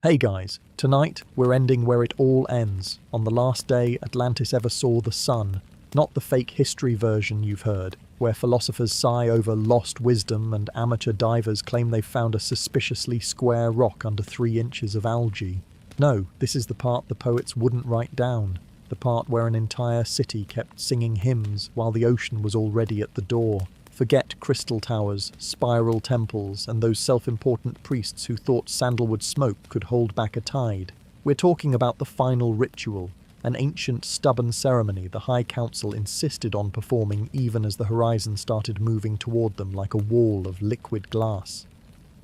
Hey guys, tonight we're ending where it all ends, on the last day Atlantis ever saw the sun, not the fake history version you've heard, where philosophers sigh over lost wisdom and amateur divers claim they've found a suspiciously square rock under 3 inches of algae. No, this is the part the poets wouldn't write down, the part where an entire city kept singing hymns while the ocean was already at the door. Forget crystal towers, spiral temples, and those self-important priests who thought sandalwood smoke could hold back a tide. We're talking about the final ritual, an ancient, stubborn ceremony the High Council insisted on performing even as the horizon started moving toward them like a wall of liquid glass.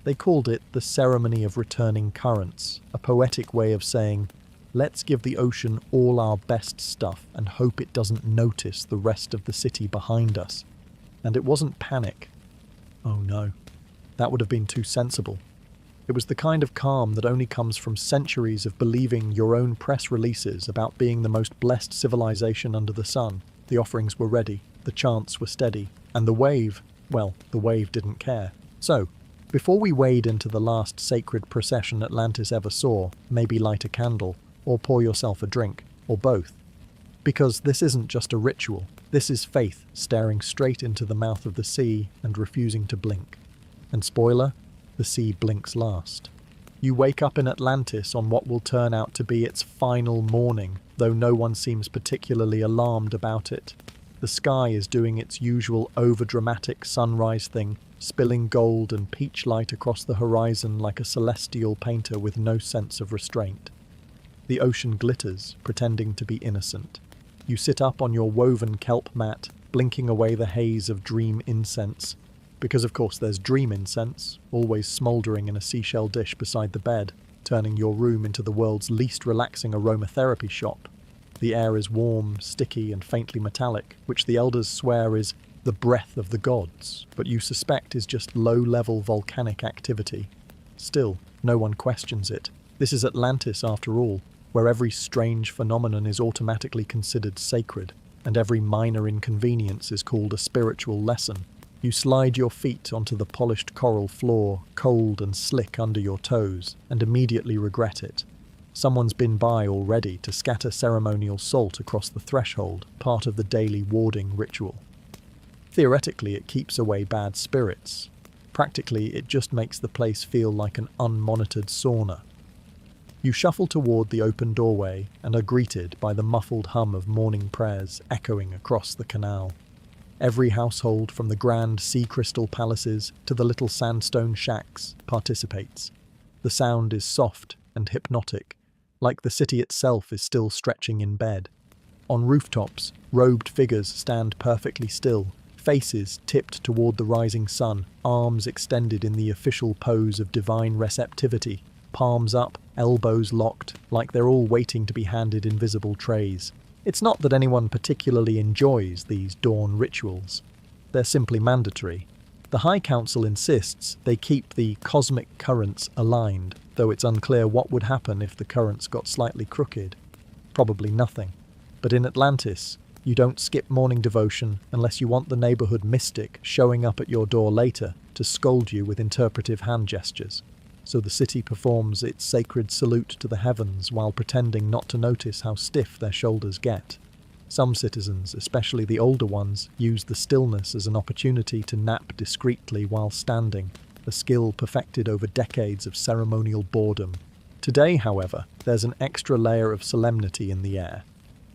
They called it the Ceremony of Returning Currents, a poetic way of saying, let's give the ocean all our best stuff and hope it doesn't notice the rest of the city behind us. And it wasn't panic. Oh no, that would have been too sensible. It was the kind of calm that only comes from centuries of believing your own press releases about being the most blessed civilization under the sun. The offerings were ready, the chants were steady, and the wave didn't care. So, before we wade into the last sacred procession Atlantis ever saw, maybe light a candle, or pour yourself a drink, or both. Because this isn't just a ritual, this is faith staring straight into the mouth of the sea and refusing to blink. And spoiler, the sea blinks last. You wake up in Atlantis on what will turn out to be its final morning, though no one seems particularly alarmed about it. The sky is doing its usual overdramatic sunrise thing, spilling gold and peach light across the horizon like a celestial painter with no sense of restraint. The ocean glitters, pretending to be innocent. You sit up on your woven kelp mat, blinking away the haze of dream incense. Because of course there's dream incense, always smouldering in a seashell dish beside the bed, turning your room into the world's least relaxing aromatherapy shop. The air is warm, sticky, and faintly metallic, which the elders swear is the breath of the gods, but you suspect is just low-level volcanic activity. Still, no one questions it. This is Atlantis after all, where every strange phenomenon is automatically considered sacred, and every minor inconvenience is called a spiritual lesson. You slide your feet onto the polished coral floor, cold and slick under your toes, and immediately regret it. Someone's been by already to scatter ceremonial salt across the threshold, part of the daily warding ritual. Theoretically, it keeps away bad spirits. Practically, it just makes the place feel like an unmonitored sauna. You shuffle toward the open doorway and are greeted by the muffled hum of morning prayers echoing across the canal. Every household, from the grand sea crystal palaces to the little sandstone shacks, participates. The sound is soft and hypnotic, like the city itself is still stretching in bed. On rooftops, robed figures stand perfectly still, faces tipped toward the rising sun, arms extended in the official pose of divine receptivity, palms up, elbows locked, like they're all waiting to be handed invisible trays. It's not that anyone particularly enjoys these dawn rituals. They're simply mandatory. The High Council insists they keep the cosmic currents aligned, though it's unclear what would happen if the currents got slightly crooked. Probably nothing. But in Atlantis, you don't skip morning devotion unless you want the neighborhood mystic showing up at your door later to scold you with interpretive hand gestures. So the city performs its sacred salute to the heavens while pretending not to notice how stiff their shoulders get. Some citizens, especially the older ones, use the stillness as an opportunity to nap discreetly while standing, a skill perfected over decades of ceremonial boredom. Today, however, there's an extra layer of solemnity in the air.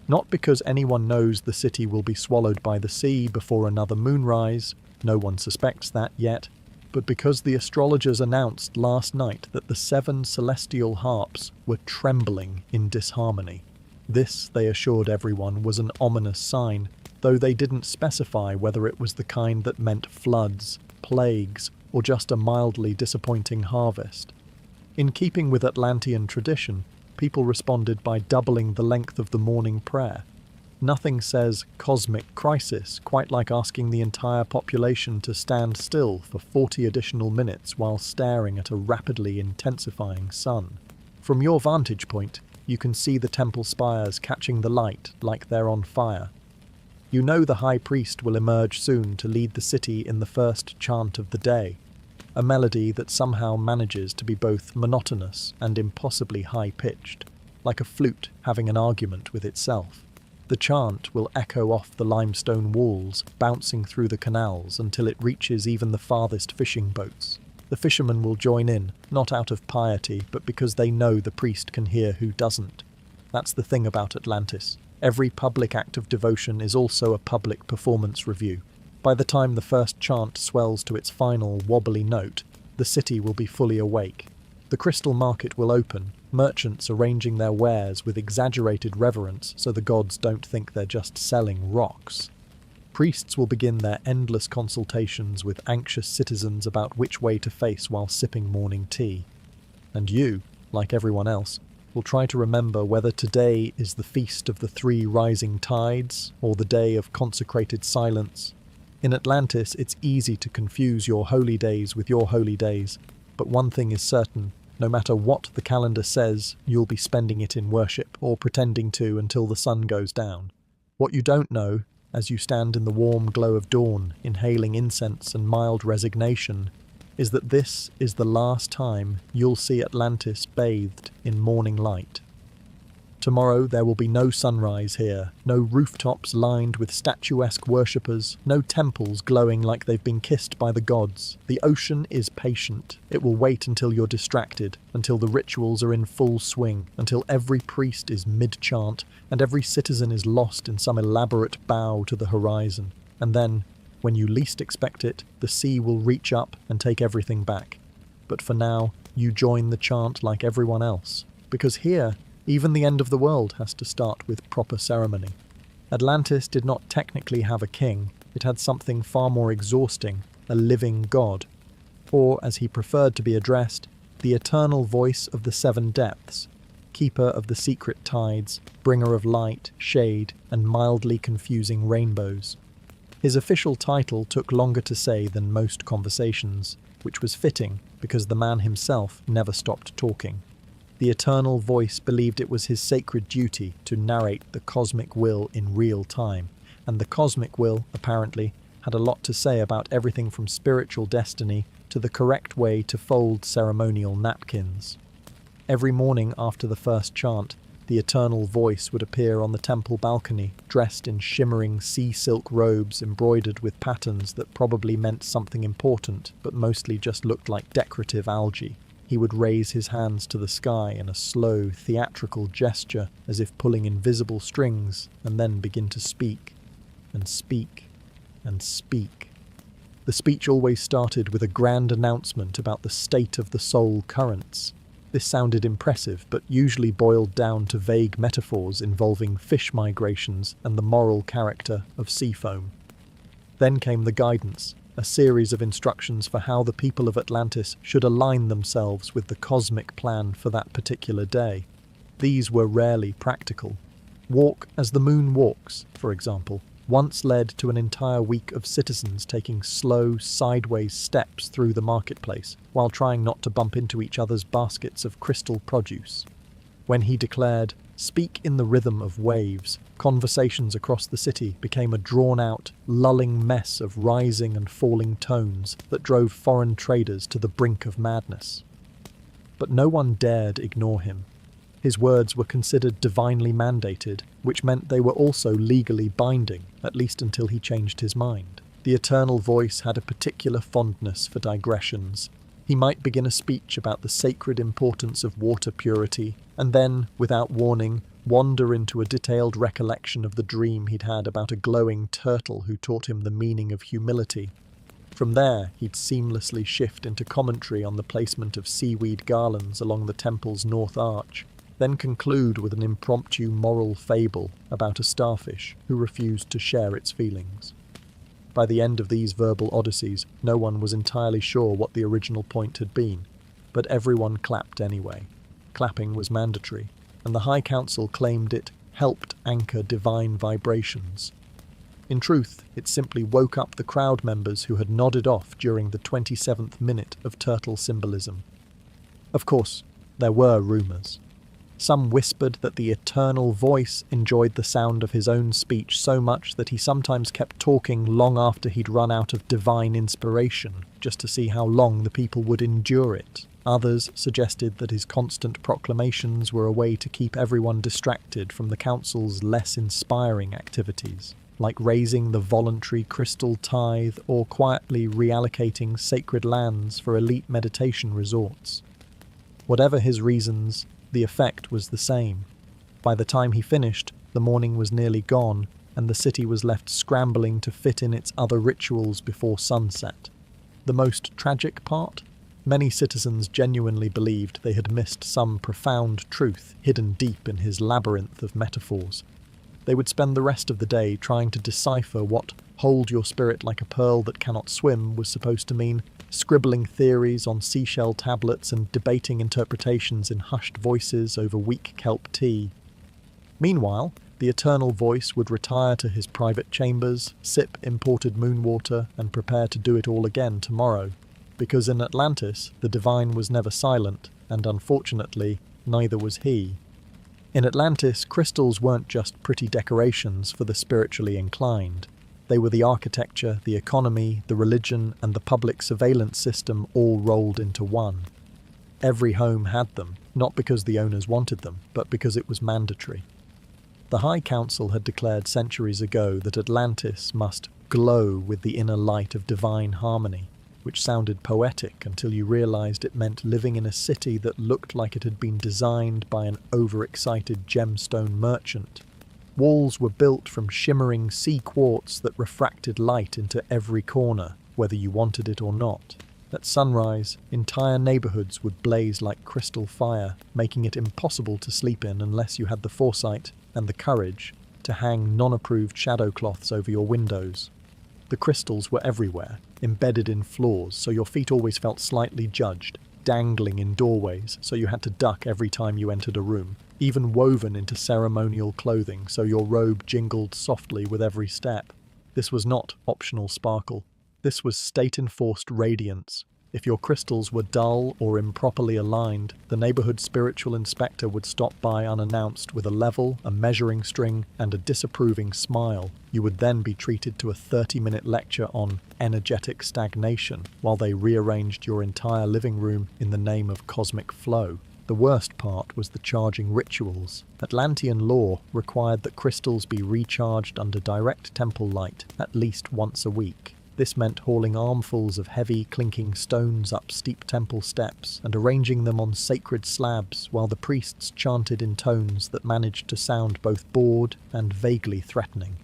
Not because anyone knows the city will be swallowed by the sea before another moonrise, no one suspects that yet, but because the astrologers announced last night that the 7 celestial harps were trembling in disharmony. This, they assured everyone, was an ominous sign, though they didn't specify whether it was the kind that meant floods, plagues, or just a mildly disappointing harvest. In keeping with Atlantean tradition, people responded by doubling the length of the morning prayer. Nothing says cosmic crisis quite like asking the entire population to stand still for 40 additional minutes while staring at a rapidly intensifying sun. From your vantage point, you can see the temple spires catching the light like they're on fire. You know the high priest will emerge soon to lead the city in the first chant of the day. a melody that somehow manages to be both monotonous and impossibly high-pitched, like a flute having an argument with itself. The chant will echo off the limestone walls, bouncing through the canals until it reaches even the farthest fishing boats. The fishermen will join in, not out of piety, but because they know the priest can hear who doesn't. That's the thing about Atlantis. Every public act of devotion is also a public performance review. By the time the first chant swells to its final wobbly note, the city will be fully awake. The crystal market will open, merchants arranging their wares with exaggerated reverence so the gods don't think they're just selling rocks. Priests will begin their endless consultations with anxious citizens about which way to face while sipping morning tea. And you, like everyone else, will try to remember whether today is the feast of the 3 rising tides or the day of consecrated silence. In Atlantis, it's easy to confuse your holy days with your holy days, but one thing is certain. No matter what the calendar says, you'll be spending it in worship, or pretending to until the sun goes down. What you don't know, as you stand in the warm glow of dawn, inhaling incense and mild resignation, is that this is the last time you'll see Atlantis bathed in morning light. Tomorrow there will be no sunrise here, no rooftops lined with statuesque worshippers, no temples glowing like they've been kissed by the gods. The ocean is patient. It will wait until you're distracted, until the rituals are in full swing, until every priest is mid-chant, and every citizen is lost in some elaborate bow to the horizon. And then, when you least expect it, the sea will reach up and take everything back. But for now, you join the chant like everyone else, because here, even the end of the world has to start with proper ceremony. Atlantis did not technically have a king, it had something far more exhausting, a living god. Or, as he preferred to be addressed, the eternal voice of the 7 depths, keeper of the secret tides, bringer of light, shade, and mildly confusing rainbows. His official title took longer to say than most conversations, which was fitting because the man himself never stopped talking. The eternal voice believed it was his sacred duty to narrate the cosmic will in real time, and the cosmic will, apparently, had a lot to say about everything from spiritual destiny to the correct way to fold ceremonial napkins. Every morning after the first chant, the eternal voice would appear on the temple balcony, dressed in shimmering sea silk robes embroidered with patterns that probably meant something important, but mostly just looked like decorative algae. He would raise his hands to the sky in a slow, theatrical gesture, as if pulling invisible strings, and then begin to speak, and speak, and speak. The speech always started with a grand announcement about the state of the soul currents. This sounded impressive, but usually boiled down to vague metaphors involving fish migrations and the moral character of sea foam. Then came the guidance, a series of instructions for how the people of Atlantis should align themselves with the cosmic plan for that particular day. These were rarely practical. Walk as the moon walks, for example, once led to an entire week of citizens taking slow, sideways steps through the marketplace, while trying not to bump into each other's baskets of crystal produce. When he declared, "Speak in the rhythm of waves," conversations across the city became a drawn-out, lulling mess of rising and falling tones that drove foreign traders to the brink of madness. But no one dared ignore him. His words were considered divinely mandated, which meant they were also legally binding, at least until he changed his mind. The eternal voice had a particular fondness for digressions. He might begin a speech about the sacred importance of water purity, and then, without warning, wander into a detailed recollection of the dream he'd had about a glowing turtle who taught him the meaning of humility. From there, he'd seamlessly shift into commentary on the placement of seaweed garlands along the temple's north arch, then conclude with an impromptu moral fable about a starfish who refused to share its feelings. By the end of these verbal odysseys, no one was entirely sure what the original point had been, but everyone clapped anyway. Clapping was mandatory, and the High Council claimed it helped anchor divine vibrations. In truth, it simply woke up the crowd members who had nodded off during the 27th minute of turtle symbolism. Of course, there were rumours. Some whispered that the eternal voice enjoyed the sound of his own speech so much that he sometimes kept talking long after he'd run out of divine inspiration, just to see how long the people would endure it. Others suggested that his constant proclamations were a way to keep everyone distracted from the council's less inspiring activities, like raising the voluntary crystal tithe or quietly reallocating sacred lands for elite meditation resorts. Whatever his reasons, the effect was the same. By the time he finished, the morning was nearly gone, and the city was left scrambling to fit in its other rituals before sunset. The most tragic part? Many citizens genuinely believed they had missed some profound truth hidden deep in his labyrinth of metaphors. They would spend the rest of the day trying to decipher what "hold your spirit like a pearl that cannot swim" was supposed to mean, scribbling theories on seashell tablets and debating interpretations in hushed voices over weak kelp tea. Meanwhile, the eternal voice would retire to his private chambers, sip imported moon water, and prepare to do it all again tomorrow. Because in Atlantis, the divine was never silent, and unfortunately, neither was he. In Atlantis, crystals weren't just pretty decorations for the spiritually inclined. They were the architecture, the economy, the religion, and the public surveillance system all rolled into one. Every home had them, not because the owners wanted them, but because it was mandatory. The High Council had declared centuries ago that Atlantis must glow with the inner light of divine harmony, which sounded poetic until you realized it meant living in a city that looked like it had been designed by an overexcited gemstone merchant. Walls were built from shimmering sea quartz that refracted light into every corner, whether you wanted it or not. At sunrise, entire neighborhoods would blaze like crystal fire, making it impossible to sleep in unless you had the foresight and the courage to hang non-approved shadow cloths over your windows. The crystals were everywhere, embedded in floors, so your feet always felt slightly judged, dangling in doorways, so you had to duck every time you entered a room, even woven into ceremonial clothing, so your robe jingled softly with every step. This was not optional sparkle. This was state-enforced radiance. If your crystals were dull or improperly aligned, the neighborhood spiritual inspector would stop by unannounced with a level, a measuring string, and a disapproving smile. You would then be treated to a 30-minute lecture on energetic stagnation while they rearranged your entire living room in the name of cosmic flow. The worst part was the charging rituals. Atlantean law required that crystals be recharged under direct temple light at least once a week. This meant hauling armfuls of heavy, clinking stones up steep temple steps and arranging them on sacred slabs while the priests chanted in tones that managed to sound both bored and vaguely threatening.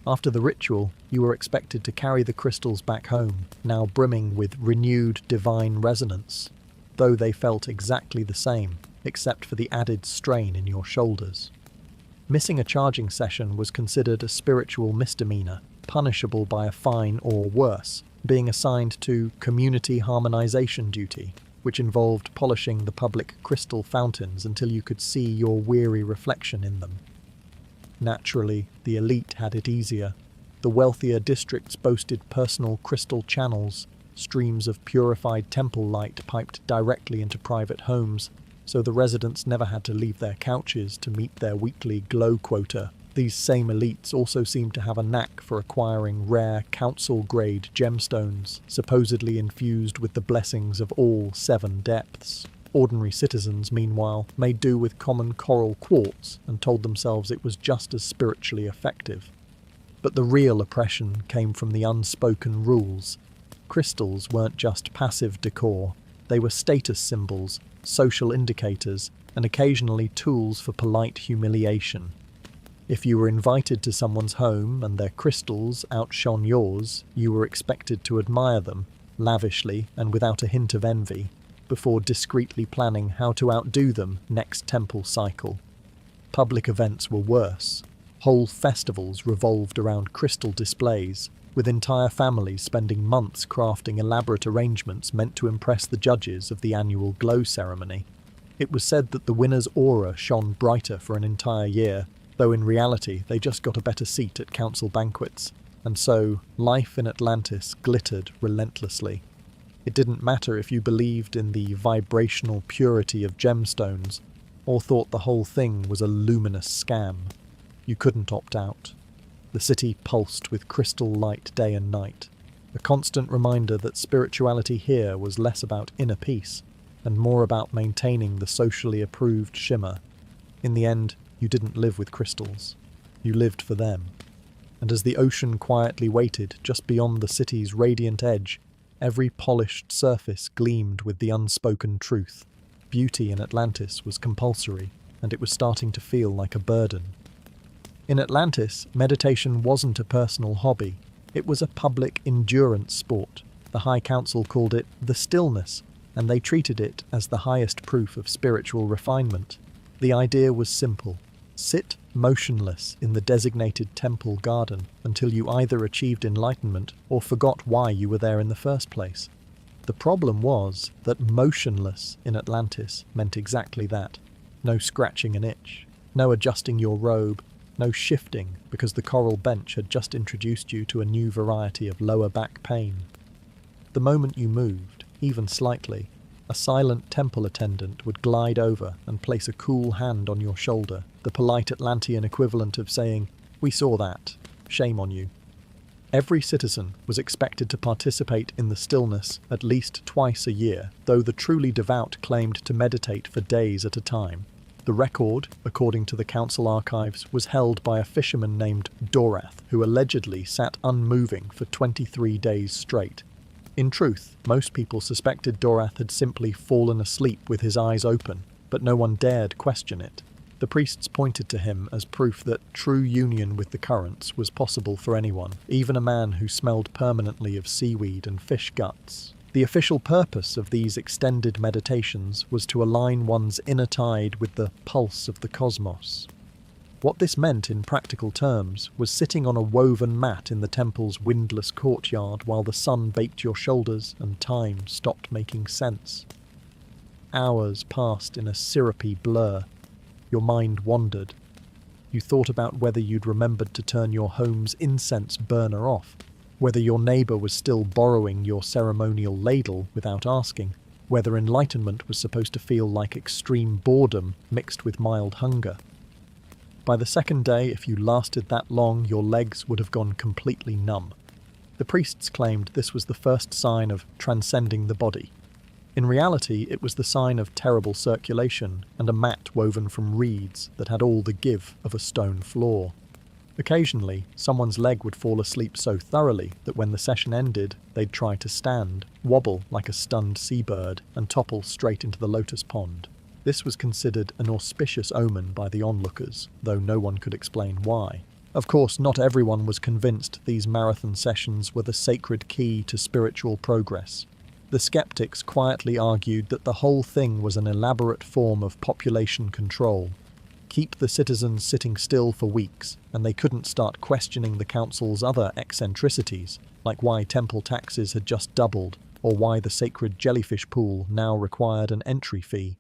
After the ritual, you were expected to carry the crystals back home, now brimming with renewed divine resonance, though they felt exactly the same, except for the added strain in your shoulders. Missing a charging session was considered a spiritual misdemeanor, punishable by a fine or worse, being assigned to community harmonization duty, which involved polishing the public crystal fountains until you could see your weary reflection in them. Naturally, the elite had it easier. The wealthier districts boasted personal crystal channels, streams of purified temple light piped directly into private homes, so the residents never had to leave their couches to meet their weekly glow quota. These same elites also seemed to have a knack for acquiring rare council-grade gemstones, supposedly infused with the blessings of all 7 depths. Ordinary citizens, meanwhile, made do with common coral quartz and told themselves it was just as spiritually effective. But the real oppression came from the unspoken rules. Crystals weren't just passive decor, they were status symbols, social indicators, and occasionally tools for polite humiliation. If you were invited to someone's home and their crystals outshone yours, you were expected to admire them, lavishly and without a hint of envy, before discreetly planning how to outdo them next temple cycle. Public events were worse. Whole festivals revolved around crystal displays, with entire families spending months crafting elaborate arrangements meant to impress the judges of the annual glow ceremony. It was said that the winner's aura shone brighter for an entire year, though in reality they just got a better seat at council banquets, and so life in Atlantis glittered relentlessly. It didn't matter if you believed in the vibrational purity of gemstones, or thought the whole thing was a luminous scam. You couldn't opt out. The city pulsed with crystal light day and night, a constant reminder that spirituality here was less about inner peace and more about maintaining the socially approved shimmer. In the end, you didn't live with crystals. You lived for them. And as the ocean quietly waited just beyond the city's radiant edge, every polished surface gleamed with the unspoken truth. Beauty in Atlantis was compulsory, and it was starting to feel like a burden. In Atlantis, meditation wasn't a personal hobby. It was a public endurance sport. The High Council called it the stillness, and they treated it as the highest proof of spiritual refinement. The idea was simple. Sit motionless in the designated temple garden until you either achieved enlightenment or forgot why you were there in the first place. The problem was that motionless in Atlantis meant exactly that. No scratching an itch, no adjusting your robe, no shifting because the coral bench had just introduced you to a new variety of lower back pain. The moment you moved, even slightly, a silent temple attendant would glide over and place a cool hand on your shoulder, the polite Atlantean equivalent of saying, "We saw that. Shame on you." Every citizen was expected to participate in the stillness at least twice a year, though the truly devout claimed to meditate for days at a time. The record, according to the council archives, was held by a fisherman named Dorath, who allegedly sat unmoving for 23 days straight. In truth, most people suspected Dorath had simply fallen asleep with his eyes open, but no one dared question it. The priests pointed to him as proof that true union with the currents was possible for anyone, even a man who smelled permanently of seaweed and fish guts. The official purpose of these extended meditations was to align one's inner tide with the pulse of the cosmos. What this meant in practical terms was sitting on a woven mat in the temple's windless courtyard while the sun baked your shoulders and time stopped making sense. Hours passed in a syrupy blur. Your mind wandered. You thought about whether you'd remembered to turn your home's incense burner off, whether your neighbour was still borrowing your ceremonial ladle without asking, whether enlightenment was supposed to feel like extreme boredom mixed with mild hunger. By the second day, if you lasted that long, your legs would have gone completely numb. The priests claimed this was the first sign of transcending the body. In reality, it was the sign of terrible circulation and a mat woven from reeds that had all the give of a stone floor. Occasionally, someone's leg would fall asleep so thoroughly that when the session ended, they'd try to stand, wobble like a stunned seabird, and topple straight into the lotus pond. This was considered an auspicious omen by the onlookers, though no one could explain why. Of course, not everyone was convinced these marathon sessions were the sacred key to spiritual progress. The skeptics quietly argued that the whole thing was an elaborate form of population control. Keep the citizens sitting still for weeks, and they couldn't start questioning the council's other eccentricities, like why temple taxes had just doubled, or why the sacred jellyfish pool now required an entry fee.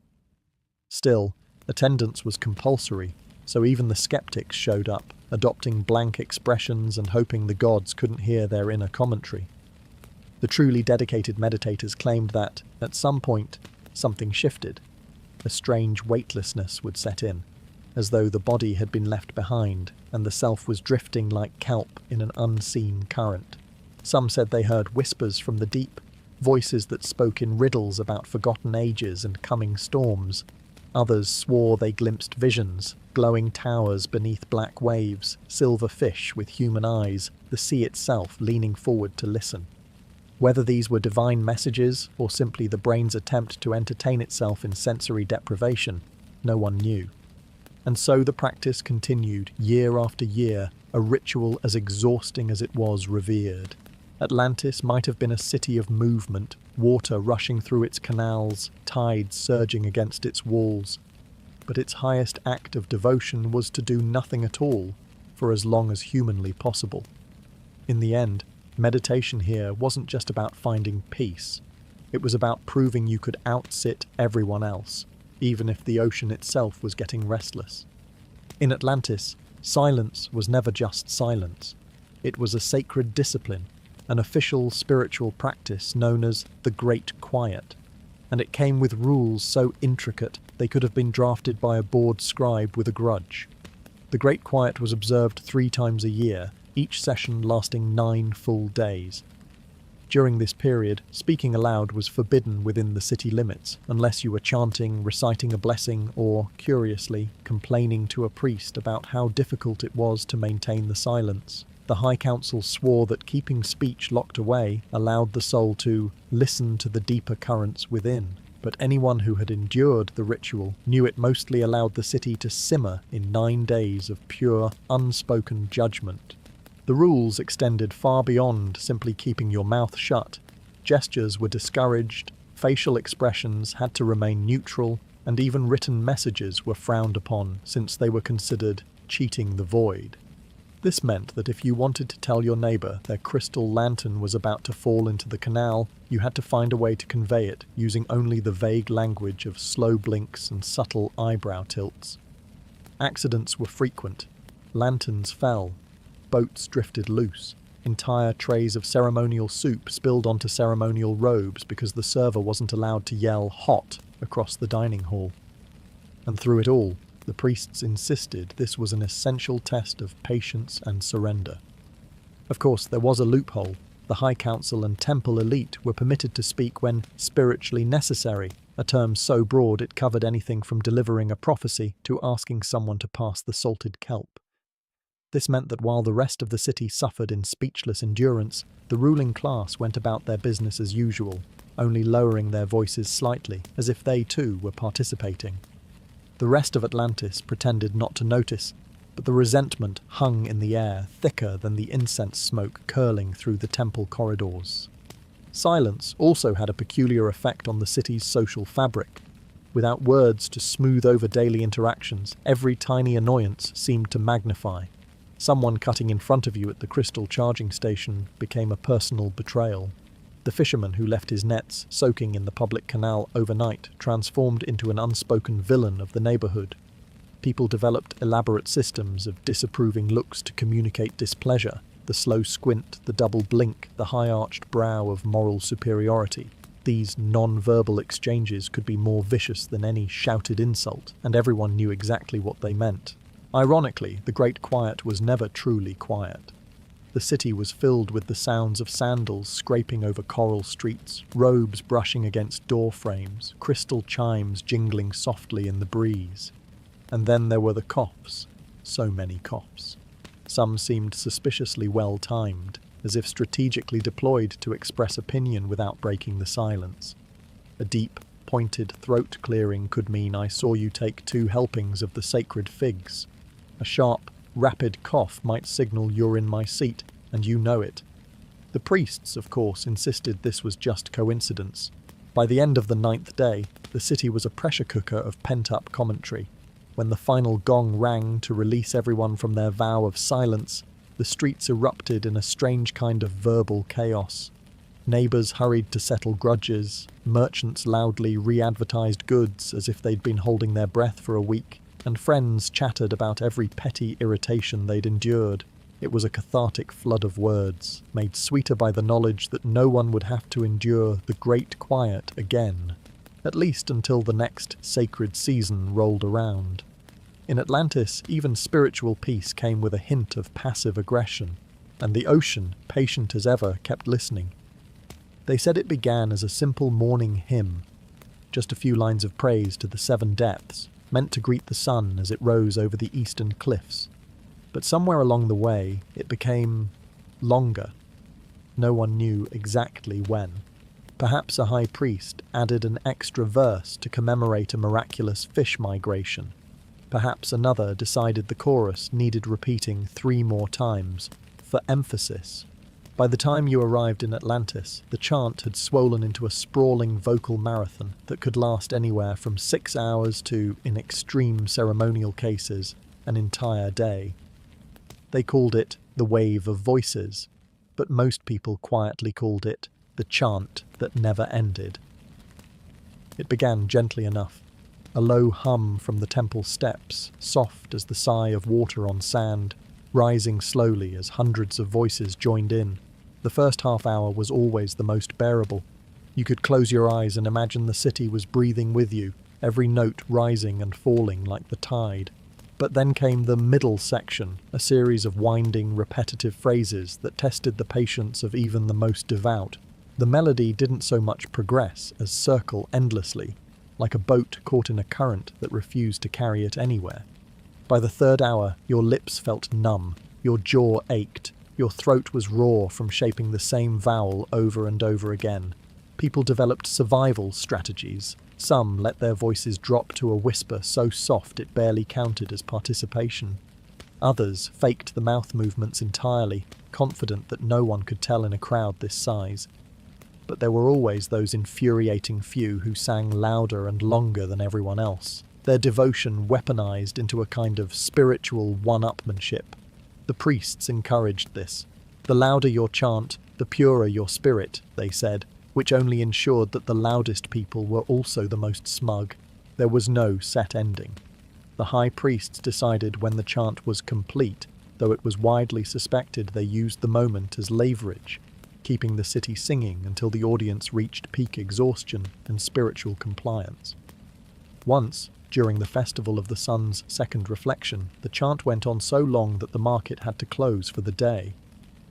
Still, attendance was compulsory, so even the skeptics showed up, adopting blank expressions and hoping the gods couldn't hear their inner commentary. The truly dedicated meditators claimed that, at some point, something shifted. A strange weightlessness would set in, as though the body had been left behind and the self was drifting like kelp in an unseen current. Some said they heard whispers from the deep, voices that spoke in riddles about forgotten ages and coming storms. Others swore they glimpsed visions, glowing towers beneath black waves, silver fish with human eyes, the sea itself leaning forward to listen. Whether these were divine messages or simply the brain's attempt to entertain itself in sensory deprivation, no one knew. And so the practice continued year after year, a ritual as exhausting as it was revered. Atlantis might have been a city of movement, water rushing through its canals, tides surging against its walls. But its highest act of devotion was to do nothing at all, for as long as humanly possible. In the end, meditation here wasn't just about finding peace. It was about proving you could outsit everyone else, even if the ocean itself was getting restless. In Atlantis, silence was never just silence. It was a sacred discipline, an official spiritual practice known as the Great Quiet. and it came with rules so intricate they could have been drafted by a bored scribe with a grudge. The Great Quiet was observed 3 times a year, each session lasting 9 full days. During this period, speaking aloud was forbidden within the city limits, unless you were chanting, reciting a blessing, or, curiously, complaining to a priest about how difficult it was to maintain the silence. The High Council swore that keeping speech locked away allowed the soul to listen to the deeper currents within, but anyone who had endured the ritual knew it mostly allowed the city to simmer in 9 days of pure, unspoken judgment. The rules extended far beyond simply keeping your mouth shut. Gestures were discouraged, facial expressions had to remain neutral, and even written messages were frowned upon since they were considered cheating the void. This meant that if you wanted to tell your neighbour their crystal lantern was about to fall into the canal, you had to find a way to convey it using only the vague language of slow blinks and subtle eyebrow tilts. Accidents were frequent. Lanterns fell. Boats drifted loose. Entire trays of ceremonial soup spilled onto ceremonial robes because the server wasn't allowed to yell "hot" across the dining hall. And through it all, the priests insisted this was an essential test of patience and surrender. Of course, there was a loophole. The High Council and Temple elite were permitted to speak when spiritually necessary, a term so broad it covered anything from delivering a prophecy to asking someone to pass the salted kelp. This meant that while the rest of the city suffered in speechless endurance, the ruling class went about their business as usual, only lowering their voices slightly, as if they too were participating. The rest of Atlantis pretended not to notice, but the resentment hung in the air, thicker than the incense smoke curling through the temple corridors. Silence also had a peculiar effect on the city's social fabric. Without words to smooth over daily interactions, every tiny annoyance seemed to magnify. Someone cutting in front of you at the crystal charging station became a personal betrayal. The fisherman who left his nets soaking in the public canal overnight transformed into an unspoken villain of the neighborhood. People developed elaborate systems of disapproving looks to communicate displeasure, the slow squint, the double blink, the high-arched brow of moral superiority. These non-verbal exchanges could be more vicious than any shouted insult, and everyone knew exactly what they meant. Ironically, the Great Quiet was never truly quiet. The city was filled with the sounds of sandals scraping over coral streets, robes brushing against door frames, crystal chimes jingling softly in the breeze. And then there were the coughs. So many coughs. Some seemed suspiciously well-timed, as if strategically deployed to express opinion without breaking the silence. A deep, pointed throat clearing could mean I saw you take 2 helpings of the sacred figs. A sharp, rapid cough might signal you're in my seat, and you know it. The priests, of course, insisted this was just coincidence. By the end of the 9th day, the city was a pressure cooker of pent-up commentary. When the final gong rang to release everyone from their vow of silence, the streets erupted in a strange kind of verbal chaos. Neighbours hurried to settle grudges, merchants loudly re-advertised goods as if they'd been holding their breath for a week, and friends chattered about every petty irritation they'd endured. It was a cathartic flood of words, made sweeter by the knowledge that no one would have to endure the Great Quiet again, at least until the next sacred season rolled around. In Atlantis, even spiritual peace came with a hint of passive aggression, and the ocean, patient as ever, kept listening. They said it began as a simple morning hymn, just a few lines of praise to the 7 depths, meant to greet the sun as it rose over the eastern cliffs. But somewhere along the way, it became longer. No one knew exactly when. Perhaps a high priest added an extra verse to commemorate a miraculous fish migration. Perhaps another decided the chorus needed repeating 3 more times, for emphasis. By the time you arrived in Atlantis, the chant had swollen into a sprawling vocal marathon that could last anywhere from 6 hours to, in extreme ceremonial cases, an entire day. They called it the Wave of Voices, but most people quietly called it the chant that never ended. It began gently enough, a low hum from the temple steps, soft as the sigh of water on sand, rising slowly as hundreds of voices joined in. The first half hour was always the most bearable. You could close your eyes and imagine the city was breathing with you, every note rising and falling like the tide. But then came the middle section, a series of winding, repetitive phrases that tested the patience of even the most devout. The melody didn't so much progress as circle endlessly, like a boat caught in a current that refused to carry it anywhere. By the third hour, your lips felt numb, your jaw ached, your throat was raw from shaping the same vowel over and over again. People developed survival strategies. Some let their voices drop to a whisper so soft it barely counted as participation. Others faked the mouth movements entirely, confident that no one could tell in a crowd this size. But there were always those infuriating few who sang louder and longer than everyone else, their devotion weaponized into a kind of spiritual one-upmanship. The priests encouraged this. The louder your chant, the purer your spirit, they said, which only ensured that the loudest people were also the most smug. There was no set ending. The high priests decided when the chant was complete, though it was widely suspected they used the moment as leverage, keeping the city singing until the audience reached peak exhaustion and spiritual compliance. Once, during the festival of the sun's second reflection, the chant went on so long that the market had to close for the day.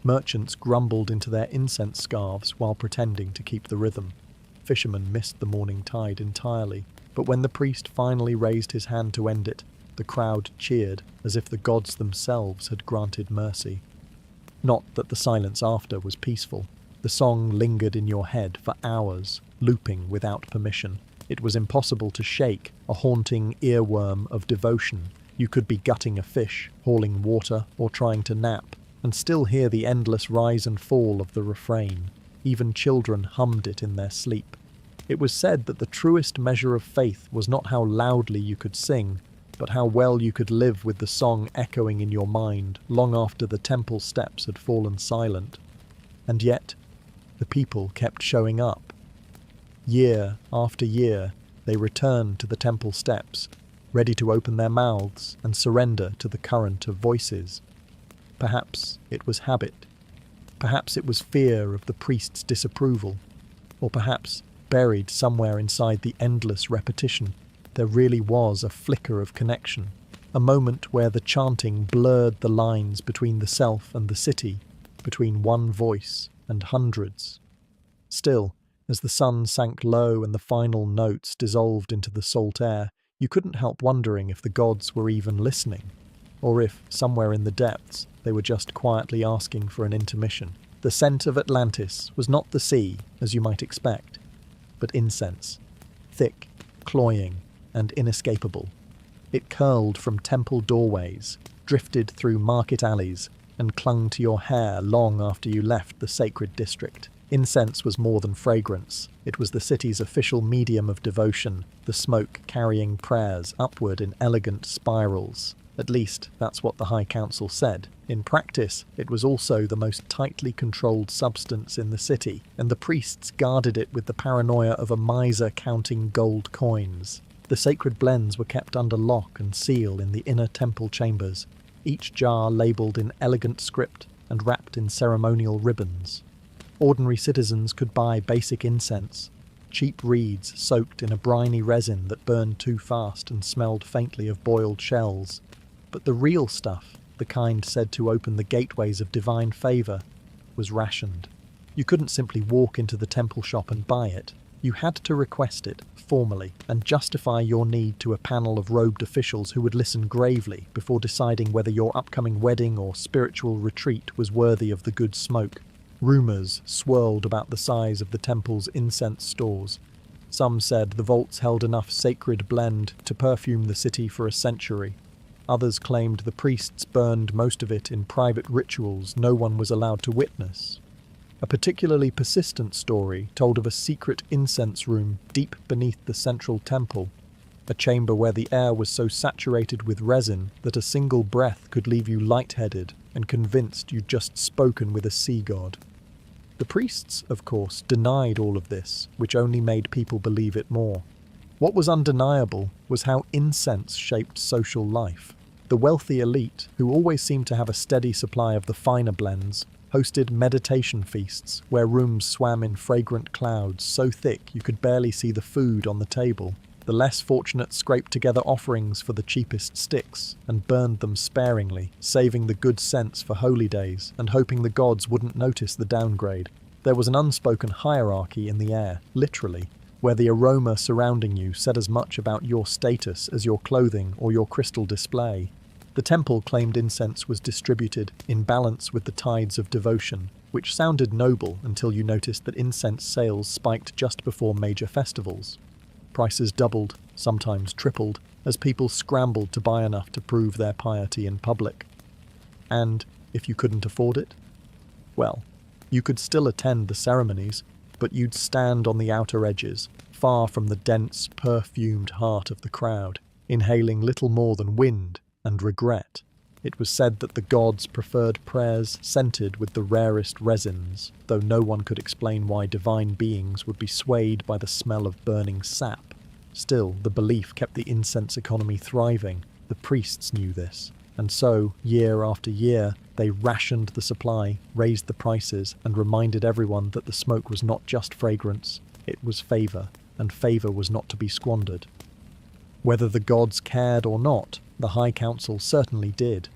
Merchants grumbled into their incense scarves while pretending to keep the rhythm. Fishermen missed the morning tide entirely, but when the priest finally raised his hand to end it, the crowd cheered as if the gods themselves had granted mercy. Not that the silence after was peaceful. The song lingered in your head for hours, looping without permission. It was impossible to shake, a haunting earworm of devotion. You could be gutting a fish, hauling water, or trying to nap, and still hear the endless rise and fall of the refrain. Even children hummed it in their sleep. It was said that the truest measure of faith was not how loudly you could sing, but how well you could live with the song echoing in your mind long after the temple steps had fallen silent. And yet, the people kept showing up. Year after year, they returned to the temple steps, ready to open their mouths and surrender to the current of voices. Perhaps it was habit. Perhaps it was fear of the priest's disapproval. Or perhaps, buried somewhere inside the endless repetition, there really was a flicker of connection, a moment where the chanting blurred the lines between the self and the city, between one voice and hundreds. Still, as the sun sank low and the final notes dissolved into the salt air, you couldn't help wondering if the gods were even listening, or if, somewhere in the depths, they were just quietly asking for an intermission. The scent of Atlantis was not the sea, as you might expect, but incense, thick, cloying, and inescapable. It curled from temple doorways, drifted through market alleys, and clung to your hair long after you left the sacred district. Incense was more than fragrance. It was the city's official medium of devotion, the smoke carrying prayers upward in elegant spirals. At least, that's what the High Council said. In practice, it was also the most tightly controlled substance in the city, and the priests guarded it with the paranoia of a miser counting gold coins. The sacred blends were kept under lock and seal in the inner temple chambers, each jar labelled in elegant script and wrapped in ceremonial ribbons. Ordinary citizens could buy basic incense, cheap reeds soaked in a briny resin that burned too fast and smelled faintly of boiled shells. But the real stuff, the kind said to open the gateways of divine favour, was rationed. You couldn't simply walk into the temple shop and buy it. You had to request it, formally, and justify your need to a panel of robed officials who would listen gravely before deciding whether your upcoming wedding or spiritual retreat was worthy of the good smoke. Rumours swirled about the size of the temple's incense stores. Some said the vaults held enough sacred blend to perfume the city for a century. Others claimed the priests burned most of it in private rituals no one was allowed to witness. A particularly persistent story told of a secret incense room deep beneath the central temple, a chamber where the air was so saturated with resin that a single breath could leave you lightheaded and convinced you'd just spoken with a sea god. The priests, of course, denied all of this, which only made people believe it more. What was undeniable was how incense shaped social life. The wealthy elite, who always seemed to have a steady supply of the finer blends, hosted meditation feasts where rooms swam in fragrant clouds so thick you could barely see the food on the table. The less fortunate scraped together offerings for the cheapest sticks and burned them sparingly, saving the good cents for holy days and hoping the gods wouldn't notice the downgrade. There was an unspoken hierarchy in the air, literally, where the aroma surrounding you said as much about your status as your clothing or your crystal display. The temple claimed incense was distributed in balance with the tides of devotion, which sounded noble until you noticed that incense sales spiked just before major festivals. Prices doubled, sometimes tripled, as people scrambled to buy enough to prove their piety in public. And if you couldn't afford it, well, you could still attend the ceremonies, but you'd stand on the outer edges, far from the dense, perfumed heart of the crowd, inhaling little more than wind and regret. It was said that the gods preferred prayers scented with the rarest resins, though no one could explain why divine beings would be swayed by the smell of burning sap. Still, the belief kept the incense economy thriving. The priests knew this, and so, year after year, they rationed the supply, raised the prices, and reminded everyone that the smoke was not just fragrance, it was favour, and favour was not to be squandered. Whether the gods cared or not, the High Council certainly did,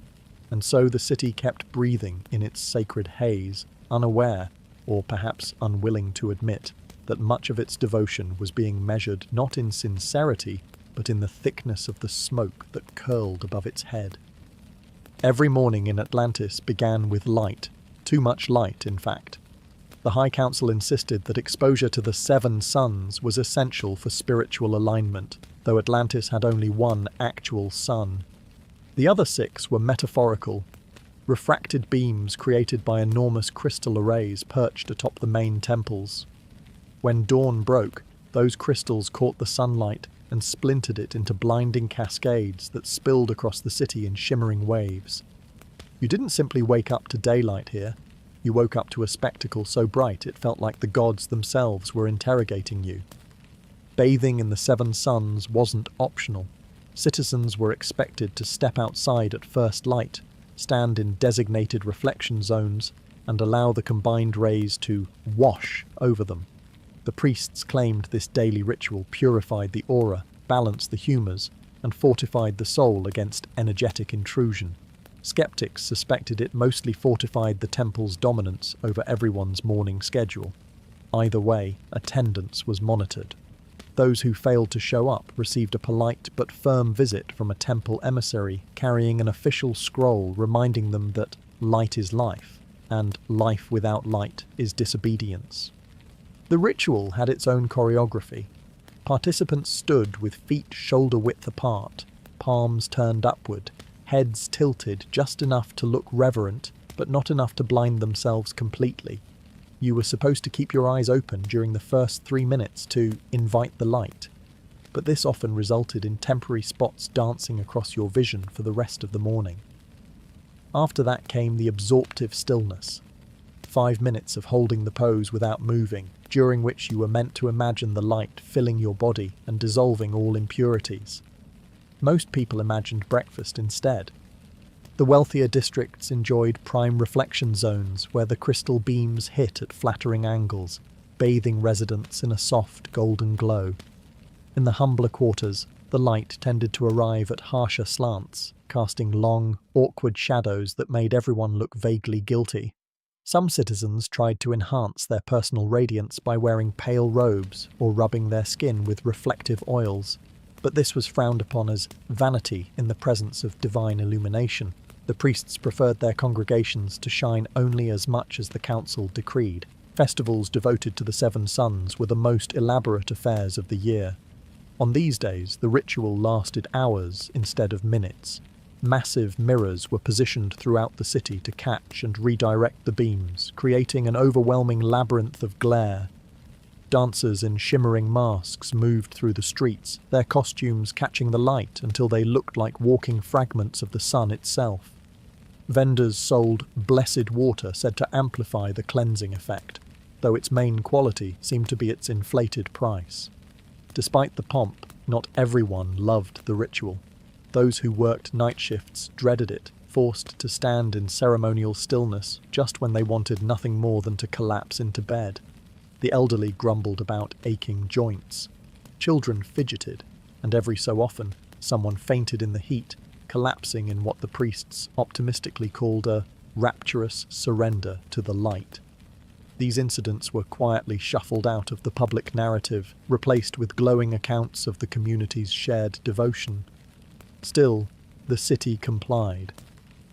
and so the city kept breathing in its sacred haze, unaware, or perhaps unwilling to admit, that much of its devotion was being measured not in sincerity, but in the thickness of the smoke that curled above its head. Every morning in Atlantis began with light, too much light, in fact. The High Council insisted that exposure to the 7 suns was essential for spiritual alignment, though Atlantis had only one actual sun. The other 6 were metaphorical, refracted beams created by enormous crystal arrays perched atop the main temples. When dawn broke, those crystals caught the sunlight and splintered it into blinding cascades that spilled across the city in shimmering waves. You didn't simply wake up to daylight here. You woke up to a spectacle so bright it felt like the gods themselves were interrogating you. Bathing in the 7 suns wasn't optional. Citizens were expected to step outside at first light, stand in designated reflection zones, and allow the combined rays to wash over them. The priests claimed this daily ritual purified the aura, balanced the humours, and fortified the soul against energetic intrusion. Skeptics suspected it mostly fortified the temple's dominance over everyone's morning schedule. Either way, attendance was monitored. Those who failed to show up received a polite but firm visit from a temple emissary carrying an official scroll reminding them that light is life, and life without light is disobedience. The ritual had its own choreography. Participants stood with feet shoulder-width apart, palms turned upward, heads tilted just enough to look reverent, but not enough to blind themselves completely. You were supposed to keep your eyes open during the first 3 minutes to invite the light, but this often resulted in temporary spots dancing across your vision for the rest of the morning. After that came the absorptive stillness. 5 minutes of holding the pose without moving, during which you were meant to imagine the light filling your body and dissolving all impurities. Most people imagined breakfast instead. The wealthier districts enjoyed prime reflection zones where the crystal beams hit at flattering angles, bathing residents in a soft golden glow. In the humbler quarters, the light tended to arrive at harsher slants, casting long, awkward shadows that made everyone look vaguely guilty. Some citizens tried to enhance their personal radiance by wearing pale robes or rubbing their skin with reflective oils, but this was frowned upon as vanity in the presence of divine illumination. The priests preferred their congregations to shine only as much as the council decreed. Festivals devoted to the 7 suns were the most elaborate affairs of the year. On these days, the ritual lasted hours instead of minutes. Massive mirrors were positioned throughout the city to catch and redirect the beams, creating an overwhelming labyrinth of glare. Dancers in shimmering masks moved through the streets, their costumes catching the light until they looked like walking fragments of the sun itself. Vendors sold blessed water said to amplify the cleansing effect, though its main quality seemed to be its inflated price. Despite the pomp, not everyone loved the ritual. Those who worked night shifts dreaded it, forced to stand in ceremonial stillness just when they wanted nothing more than to collapse into bed. The elderly grumbled about aching joints. Children fidgeted, and every so often, someone fainted in the heat, collapsing in what the priests optimistically called a rapturous surrender to the light. These incidents were quietly shuffled out of the public narrative, replaced with glowing accounts of the community's shared devotion. Still, the city complied.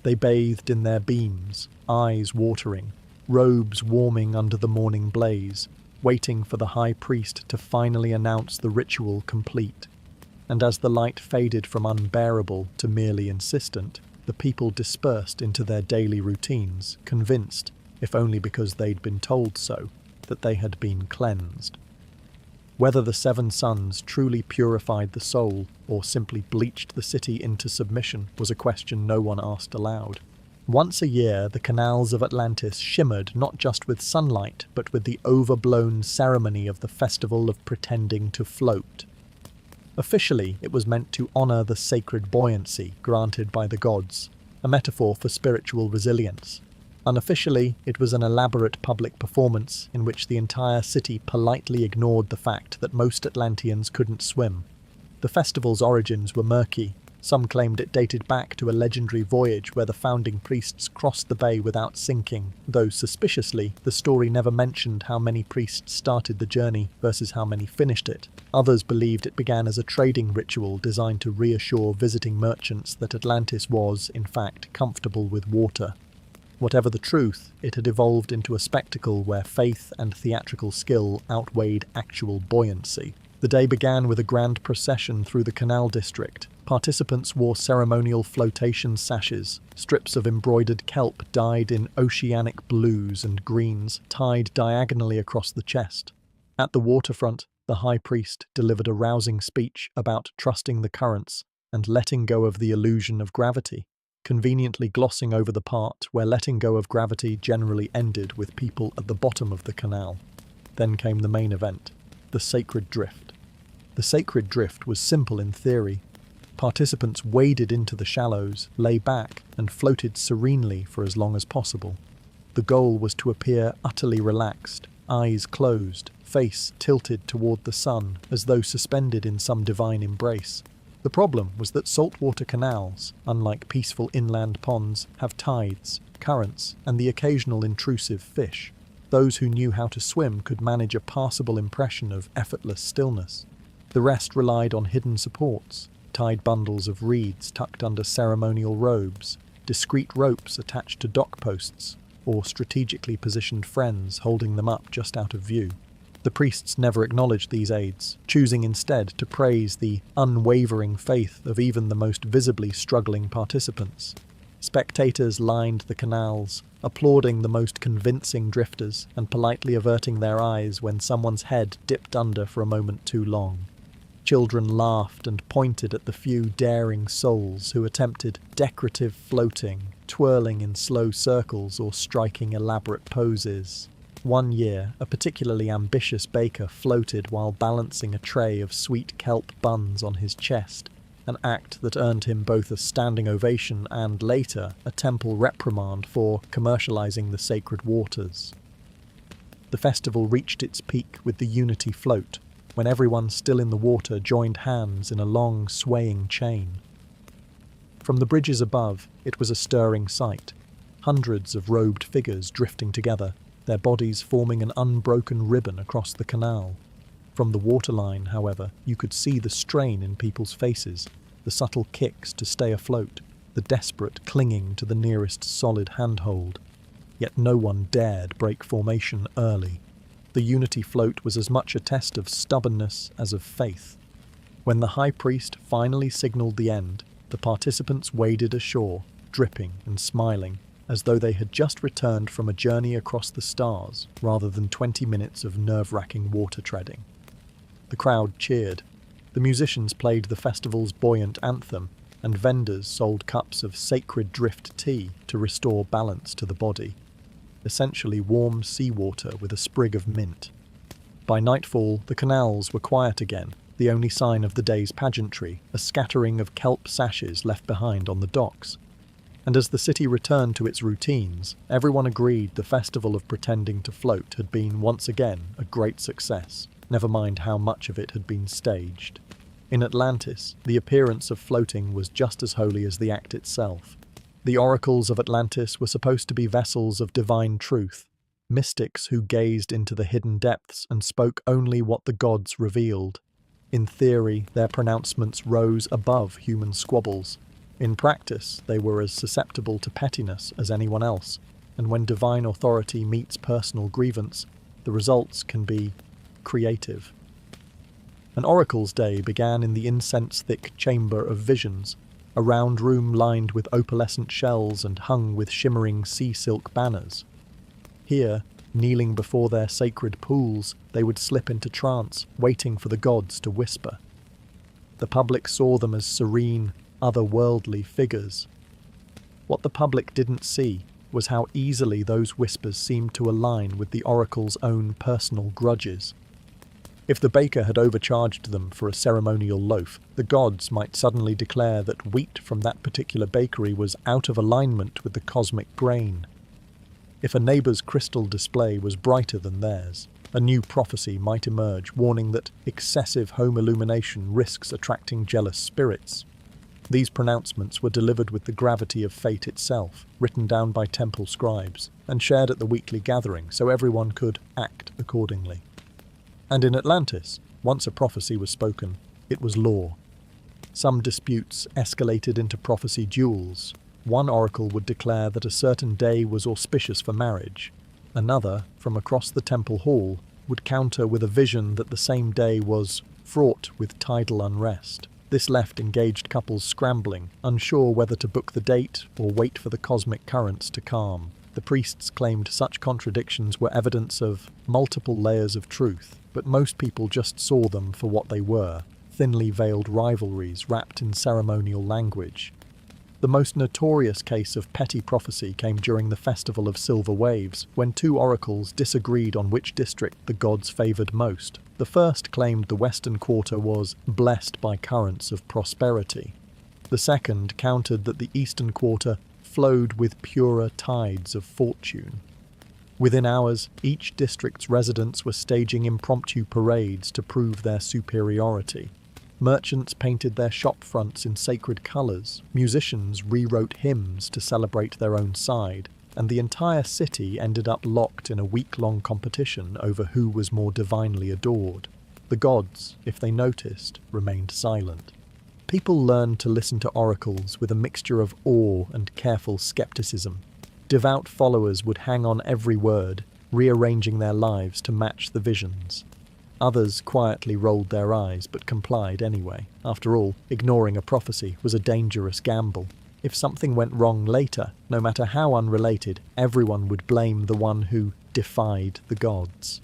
They bathed in their beams, eyes watering, robes warming under the morning blaze, waiting for the high priest to finally announce the ritual complete. And as the light faded from unbearable to merely insistent, the people dispersed into their daily routines, convinced, if only because they'd been told so, that they had been cleansed. Whether the seven suns truly purified the soul or simply bleached the city into submission was a question no one asked aloud. Once a year, the canals of Atlantis shimmered not just with sunlight, but with the overblown ceremony of the festival of pretending to float. Officially, it was meant to honor the sacred buoyancy granted by the gods, a metaphor for spiritual resilience. Unofficially, it was an elaborate public performance in which the entire city politely ignored the fact that most Atlanteans couldn't swim. The festival's origins were murky. Some claimed it dated back to a legendary voyage where the founding priests crossed the bay without sinking, though suspiciously, the story never mentioned how many priests started the journey versus how many finished it. Others believed it began as a trading ritual designed to reassure visiting merchants that Atlantis was, in fact, comfortable with water. Whatever the truth, it had evolved into a spectacle where faith and theatrical skill outweighed actual buoyancy. The day began with a grand procession through the canal district. Participants wore ceremonial flotation sashes, strips of embroidered kelp dyed in oceanic blues and greens, tied diagonally across the chest. At the waterfront, the high priest delivered a rousing speech about trusting the currents and letting go of the illusion of gravity, conveniently glossing over the part where letting go of gravity generally ended with people at the bottom of the canal. Then came the main event, the sacred drift. The sacred drift was simple in theory. Participants waded into the shallows, lay back, and floated serenely for as long as possible. The goal was to appear utterly relaxed, eyes closed, face tilted toward the sun, as though suspended in some divine embrace. The problem was that saltwater canals, unlike peaceful inland ponds, have tides, currents, and the occasional intrusive fish. Those who knew how to swim could manage a passable impression of effortless stillness. The rest relied on hidden supports, tied bundles of reeds tucked under ceremonial robes, discreet ropes attached to dock posts, or strategically positioned friends holding them up just out of view. The priests never acknowledged these aids, choosing instead to praise the unwavering faith of even the most visibly struggling participants. Spectators lined the canals, applauding the most convincing drifters and politely averting their eyes when someone's head dipped under for a moment too long. Children laughed and pointed at the few daring souls who attempted decorative floating, twirling in slow circles or striking elaborate poses. One year, a particularly ambitious baker floated while balancing a tray of sweet kelp buns on his chest, an act that earned him both a standing ovation and, later, a temple reprimand for commercializing the sacred waters. The festival reached its peak with the Unity Float, when everyone still in the water joined hands in a long, swaying chain. From the bridges above, it was a stirring sight. Hundreds of robed figures drifting together, their bodies forming an unbroken ribbon across the canal. From the waterline, however, you could see the strain in people's faces, the subtle kicks to stay afloat, the desperate clinging to the nearest solid handhold. Yet no one dared break formation early. The Unity Float was as much a test of stubbornness as of faith. When the high priest finally signaled the end, the participants waded ashore, dripping and smiling, as though they had just returned from a journey across the stars rather than 20 minutes of nerve-wracking water treading. The crowd cheered. The musicians played the festival's buoyant anthem, and vendors sold cups of sacred drift tea to restore balance to the body. Essentially warm seawater with a sprig of mint. By nightfall, the canals were quiet again, the only sign of the day's pageantry, a scattering of kelp sashes left behind on the docks. And as the city returned to its routines, everyone agreed the festival of pretending to float had been once again a great success, never mind how much of it had been staged. In Atlantis, the appearance of floating was just as holy as the act itself. The oracles of Atlantis were supposed to be vessels of divine truth, mystics who gazed into the hidden depths and spoke only what the gods revealed. In theory, their pronouncements rose above human squabbles. In practice, they were as susceptible to pettiness as anyone else, and when divine authority meets personal grievance, the results can be creative. An oracle's day began in the incense-thick chamber of visions, a round room lined with opalescent shells and hung with shimmering sea-silk banners. Here, kneeling before their sacred pools, they would slip into trance, waiting for the gods to whisper. The public saw them as serene, otherworldly figures. What the public didn't see was how easily those whispers seemed to align with the oracle's own personal grudges. If the baker had overcharged them for a ceremonial loaf, the gods might suddenly declare that wheat from that particular bakery was out of alignment with the cosmic grain. If a neighbour's crystal display was brighter than theirs, a new prophecy might emerge warning that excessive home illumination risks attracting jealous spirits. These pronouncements were delivered with the gravity of fate itself, written down by temple scribes, and shared at the weekly gathering so everyone could act accordingly. And in Atlantis, once a prophecy was spoken, it was law. Some disputes escalated into prophecy duels. One oracle would declare that a certain day was auspicious for marriage. Another, from across the temple hall, would counter with a vision that the same day was fraught with tidal unrest. This left engaged couples scrambling, unsure whether to book the date or wait for the cosmic currents to calm. The priests claimed such contradictions were evidence of multiple layers of truth, but most people just saw them for what they were, thinly veiled rivalries wrapped in ceremonial language. The most notorious case of petty prophecy came during the Festival of Silver Waves, when two oracles disagreed on which district the gods favoured most. The first claimed the western quarter was blessed by currents of prosperity. The second countered that the eastern quarter flowed with purer tides of fortune. Within hours, each district's residents were staging impromptu parades to prove their superiority. Merchants painted their shop fronts in sacred colours, musicians rewrote hymns to celebrate their own side, and the entire city ended up locked in a week-long competition over who was more divinely adored. The gods, if they noticed, remained silent. People learned to listen to oracles with a mixture of awe and careful skepticism. Devout followers would hang on every word, rearranging their lives to match the visions. Others quietly rolled their eyes but complied anyway. After all, ignoring a prophecy was a dangerous gamble. If something went wrong later, no matter how unrelated, everyone would blame the one who defied the gods.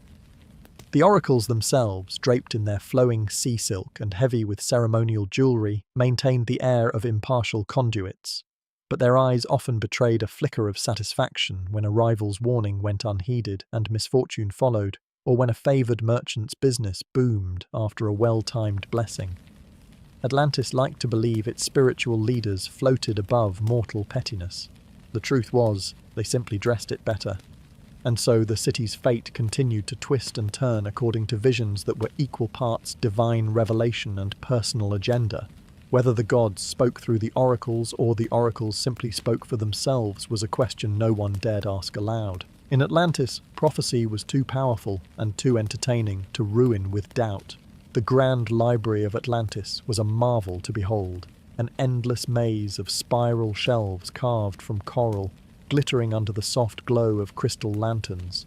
The oracles themselves, draped in their flowing sea silk and heavy with ceremonial jewellery, maintained the air of impartial conduits, but their eyes often betrayed a flicker of satisfaction when a rival's warning went unheeded and misfortune followed, or when a favoured merchant's business boomed after a well-timed blessing. Atlantis liked to believe its spiritual leaders floated above mortal pettiness. The truth was, they simply dressed it better. And so the city's fate continued to twist and turn according to visions that were equal parts divine revelation and personal agenda. Whether the gods spoke through the oracles or the oracles simply spoke for themselves was a question no one dared ask aloud. In Atlantis, prophecy was too powerful and too entertaining to ruin with doubt. The grand library of Atlantis was a marvel to behold, an endless maze of spiral shelves carved from coral, glittering under the soft glow of crystal lanterns.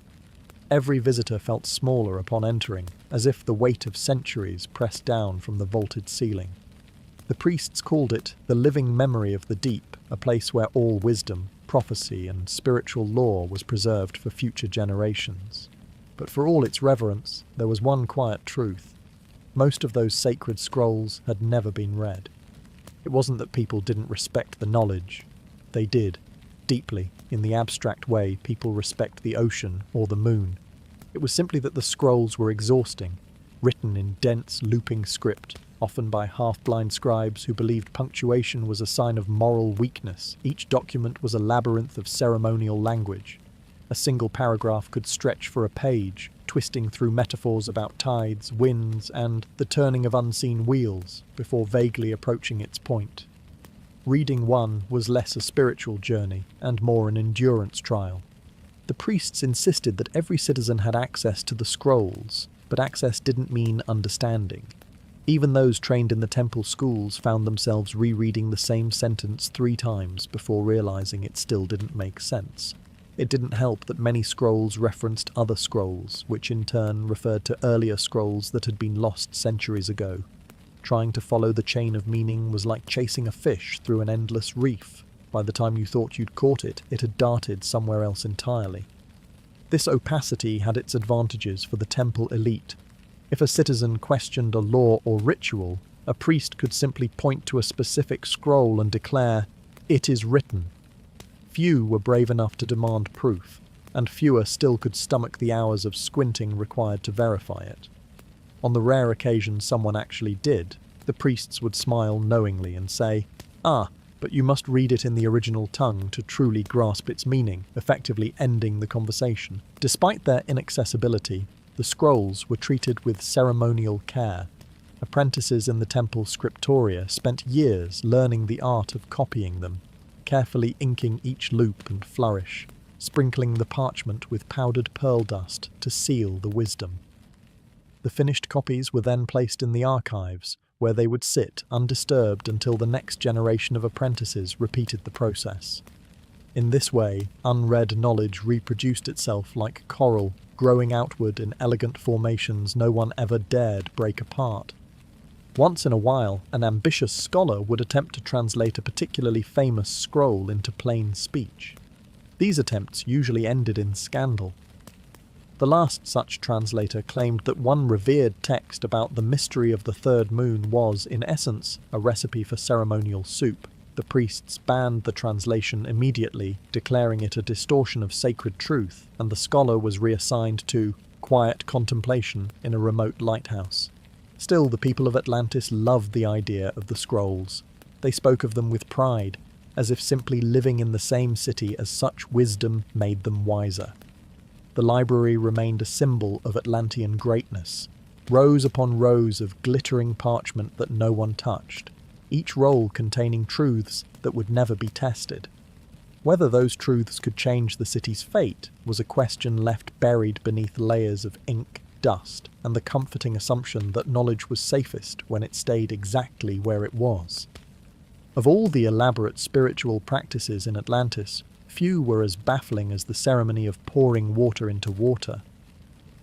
Every visitor felt smaller upon entering, as if the weight of centuries pressed down from the vaulted ceiling. The priests called it the living memory of the deep, a place where all wisdom, prophecy and spiritual lore was preserved for future generations. But for all its reverence, there was one quiet truth. Most of those sacred scrolls had never been read. It wasn't that people didn't respect the knowledge. They did, deeply, in the abstract way people respect the ocean or the moon. It was simply that the scrolls were exhausting, written in dense, looping script, often by half-blind scribes who believed punctuation was a sign of moral weakness. Each document was a labyrinth of ceremonial language. A single paragraph could stretch for a page, twisting through metaphors about tides, winds, and the turning of unseen wheels, before vaguely approaching its point. Reading one was less a spiritual journey and more an endurance trial. The priests insisted that every citizen had access to the scrolls, but access didn't mean understanding. Even those trained in the temple schools found themselves rereading the same sentence 3 times before realizing it still didn't make sense. It didn't help that many scrolls referenced other scrolls, which in turn referred to earlier scrolls that had been lost centuries ago. Trying to follow the chain of meaning was like chasing a fish through an endless reef. By the time you thought you'd caught it, it had darted somewhere else entirely. This opacity had its advantages for the temple elite. If a citizen questioned a law or ritual, a priest could simply point to a specific scroll and declare, "It is written." Few were brave enough to demand proof, and fewer still could stomach the hours of squinting required to verify it. On the rare occasion someone actually did, the priests would smile knowingly and say, "Ah, but you must read it in the original tongue to truly grasp its meaning," effectively ending the conversation. Despite their inaccessibility, the scrolls were treated with ceremonial care. Apprentices in the temple scriptoria spent years learning the art of copying them, carefully inking each loop and flourish, sprinkling the parchment with powdered pearl dust to seal the wisdom. The finished copies were then placed in the archives, where they would sit undisturbed until the next generation of apprentices repeated the process. In this way, unread knowledge reproduced itself like coral, growing outward in elegant formations no one ever dared break apart. Once in a while, an ambitious scholar would attempt to translate a particularly famous scroll into plain speech. These attempts usually ended in scandal. The last such translator claimed that one revered text about the mystery of the third moon was, in essence, a recipe for ceremonial soup. The priests banned the translation immediately, declaring it a distortion of sacred truth, and the scholar was reassigned to quiet contemplation in a remote lighthouse. Still, the people of Atlantis loved the idea of the scrolls. They spoke of them with pride, as if simply living in the same city as such wisdom made them wiser. The library remained a symbol of Atlantean greatness, rows upon rows of glittering parchment that no one touched, each roll containing truths that would never be tested. Whether those truths could change the city's fate was a question left buried beneath layers of ink, dust, and the comforting assumption that knowledge was safest when it stayed exactly where it was. Of all the elaborate spiritual practices in Atlantis, few were as baffling as the ceremony of pouring water into water.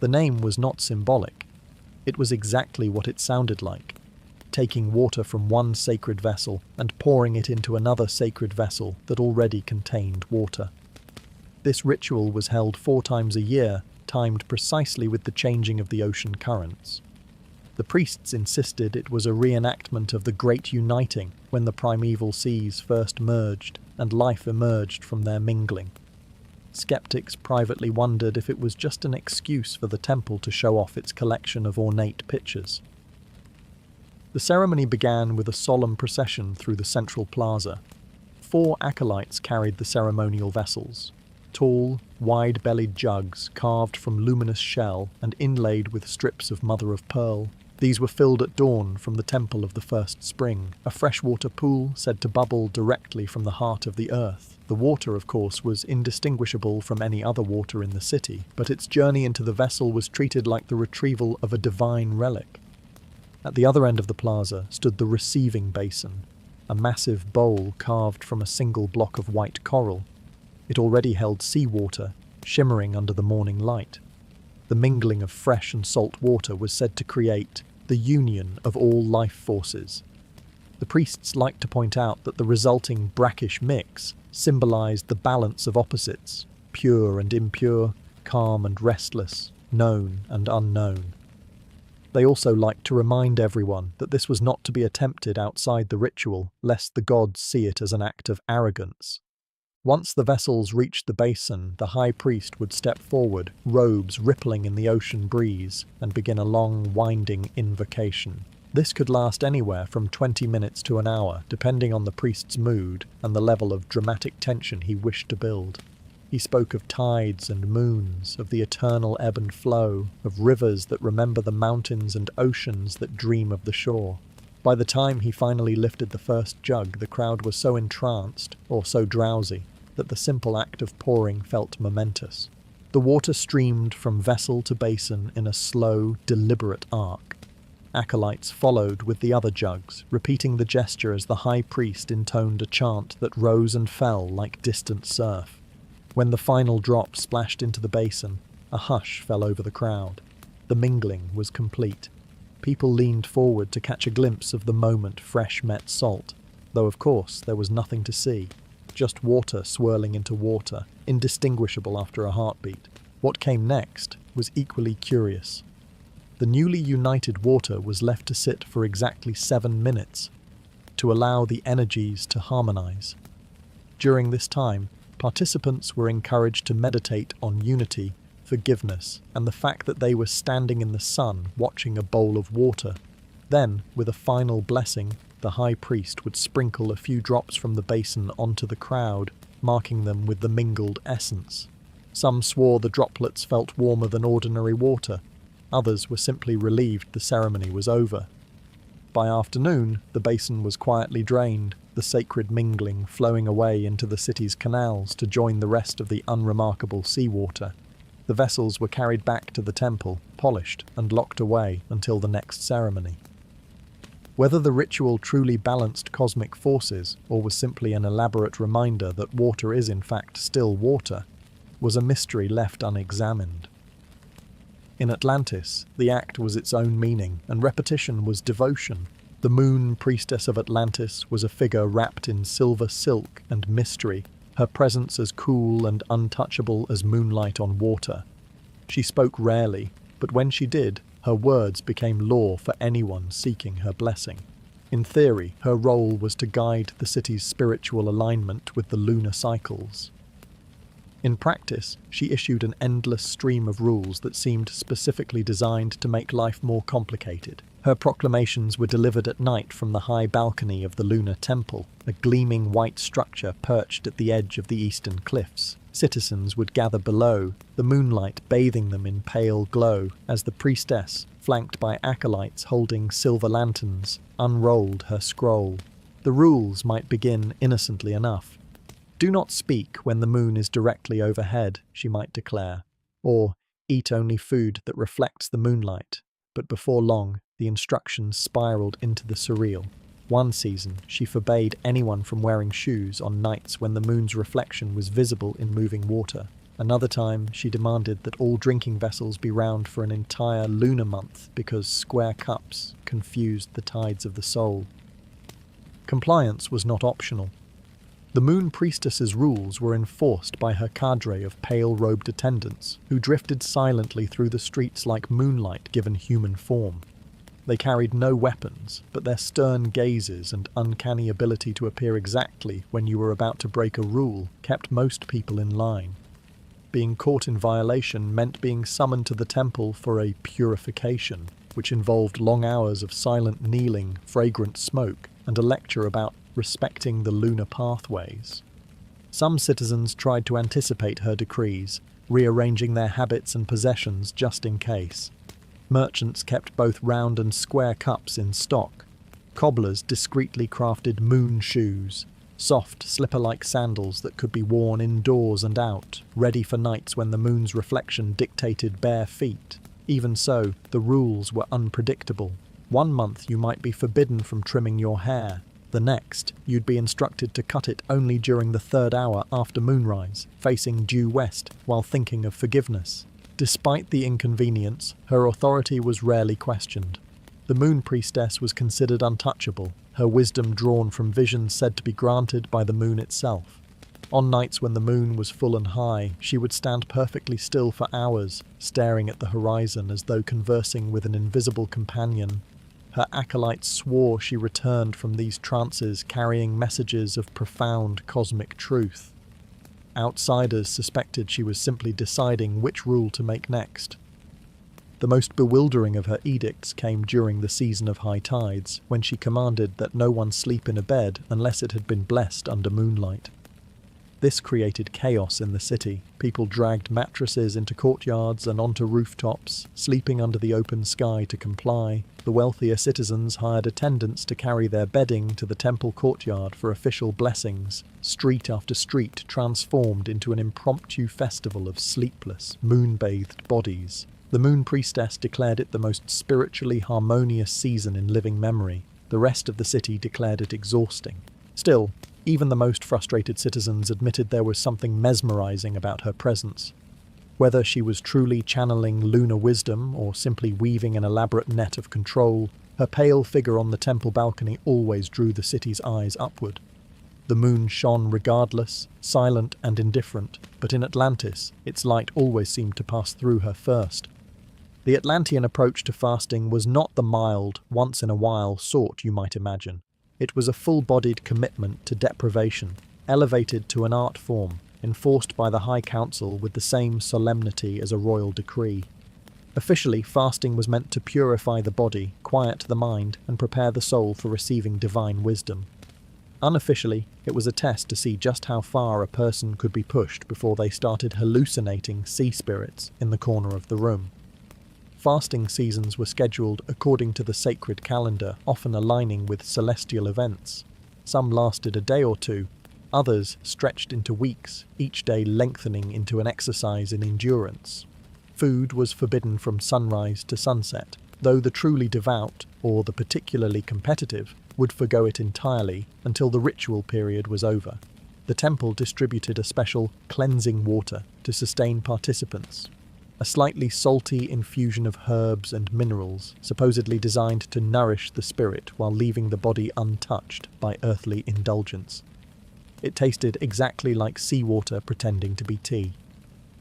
The name was not symbolic. It was exactly what it sounded like, taking water from one sacred vessel and pouring it into another sacred vessel that already contained water. This ritual was held 4 times a year, timed precisely with the changing of the ocean currents. The priests insisted it was a reenactment of the Great Uniting, when the primeval seas first merged and life emerged from their mingling. Skeptics privately wondered if it was just an excuse for the temple to show off its collection of ornate pictures. The ceremony began with a solemn procession through the central plaza. 4 acolytes carried the ceremonial vessels. Tall, wide-bellied jugs carved from luminous shell and inlaid with strips of mother-of-pearl. These were filled at dawn from the temple of the first spring, a freshwater pool said to bubble directly from the heart of the earth. The water, of course, was indistinguishable from any other water in the city, but its journey into the vessel was treated like the retrieval of a divine relic. At the other end of the plaza stood the receiving basin, a massive bowl carved from a single block of white coral. It already held seawater, shimmering under the morning light. The mingling of fresh and salt water was said to create the union of all life forces. The priests liked to point out that the resulting brackish mix symbolized the balance of opposites, pure and impure, calm and restless, known and unknown. They also liked to remind everyone that this was not to be attempted outside the ritual, lest the gods see it as an act of arrogance. Once the vessels reached the basin, the high priest would step forward, robes rippling in the ocean breeze, and begin a long, winding invocation. This could last anywhere from 20 minutes to an hour, depending on the priest's mood and the level of dramatic tension he wished to build. He spoke of tides and moons, of the eternal ebb and flow, of rivers that remember the mountains and oceans that dream of the shore. By the time he finally lifted the first jug, the crowd was so entranced, or so drowsy, that the simple act of pouring felt momentous. The water streamed from vessel to basin in a slow, deliberate arc. Acolytes followed with the other jugs, repeating the gesture as the high priest intoned a chant that rose and fell like distant surf. When the final drop splashed into the basin, a hush fell over the crowd. The mingling was complete. People leaned forward to catch a glimpse of the moment fresh met salt, though of course there was nothing to see, just water swirling into water, indistinguishable after a heartbeat. What came next was equally curious. The newly united water was left to sit for exactly 7 minutes, to allow the energies to harmonize. During this time, participants were encouraged to meditate on unity, forgiveness, and the fact that they were standing in the sun watching a bowl of water. Then, with a final blessing, the high priest would sprinkle a few drops from the basin onto the crowd, marking them with the mingled essence. Some swore the droplets felt warmer than ordinary water. Others were simply relieved the ceremony was over. By afternoon, the basin was quietly drained, the sacred mingling flowing away into the city's canals to join the rest of the unremarkable seawater. The vessels were carried back to the temple, polished and locked away until the next ceremony. Whether the ritual truly balanced cosmic forces, or was simply an elaborate reminder that water is in fact still water, was a mystery left unexamined. In Atlantis, the act was its own meaning, and repetition was devotion. The moon priestess of Atlantis was a figure wrapped in silver silk and mystery, her presence as cool and untouchable as moonlight on water. She spoke rarely, but when she did, her words became law for anyone seeking her blessing. In theory, her role was to guide the city's spiritual alignment with the lunar cycles. In practice, she issued an endless stream of rules that seemed specifically designed to make life more complicated. Her proclamations were delivered at night from the high balcony of the lunar temple, a gleaming white structure perched at the edge of the eastern cliffs. Citizens would gather below, the moonlight bathing them in pale glow, as the priestess, flanked by acolytes holding silver lanterns, unrolled her scroll. The rules might begin innocently enough. "Do not speak when the moon is directly overhead," she might declare, or "eat only food that reflects the moonlight." But before long, the instructions spiraled into the surreal. One season, she forbade anyone from wearing shoes on nights when the moon's reflection was visible in moving water. Another time, she demanded that all drinking vessels be round for an entire lunar month because square cups confused the tides of the soul. Compliance was not optional. The moon priestess's rules were enforced by her cadre of pale-robed attendants, who drifted silently through the streets like moonlight given human form. They carried no weapons, but their stern gazes and uncanny ability to appear exactly when you were about to break a rule kept most people in line. Being caught in violation meant being summoned to the temple for a purification, which involved long hours of silent kneeling, fragrant smoke, and a lecture about respecting the lunar pathways. Some citizens tried to anticipate her decrees, rearranging their habits and possessions just in case. Merchants kept both round and square cups in stock. Cobblers discreetly crafted moon shoes, soft, slipper-like sandals that could be worn indoors and out, ready for nights when the moon's reflection dictated bare feet. Even so, the rules were unpredictable. One month you might be forbidden from trimming your hair. The next, you'd be instructed to cut it only during the 3rd hour after moonrise, facing due west, while thinking of forgiveness. Despite the inconvenience, her authority was rarely questioned. The moon priestess was considered untouchable, her wisdom drawn from visions said to be granted by the moon itself. On nights when the moon was full and high, she would stand perfectly still for hours, staring at the horizon as though conversing with an invisible companion. Her acolytes swore she returned from these trances carrying messages of profound cosmic truth. Outsiders suspected she was simply deciding which rule to make next. The most bewildering of her edicts came during the season of high tides, when she commanded that no one sleep in a bed unless it had been blessed under moonlight. This created chaos in the city. People dragged mattresses into courtyards and onto rooftops, sleeping under the open sky to comply. The wealthier citizens hired attendants to carry their bedding to the temple courtyard for official blessings. Street after street transformed into an impromptu festival of sleepless, moon-bathed bodies. The moon priestess declared it the most spiritually harmonious season in living memory. The rest of the city declared it exhausting. Still, even the most frustrated citizens admitted there was something mesmerizing about her presence. Whether she was truly channeling lunar wisdom or simply weaving an elaborate net of control, her pale figure on the temple balcony always drew the city's eyes upward. The moon shone regardless, silent and indifferent, but in Atlantis, its light always seemed to pass through her first. The Atlantean approach to fasting was not the mild, once-in-a-while sort you might imagine. It was a full-bodied commitment to deprivation, elevated to an art form, enforced by the High Council with the same solemnity as a royal decree. Officially, fasting was meant to purify the body, quiet the mind, and prepare the soul for receiving divine wisdom. Unofficially, it was a test to see just how far a person could be pushed before they started hallucinating sea spirits in the corner of the room. Fasting seasons were scheduled according to the sacred calendar, often aligning with celestial events. Some lasted a day or two, others stretched into weeks, each day lengthening into an exercise in endurance. Food was forbidden from sunrise to sunset, though the truly devout, or the particularly competitive, would forgo it entirely until the ritual period was over. The temple distributed a special cleansing water to sustain participants, a slightly salty infusion of herbs and minerals, supposedly designed to nourish the spirit while leaving the body untouched by earthly indulgence. It tasted exactly like seawater pretending to be tea.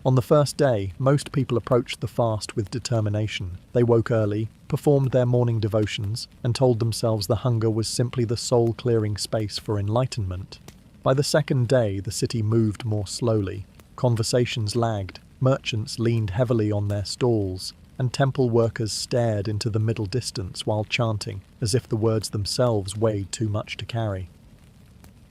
On the first day, most people approached the fast with determination. They woke early, performed their morning devotions, and told themselves the hunger was simply the soul-clearing space for enlightenment. By the second day, the city moved more slowly. Conversations lagged, merchants leaned heavily on their stalls, and temple workers stared into the middle distance while chanting, as if the words themselves weighed too much to carry.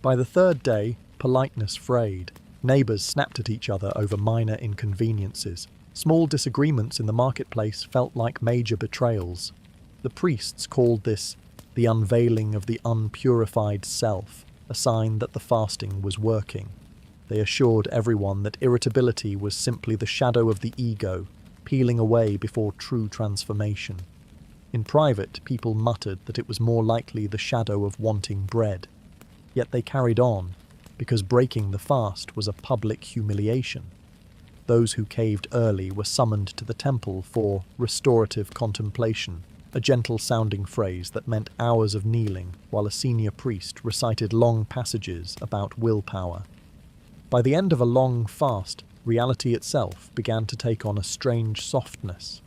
By the third day, politeness frayed. Neighbours snapped at each other over minor inconveniences. Small disagreements in the marketplace felt like major betrayals. The priests called this the unveiling of the unpurified self, a sign that the fasting was working. They assured everyone that irritability was simply the shadow of the ego, peeling away before true transformation. In private, people muttered that it was more likely the shadow of wanting bread. Yet they carried on, because breaking the fast was a public humiliation. Those who caved early were summoned to the temple for restorative contemplation, a gentle-sounding phrase that meant hours of kneeling while a senior priest recited long passages about willpower. By the end of a long fast, reality itself began to take on a strange softness.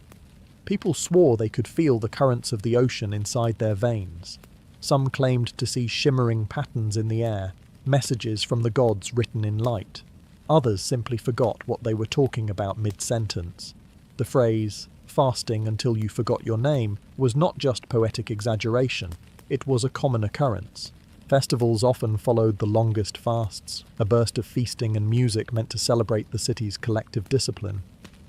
People swore they could feel the currents of the ocean inside their veins. Some claimed to see shimmering patterns in the air, messages from the gods written in light. Others simply forgot what they were talking about mid-sentence. The phrase, "fasting until you forgot your name," was not just poetic exaggeration, it was a common occurrence. Festivals often followed the longest fasts, a burst of feasting and music meant to celebrate the city's collective discipline.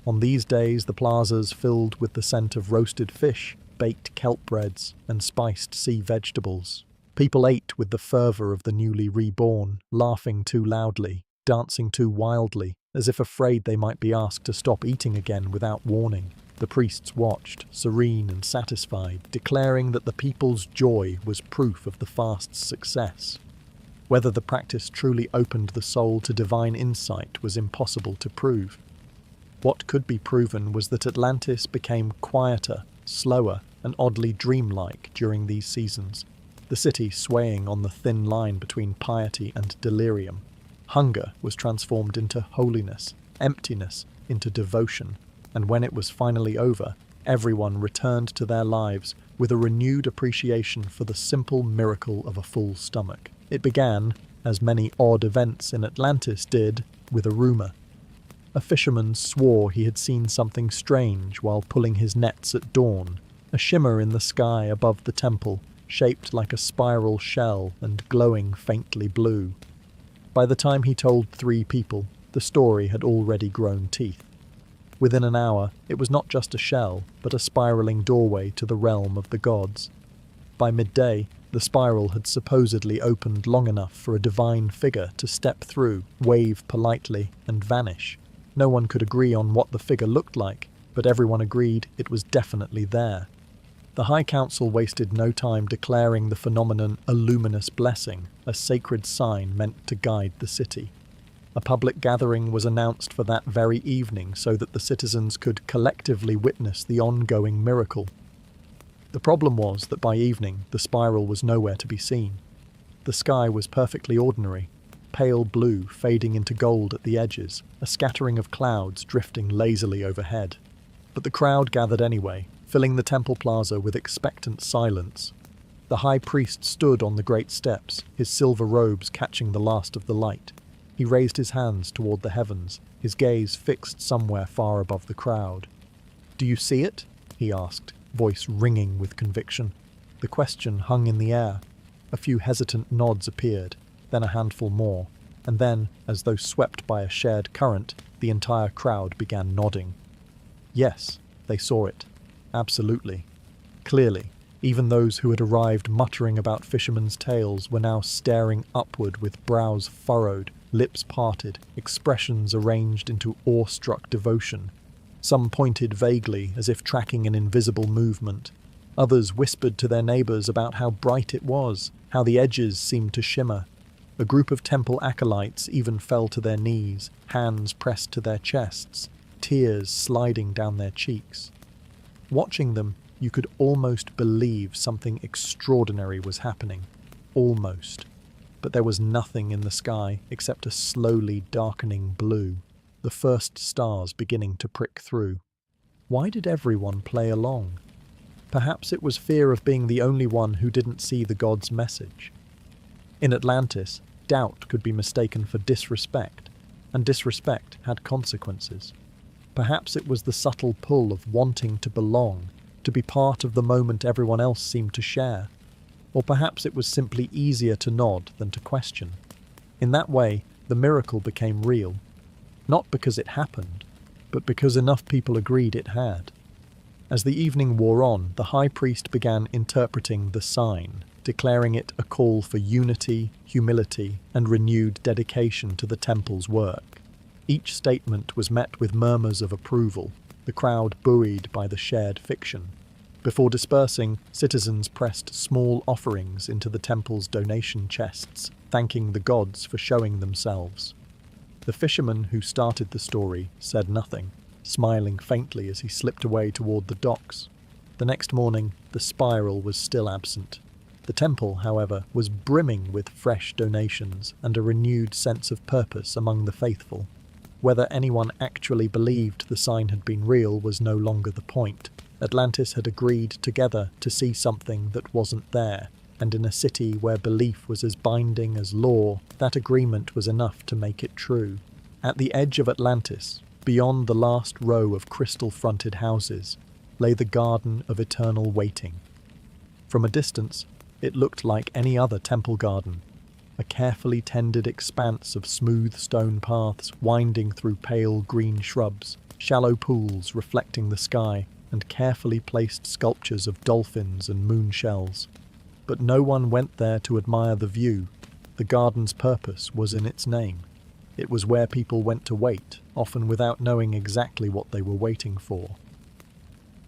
On these days, the plazas filled with the scent of roasted fish, baked kelp breads, and spiced sea vegetables. People ate with the fervour of the newly reborn, laughing too loudly, dancing too wildly, as if afraid they might be asked to stop eating again without warning. The priests watched, serene and satisfied, declaring that the people's joy was proof of the fast's success. Whether the practice truly opened the soul to divine insight was impossible to prove. What could be proven was that Atlantis became quieter, slower, and oddly dreamlike during these seasons, the city swaying on the thin line between piety and delirium. Hunger was transformed into holiness, emptiness into devotion, and when it was finally over, everyone returned to their lives with a renewed appreciation for the simple miracle of a full stomach. It began, as many odd events in Atlantis did, with a rumour. A fisherman swore he had seen something strange while pulling his nets at dawn, a shimmer in the sky above the temple, shaped like a spiral shell and glowing faintly blue. By the time he told 3 people, the story had already grown teeth. Within an hour, it was not just a shell, but a spiraling doorway to the realm of the gods. By midday, the spiral had supposedly opened long enough for a divine figure to step through, wave politely, and vanish. No one could agree on what the figure looked like, but everyone agreed it was definitely there. The High Council wasted no time declaring the phenomenon a luminous blessing, a sacred sign meant to guide the city. A public gathering was announced for that very evening so that the citizens could collectively witness the ongoing miracle. The problem was that by evening, the spiral was nowhere to be seen. The sky was perfectly ordinary, pale blue fading into gold at the edges, a scattering of clouds drifting lazily overhead. But the crowd gathered anyway, filling the temple plaza with expectant silence. The high priest stood on the great steps, his silver robes catching the last of the light. He raised his hands toward the heavens, his gaze fixed somewhere far above the crowd. "Do you see it?" he asked, voice ringing with conviction. The question hung in the air. A few hesitant nods appeared, then a handful more, and then, as though swept by a shared current, the entire crowd began nodding. Yes, they saw it. Absolutely. Clearly, even those who had arrived muttering about fishermen's tales were now staring upward with brows furrowed, lips parted, expressions arranged into awestruck devotion. Some pointed vaguely, as if tracking an invisible movement. Others whispered to their neighbours about how bright it was, how the edges seemed to shimmer. A group of temple acolytes even fell to their knees, hands pressed to their chests, tears sliding down their cheeks. Watching them, you could almost believe something extraordinary was happening. Almost. But there was nothing in the sky except a slowly darkening blue, the first stars beginning to prick through. Why did everyone play along? Perhaps it was fear of being the only one who didn't see the god's message. In Atlantis, doubt could be mistaken for disrespect, and disrespect had consequences. Perhaps it was the subtle pull of wanting to belong, to be part of the moment everyone else seemed to share. Or perhaps it was simply easier to nod than to question. In that way, the miracle became real. Not because it happened, but because enough people agreed it had. As the evening wore on, the high priest began interpreting the sign, declaring it a call for unity, humility, and renewed dedication to the temple's work. Each statement was met with murmurs of approval, the crowd buoyed by the shared fiction. Before dispersing, citizens pressed small offerings into the temple's donation chests, thanking the gods for showing themselves. The fisherman who started the story said nothing, smiling faintly as he slipped away toward the docks. The next morning, the spiral was still absent. The temple, however, was brimming with fresh donations and a renewed sense of purpose among the faithful. Whether anyone actually believed the sign had been real was no longer the point. Atlantis had agreed together to see something that wasn't there, and in a city where belief was as binding as law, that agreement was enough to make it true. At the edge of Atlantis, beyond the last row of crystal-fronted houses, lay the Garden of Eternal Waiting. From a distance, it looked like any other temple garden, a carefully tended expanse of smooth stone paths winding through pale green shrubs, shallow pools reflecting the sky, and carefully placed sculptures of dolphins and moon shells. But no one went there to admire the view. The garden's purpose was in its name. It was where people went to wait, often without knowing exactly what they were waiting for.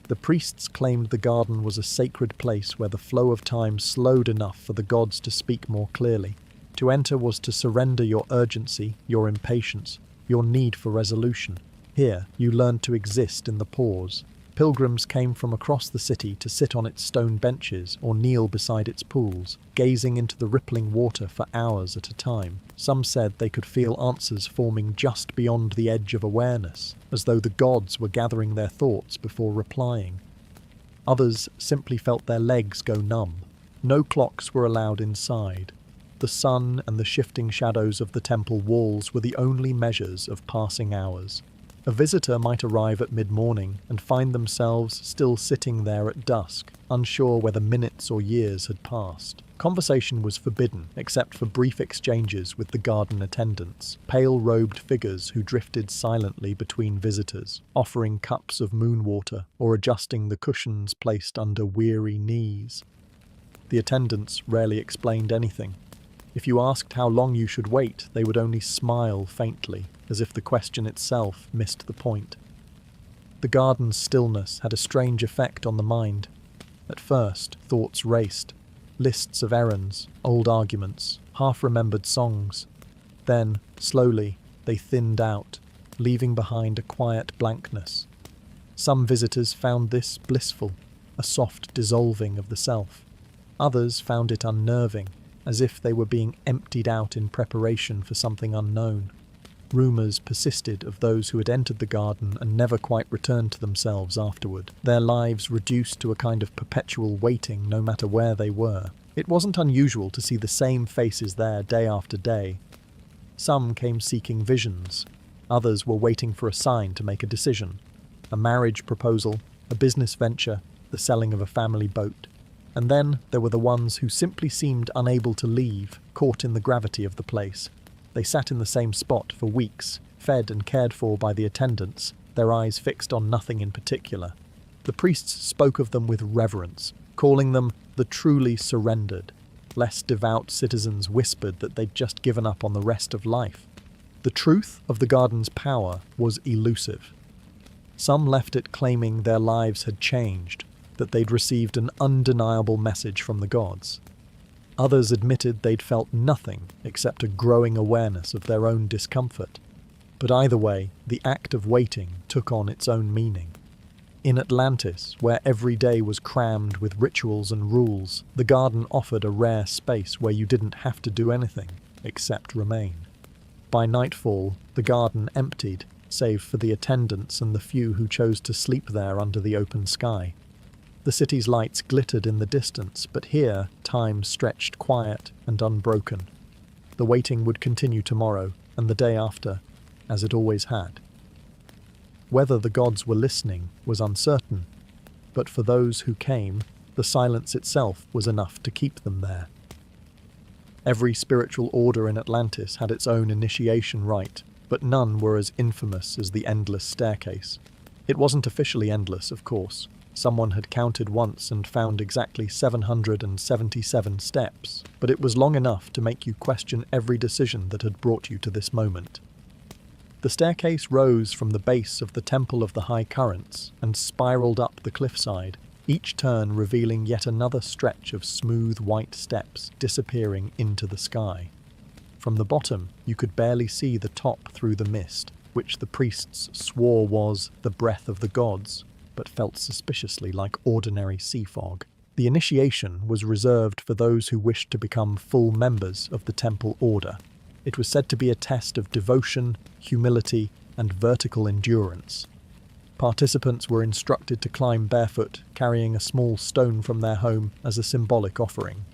The priests claimed the garden was a sacred place where the flow of time slowed enough for the gods to speak more clearly. To enter was to surrender your urgency, your impatience, your need for resolution. Here, you learned to exist in the pause. Pilgrims came from across the city to sit on its stone benches or kneel beside its pools, gazing into the rippling water for hours at a time. Some said they could feel answers forming just beyond the edge of awareness, as though the gods were gathering their thoughts before replying. Others simply felt their legs go numb. No clocks were allowed inside. The sun and the shifting shadows of the temple walls were the only measures of passing hours. A visitor might arrive at mid-morning and find themselves still sitting there at dusk, unsure whether minutes or years had passed. Conversation was forbidden, except for brief exchanges with the garden attendants, pale-robed figures who drifted silently between visitors, offering cups of moon water or adjusting the cushions placed under weary knees. The attendants rarely explained anything. If you asked how long you should wait, they would only smile faintly, as if the question itself missed the point. The garden's stillness had a strange effect on the mind. At first, thoughts raced. Lists of errands, old arguments, half-remembered songs. Then, slowly, they thinned out, leaving behind a quiet blankness. Some visitors found this blissful, a soft dissolving of the self. Others found it unnerving, as if they were being emptied out in preparation for something unknown. Rumours persisted of those who had entered the garden and never quite returned to themselves afterward, their lives reduced to a kind of perpetual waiting no matter where they were. It wasn't unusual to see the same faces there day after day. Some came seeking visions. Others were waiting for a sign to make a decision. A marriage proposal, a business venture, the selling of a family boat. And then there were the ones who simply seemed unable to leave, caught in the gravity of the place. They sat in the same spot for weeks, fed and cared for by the attendants, their eyes fixed on nothing in particular. The priests spoke of them with reverence, calling them the truly surrendered. Less devout citizens whispered that they'd just given up on the rest of life. The truth of the garden's power was elusive. Some left it claiming their lives had changed, that they'd received an undeniable message from the gods. Others admitted they'd felt nothing except a growing awareness of their own discomfort. But either way, the act of waiting took on its own meaning. In Atlantis, where every day was crammed with rituals and rules, the garden offered a rare space where you didn't have to do anything except remain. By nightfall, the garden emptied, save for the attendants and the few who chose to sleep there under the open sky. The city's lights glittered in the distance, but here time stretched quiet and unbroken. The waiting would continue tomorrow, and the day after, as it always had. Whether the gods were listening was uncertain, but for those who came, the silence itself was enough to keep them there. Every spiritual order in Atlantis had its own initiation rite, but none were as infamous as the endless staircase. It wasn't officially endless, of course. Someone had counted once and found exactly 777 steps, but it was long enough to make you question every decision that had brought you to this moment. The staircase rose from the base of the Temple of the High Currents and spiraled up the cliffside, each turn revealing yet another stretch of smooth white steps disappearing into the sky. From the bottom, you could barely see the top through the mist, which the priests swore was the breath of the gods, but felt suspiciously like ordinary sea fog. The initiation was reserved for those who wished to become full members of the temple order. It was said to be a test of devotion, humility, and vertical endurance. Participants were instructed to climb barefoot, carrying a small stone from their home as a symbolic offering.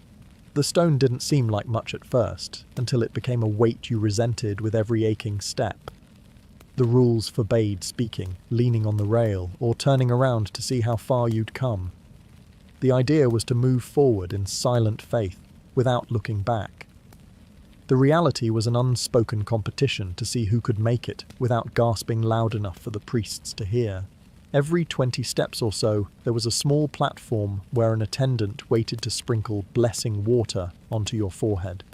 The stone didn't seem like much at first, until it became a weight you resented with every aching step. The rules forbade speaking, leaning on the rail, or turning around to see how far you'd come. The idea was to move forward in silent faith, without looking back. The reality was an unspoken competition to see who could make it without gasping loud enough for the priests to hear. Every 20 steps or so, there was a small platform where an attendant waited to sprinkle blessing water onto your forehead.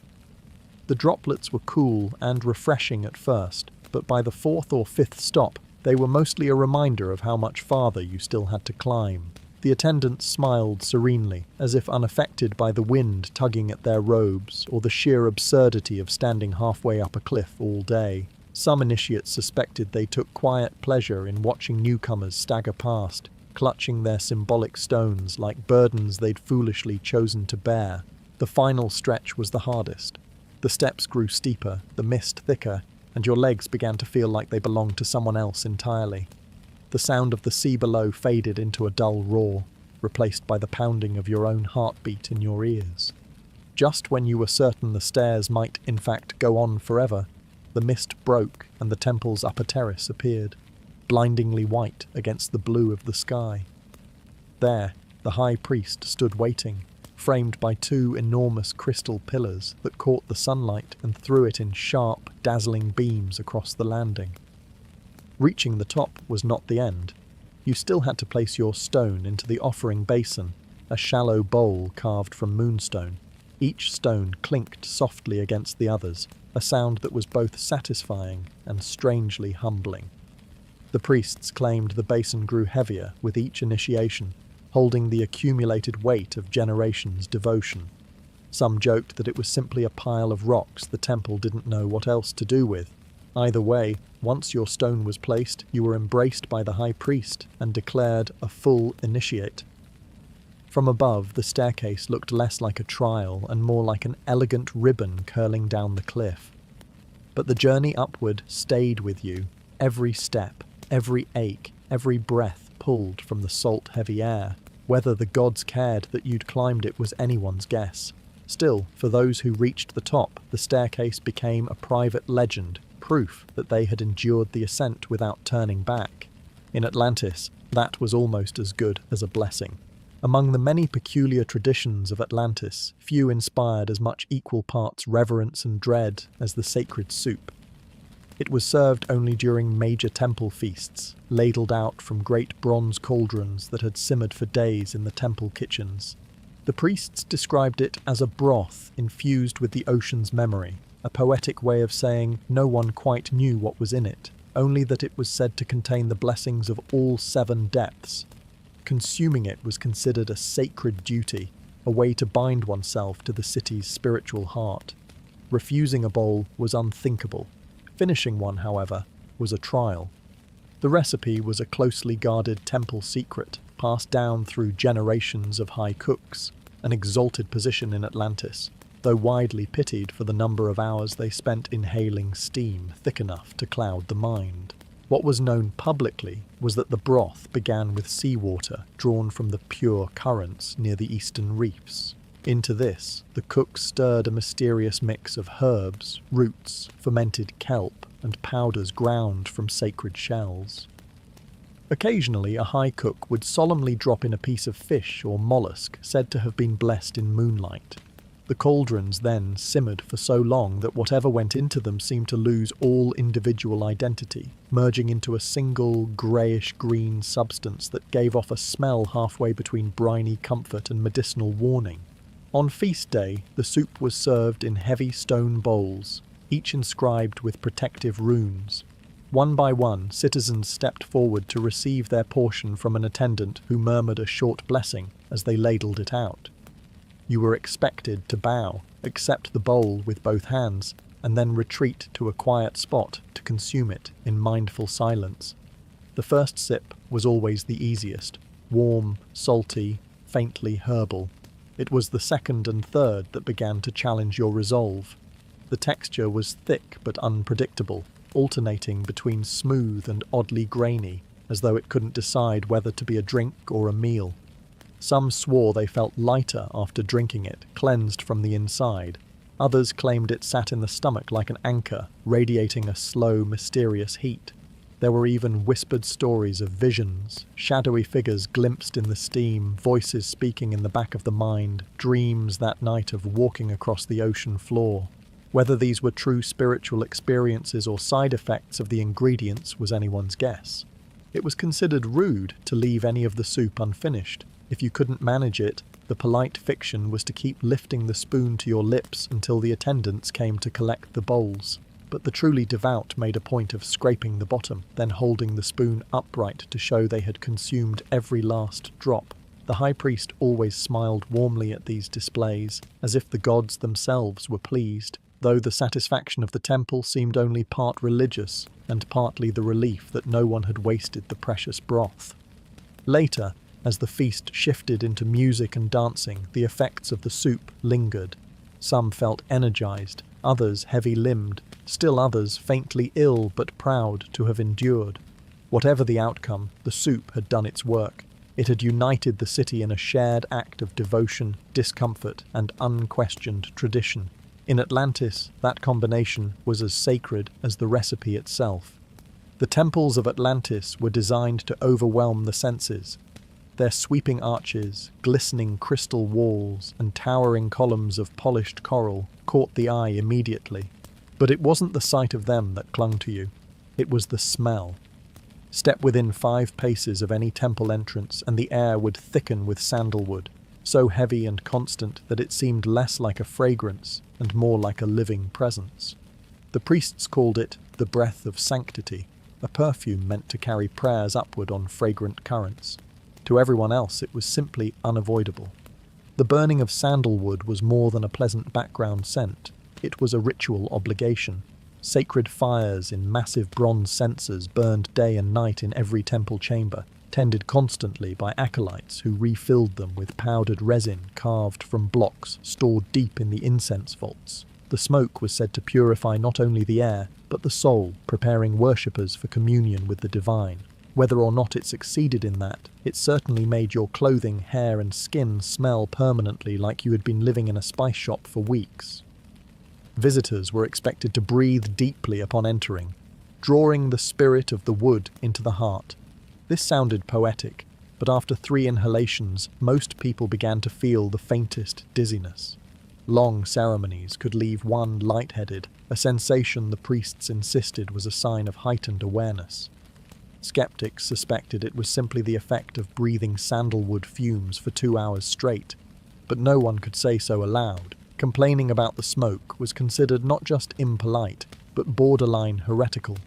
The droplets were cool and refreshing at first, but by the 4th or 5th stop, they were mostly a reminder of how much farther you still had to climb. The attendants smiled serenely, as if unaffected by the wind tugging at their robes or the sheer absurdity of standing halfway up a cliff all day. Some initiates suspected they took quiet pleasure in watching newcomers stagger past, clutching their symbolic stones like burdens they'd foolishly chosen to bear. The final stretch was the hardest. The steps grew steeper, the mist thicker, and your legs began to feel like they belonged to someone else entirely. The sound of the sea below faded into a dull roar, replaced by the pounding of your own heartbeat in your ears. Just when you were certain the stairs might, in fact, go on forever, the mist broke and the temple's upper terrace appeared. blindingly white against the blue of the sky. There, the high priest stood waiting, framed by two enormous crystal pillars that caught the sunlight and threw it in sharp, dazzling beams across the landing. Reaching the top was not the end. You still had to place your stone into the offering basin, a shallow bowl carved from moonstone. Each stone clinked softly against the others, a sound that was both satisfying and strangely humbling. The priests claimed the basin grew heavier with each initiation, holding the accumulated weight of generations' devotion. Some joked that it was simply a pile of rocks the temple didn't know what else to do with. Either way, once your stone was placed, you were embraced by the high priest and declared a full initiate. From above, the staircase looked less like a trial and more like an elegant ribbon curling down the cliff. But the journey upward stayed with you. Every step, every ache, every breath pulled from the salt-heavy air. Whether the gods cared that you'd climbed it was anyone's guess. Still, for those who reached the top, the staircase became a private legend, proof that they had endured the ascent without turning back. In Atlantis, that was almost as good as a blessing. Among the many peculiar traditions of Atlantis, few inspired as much equal parts reverence and dread as the sacred soup. It was served only during major temple feasts, ladled out from great bronze cauldrons that had simmered for days in the temple kitchens. The priests described it as a broth infused with the ocean's memory, a poetic way of saying no one quite knew what was in it, only that it was said to contain the blessings of all 7 depths. Consuming it was considered a sacred duty, a way to bind oneself to the city's spiritual heart. Refusing a bowl was unthinkable. Finishing one, however, was a trial. The recipe was a closely guarded temple secret, passed down through generations of high cooks, an exalted position in Atlantis, though widely pitied for the number of hours they spent inhaling steam thick enough to cloud the mind. What was known publicly was that the broth began with seawater drawn from the pure currents near the eastern reefs. Into this, the cooks stirred a mysterious mix of herbs, roots, fermented kelp, and powders ground from sacred shells. Occasionally, a high cook would solemnly drop in a piece of fish or mollusk said to have been blessed in moonlight. The cauldrons then simmered for so long that whatever went into them seemed to lose all individual identity, merging into a single greyish-green substance that gave off a smell halfway between briny comfort and medicinal warning. On feast day, the soup was served in heavy stone bowls, each inscribed with protective runes. One by one, citizens stepped forward to receive their portion from an attendant who murmured a short blessing as they ladled it out. You were expected to bow, accept the bowl with both hands, and then retreat to a quiet spot to consume it in mindful silence. The first sip was always the easiest, warm, salty, faintly herbal. It was the second and third that began to challenge your resolve. The texture was thick but unpredictable, alternating between smooth and oddly grainy, as though it couldn't decide whether to be a drink or a meal. Some swore they felt lighter after drinking it, cleansed from the inside. Others claimed it sat in the stomach like an anchor, radiating a slow, mysterious heat. There were even whispered stories of visions, shadowy figures glimpsed in the steam, voices speaking in the back of the mind, dreams that night of walking across the ocean floor. Whether these were true spiritual experiences or side effects of the ingredients was anyone's guess. It was considered rude to leave any of the soup unfinished. If you couldn't manage it, the polite fiction was to keep lifting the spoon to your lips until the attendants came to collect the bowls. But the truly devout made a point of scraping the bottom, then holding the spoon upright to show they had consumed every last drop. The high priest always smiled warmly at these displays, as if the gods themselves were pleased, though the satisfaction of the temple seemed only part religious and partly the relief that no one had wasted the precious broth. Later, as the feast shifted into music and dancing, the effects of the soup lingered. Some felt energized, others heavy-limbed, still others faintly ill but proud to have endured. Whatever the outcome, the soup had done its work. It had united the city in a shared act of devotion, discomfort, and unquestioned tradition. In Atlantis, that combination was as sacred as the recipe itself. The temples of Atlantis were designed to overwhelm the senses. Their sweeping arches, glistening crystal walls, and towering columns of polished coral caught the eye immediately. But it wasn't the sight of them that clung to you. It was the smell. Step within 5 paces of any temple entrance and the air would thicken with sandalwood, so heavy and constant that it seemed less like a fragrance and more like a living presence. The priests called it the breath of sanctity, a perfume meant to carry prayers upward on fragrant currents. To everyone else, it was simply unavoidable. The burning of sandalwood was more than a pleasant background scent. It was a ritual obligation. Sacred fires in massive bronze censers burned day and night in every temple chamber, tended constantly by acolytes who refilled them with powdered resin carved from blocks stored deep in the incense vaults. The smoke was said to purify not only the air, but the soul, preparing worshippers for communion with the divine. Whether or not it succeeded in that, it certainly made your clothing, hair and skin smell permanently like you had been living in a spice shop for weeks. Visitors were expected to breathe deeply upon entering, drawing the spirit of the wood into the heart. This sounded poetic, but after 3 inhalations, most people began to feel the faintest dizziness. Long ceremonies could leave one lightheaded, a sensation the priests insisted was a sign of heightened awareness. Skeptics suspected it was simply the effect of breathing sandalwood fumes for 2 hours straight, but no one could say so aloud. Complaining about the smoke was considered not just impolite, but borderline heretical.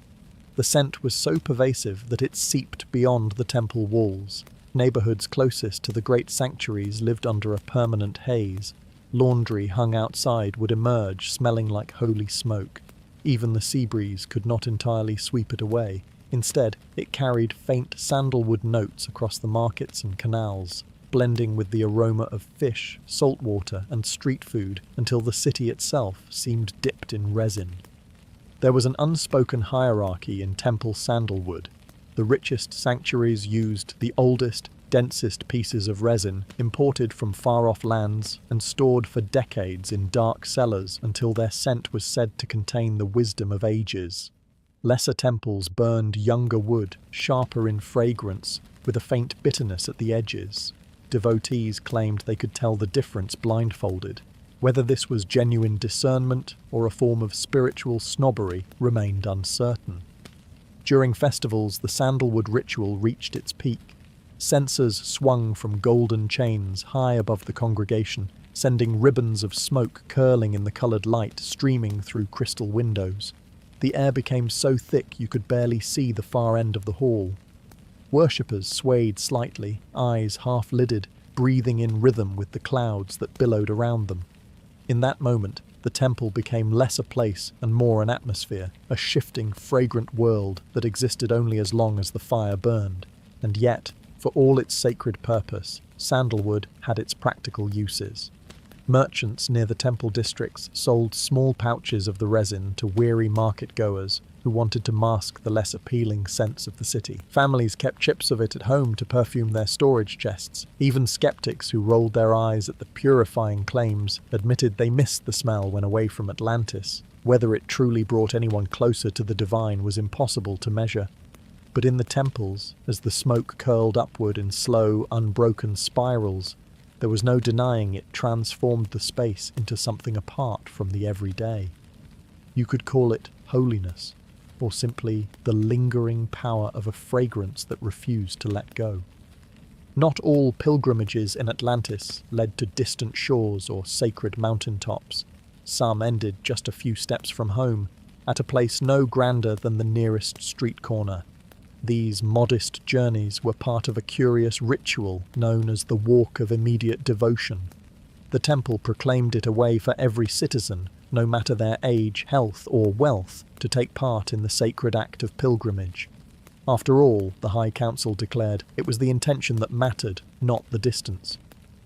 The scent was so pervasive that it seeped beyond the temple walls. Neighborhoods closest to the great sanctuaries lived under a permanent haze. Laundry hung outside would emerge smelling like holy smoke. Even the sea breeze could not entirely sweep it away. Instead, it carried faint sandalwood notes across the markets and canals, blending with the aroma of fish, salt water, and street food until the city itself seemed dipped in resin. There was an unspoken hierarchy in temple sandalwood. The richest sanctuaries used the oldest, densest pieces of resin imported from far-off lands and stored for decades in dark cellars until their scent was said to contain the wisdom of ages. Lesser temples burned younger wood, sharper in fragrance, with a faint bitterness at the edges. Devotees claimed they could tell the difference blindfolded. Whether this was genuine discernment or a form of spiritual snobbery remained uncertain. During festivals, the sandalwood ritual reached its peak. Censers swung from golden chains high above the congregation, sending ribbons of smoke curling in the coloured light streaming through crystal windows. The air became so thick you could barely see the far end of the hall. Worshippers swayed slightly, eyes half-lidded, breathing in rhythm with the clouds that billowed around them. In that moment, the temple became less a place and more an atmosphere, a shifting, fragrant world that existed only as long as the fire burned. And yet, for all its sacred purpose, sandalwood had its practical uses. Merchants near the temple districts sold small pouches of the resin to weary market-goers who wanted to mask the less appealing scents of the city. Families kept chips of it at home to perfume their storage chests. Even skeptics who rolled their eyes at the purifying claims admitted they missed the smell when away from Atlantis. Whether it truly brought anyone closer to the divine was impossible to measure. But in the temples, as the smoke curled upward in slow, unbroken spirals, there was no denying it transformed the space into something apart from the everyday. You could call it holiness, or simply the lingering power of a fragrance that refused to let go. Not all pilgrimages in Atlantis led to distant shores or sacred mountaintops. Some ended just a few steps from home, at a place no grander than the nearest street corner. These modest journeys were part of a curious ritual known as the Walk of Immediate Devotion. The temple proclaimed it a way for every citizen, no matter their age, health, or wealth, to take part in the sacred act of pilgrimage. After all, the High Council declared, it was the intention that mattered, not the distance.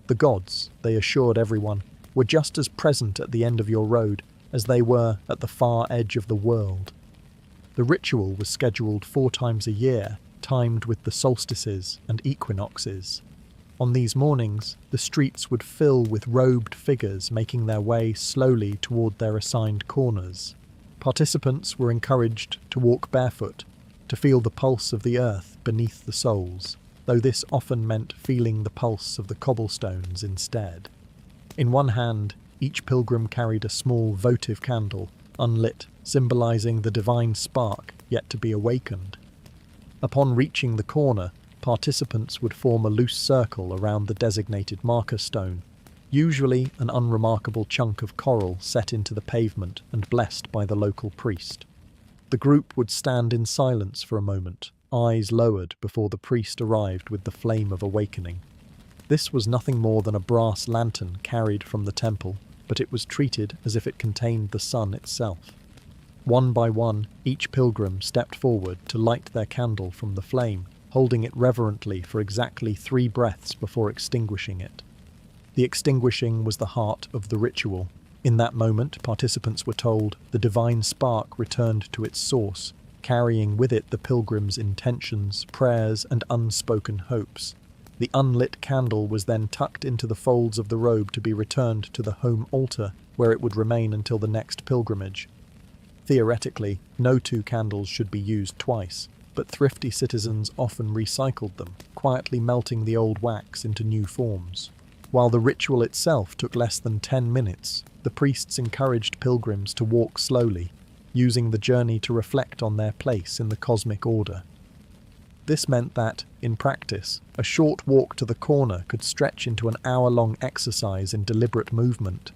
The gods, they assured everyone, were just as present at the end of your road as they were at the far edge of the world. The ritual was scheduled 4 times a year, timed with the solstices and equinoxes. On these mornings, the streets would fill with robed figures making their way slowly toward their assigned corners. Participants were encouraged to walk barefoot. to feel the pulse of the earth beneath the soles, though this often meant feeling the pulse of the cobblestones instead. In one hand, each pilgrim carried a small votive candle, unlit, symbolizing the divine spark yet to be awakened. Upon reaching the corner, participants would form a loose circle around the designated marker stone, usually an unremarkable chunk of coral set into the pavement and blessed by the local priest. The group would stand in silence for a moment, eyes lowered before the priest arrived with the flame of awakening. This was nothing more than a brass lantern carried from the temple, but it was treated as if it contained the sun itself. One by one, each pilgrim stepped forward to light their candle from the flame, holding it reverently for exactly 3 breaths before extinguishing it. The extinguishing was the heart of the ritual. In that moment, participants were told the divine spark returned to its source, carrying with it the pilgrims' intentions, prayers, and unspoken hopes. The unlit candle was then tucked into the folds of the robe to be returned to the home altar, where it would remain until the next pilgrimage. Theoretically, no 2 candles should be used twice, but thrifty citizens often recycled them, quietly melting the old wax into new forms. While the ritual itself took less than 10 minutes, the priests encouraged pilgrims to walk slowly, using the journey to reflect on their place in the cosmic order. This meant that, in practice, a short walk to the corner could stretch into an hour-long exercise in deliberate movement.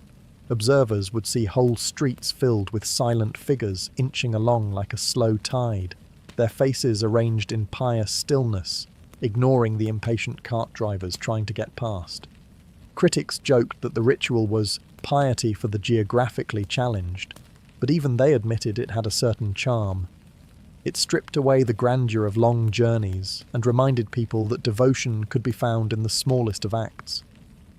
Observers would see whole streets filled with silent figures inching along like a slow tide, their faces arranged in pious stillness, ignoring the impatient cart drivers trying to get past. Critics joked that the ritual was piety for the geographically challenged, but even they admitted it had a certain charm. It stripped away the grandeur of long journeys and reminded people that devotion could be found in the smallest of acts.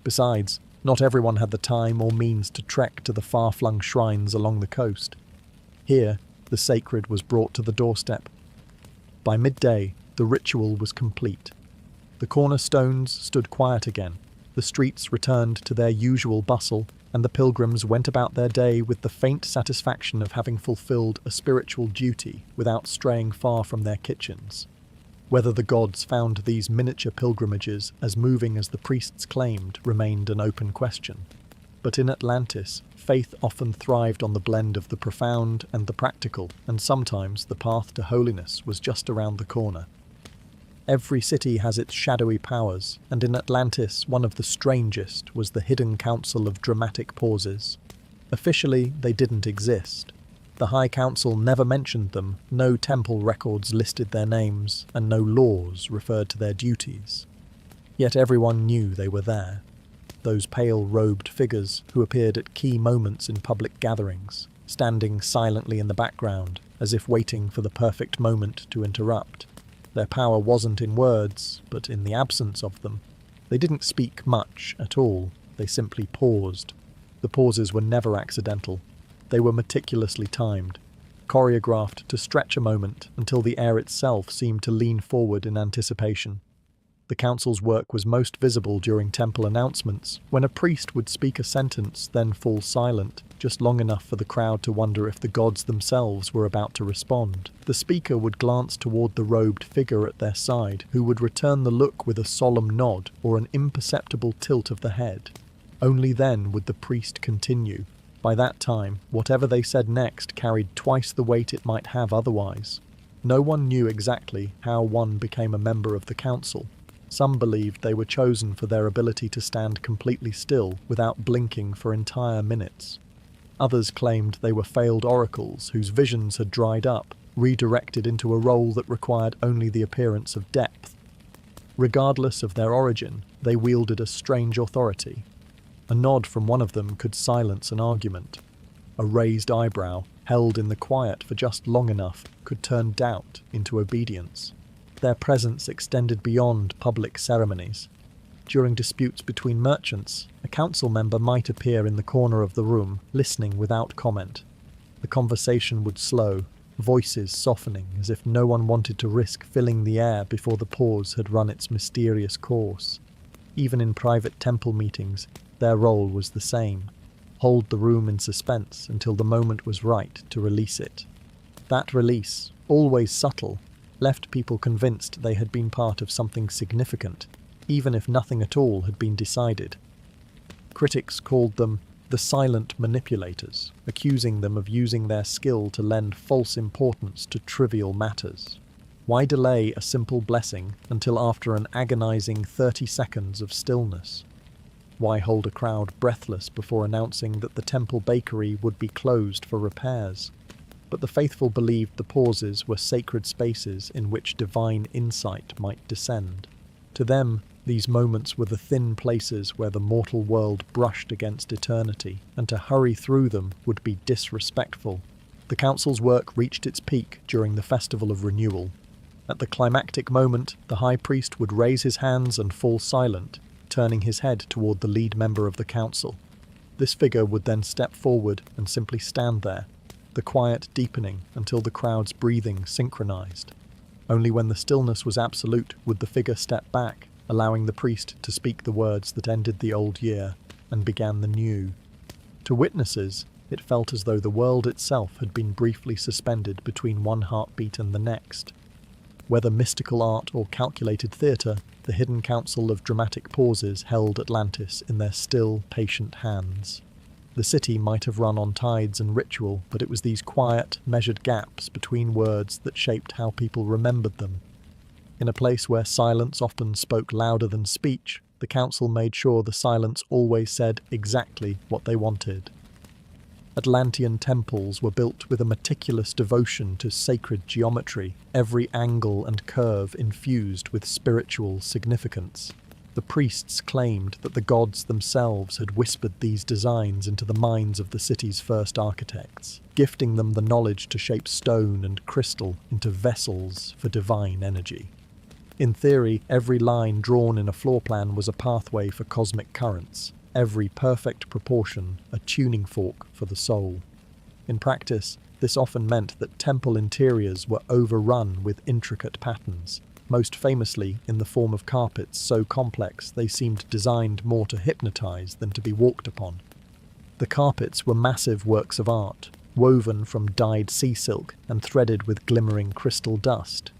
Besides, not everyone had the time or means to trek to the far-flung shrines along the coast. Here, the sacred was brought to the doorstep. By midday, the ritual was complete. The cornerstones stood quiet again, the streets returned to their usual bustle, and the pilgrims went about their day with the faint satisfaction of having fulfilled a spiritual duty without straying far from their kitchens. Whether the gods found these miniature pilgrimages as moving as the priests claimed remained an open question. But in Atlantis, faith often thrived on the blend of the profound and the practical, and sometimes the path to holiness was just around the corner. Every city has its shadowy powers, and in Atlantis one of the strangest was the hidden council of dramatic pauses. Officially, they didn't exist. The High Council never mentioned them, no temple records listed their names, and no laws referred to their duties. Yet everyone knew they were there. Those pale-robed figures who appeared at key moments in public gatherings, standing silently in the background, as if waiting for the perfect moment to interrupt. Their power wasn't in words, but in the absence of them. They didn't speak much at all, they simply paused. The pauses were never accidental. They were meticulously timed, choreographed to stretch a moment until the air itself seemed to lean forward in anticipation. The council's work was most visible during temple announcements, when a priest would speak a sentence, then fall silent, just long enough for the crowd to wonder if the gods themselves were about to respond. The speaker would glance toward the robed figure at their side, who would return the look with a solemn nod or an imperceptible tilt of the head. Only then would the priest continue. By that time, whatever they said next carried twice the weight it might have otherwise. No one knew exactly how one became a member of the council. Some believed they were chosen for their ability to stand completely still without blinking for entire minutes. Others claimed they were failed oracles whose visions had dried up, redirected into a role that required only the appearance of depth. Regardless of their origin, they wielded a strange authority. A nod from one of them could silence an argument. A raised eyebrow, held in the quiet for just long enough, could turn doubt into obedience. Their presence extended beyond public ceremonies. During disputes between merchants, a council member might appear in the corner of the room, listening without comment. The conversation would slow, voices softening as if no one wanted to risk filling the air before the pause had run its mysterious course. Even in private temple meetings, their role was the same: hold the room in suspense until the moment was right to release it. That release, always subtle, left people convinced they had been part of something significant, even if nothing at all had been decided. Critics called them the silent manipulators, accusing them of using their skill to lend false importance to trivial matters. Why delay a simple blessing until after an agonizing 30 seconds of stillness? Why hold a crowd breathless before announcing that the temple bakery would be closed for repairs? But the faithful believed the pauses were sacred spaces in which divine insight might descend. To them, these moments were the thin places where the mortal world brushed against eternity, and to hurry through them would be disrespectful. The council's work reached its peak during the Festival of Renewal. At the climactic moment, the high priest would raise his hands and fall silent, turning his head toward the lead member of the council. This figure would then step forward and simply stand there, the quiet deepening until the crowd's breathing synchronized. Only when the stillness was absolute would the figure step back, allowing the priest to speak the words that ended the old year and began the new. To witnesses, it felt as though the world itself had been briefly suspended between one heartbeat and the next. Whether mystical art or calculated theatre, the hidden council of dramatic pauses held Atlantis in their still, patient hands. The city might have run on tides and ritual, but it was these quiet, measured gaps between words that shaped how people remembered them. In a place where silence often spoke louder than speech, the council made sure the silence always said exactly what they wanted. Atlantean temples were built with a meticulous devotion to sacred geometry, every angle and curve infused with spiritual significance. The priests claimed that the gods themselves had whispered these designs into the minds of the city's first architects, gifting them the knowledge to shape stone and crystal into vessels for divine energy. In theory, every line drawn in a floor plan was a pathway for cosmic currents, every perfect proportion a tuning fork for the soul. In practice, this often meant that temple interiors were overrun with intricate patterns, most famously in the form of carpets so complex they seemed designed more to hypnotize than to be walked upon. The carpets were massive works of art, woven from dyed sea silk and threaded with glimmering crystal dust.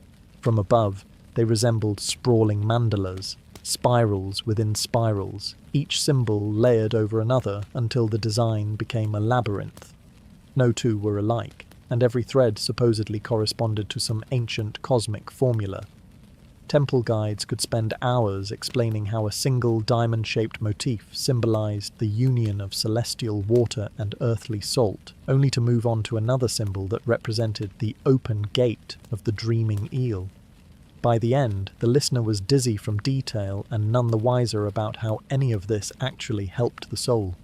From above, they resembled sprawling mandalas, spirals within spirals, each symbol layered over another until the design became a labyrinth. No two were alike, and every thread supposedly corresponded to some ancient cosmic formula. Temple guides could spend hours explaining how a single diamond-shaped motif symbolized the union of celestial water and earthly salt, only to move on to another symbol that represented the open gate of the dreaming eel. By the end, the listener was dizzy from detail and none the wiser about how any of this actually helped the soul.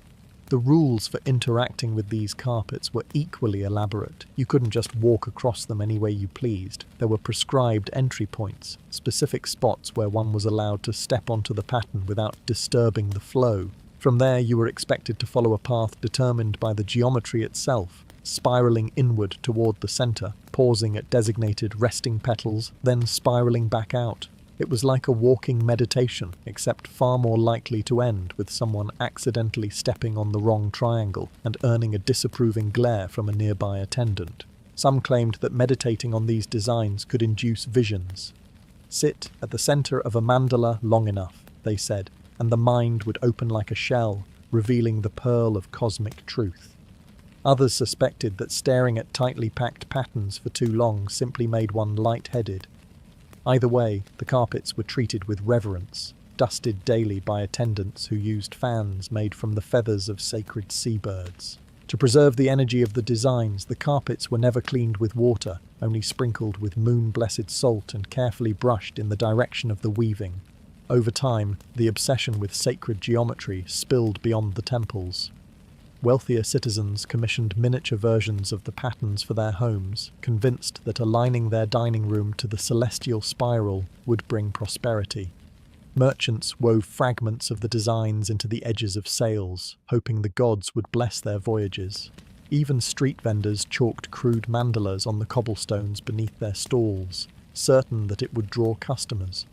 The rules for interacting with these carpets were equally elaborate. You couldn't just walk across them any way you pleased. There were prescribed entry points, specific spots where one was allowed to step onto the pattern without disturbing the flow. From there, you were expected to follow a path determined by the geometry itself, spiraling inward toward the center, pausing at designated resting petals, then spiraling back out. It was like a walking meditation, except far more likely to end with someone accidentally stepping on the wrong triangle and earning a disapproving glare from a nearby attendant. Some claimed that meditating on these designs could induce visions. Sit at the center of a mandala long enough, they said, and the mind would open like a shell, revealing the pearl of cosmic truth. Others suspected that staring at tightly packed patterns for too long simply made one light-headed. Either way, the carpets were treated with reverence, dusted daily by attendants who used fans made from the feathers of sacred seabirds. To preserve the energy of the designs, the carpets were never cleaned with water, only sprinkled with moon-blessed salt and carefully brushed in the direction of the weaving. Over time, the obsession with sacred geometry spilled beyond the temples. Wealthier citizens commissioned miniature versions of the patterns for their homes, convinced that aligning their dining room to the celestial spiral would bring prosperity. Merchants wove fragments of the designs into the edges of sails, hoping the gods would bless their voyages. Even street vendors chalked crude mandalas on the cobblestones beneath their stalls, certain that it would draw customers.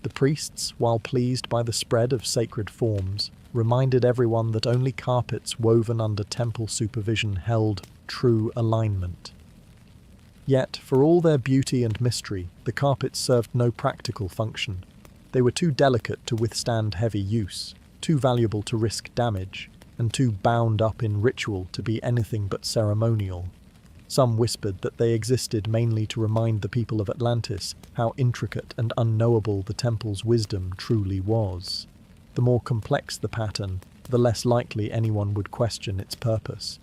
The priests, while pleased by the spread of sacred forms, reminded everyone that only carpets woven under temple supervision held true alignment. Yet, for all their beauty and mystery, the carpets served no practical function. They were too delicate to withstand heavy use, too valuable to risk damage, and too bound up in ritual to be anything but ceremonial. Some whispered that they existed mainly to remind the people of Atlantis how intricate and unknowable the temple's wisdom truly was. The more complex the pattern, the less likely anyone would question its purpose.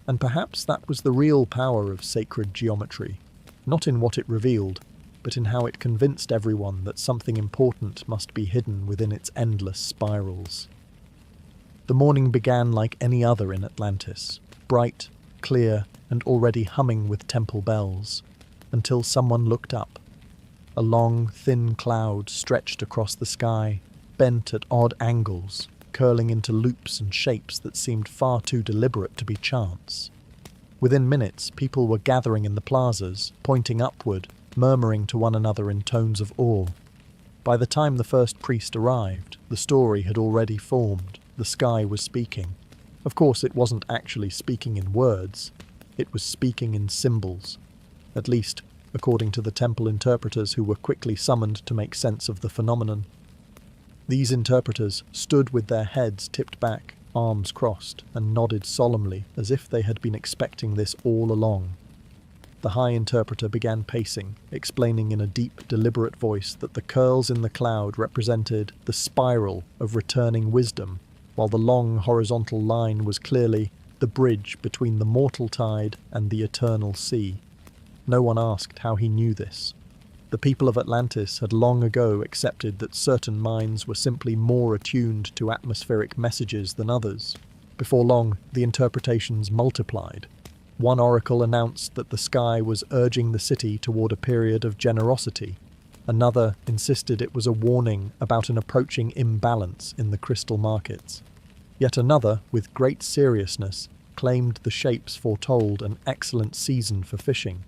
And perhaps that was the real power of sacred geometry, not in what it revealed, but in how it convinced everyone that something important must be hidden within its endless spirals. The morning began like any other in Atlantis, bright, clear, and already humming with temple bells, until someone looked up. A long, thin cloud stretched across the sky, bent at odd angles, curling into loops and shapes that seemed far too deliberate to be chance. Within minutes, people were gathering in the plazas, pointing upward, murmuring to one another in tones of awe. By the time the first priest arrived, the story had already formed. The sky was speaking. Of course, it wasn't actually speaking in words. It was speaking in symbols. At least, according to the temple interpreters who were quickly summoned to make sense of the phenomenon. These interpreters stood with their heads tipped back, arms crossed, and nodded solemnly as if they had been expecting this all along. The high interpreter began pacing, explaining in a deep, deliberate voice that the curls in the cloud represented the spiral of returning wisdom, while the long horizontal line was clearly the bridge between the mortal tide and the eternal sea. No one asked how he knew this. The people of Atlantis had long ago accepted that certain minds were simply more attuned to atmospheric messages than others. Before long, the interpretations multiplied. One oracle announced that the sky was urging the city toward a period of generosity. Another insisted it was a warning about an approaching imbalance in the crystal markets. Yet another, with great seriousness, claimed the shapes foretold an excellent season for fishing.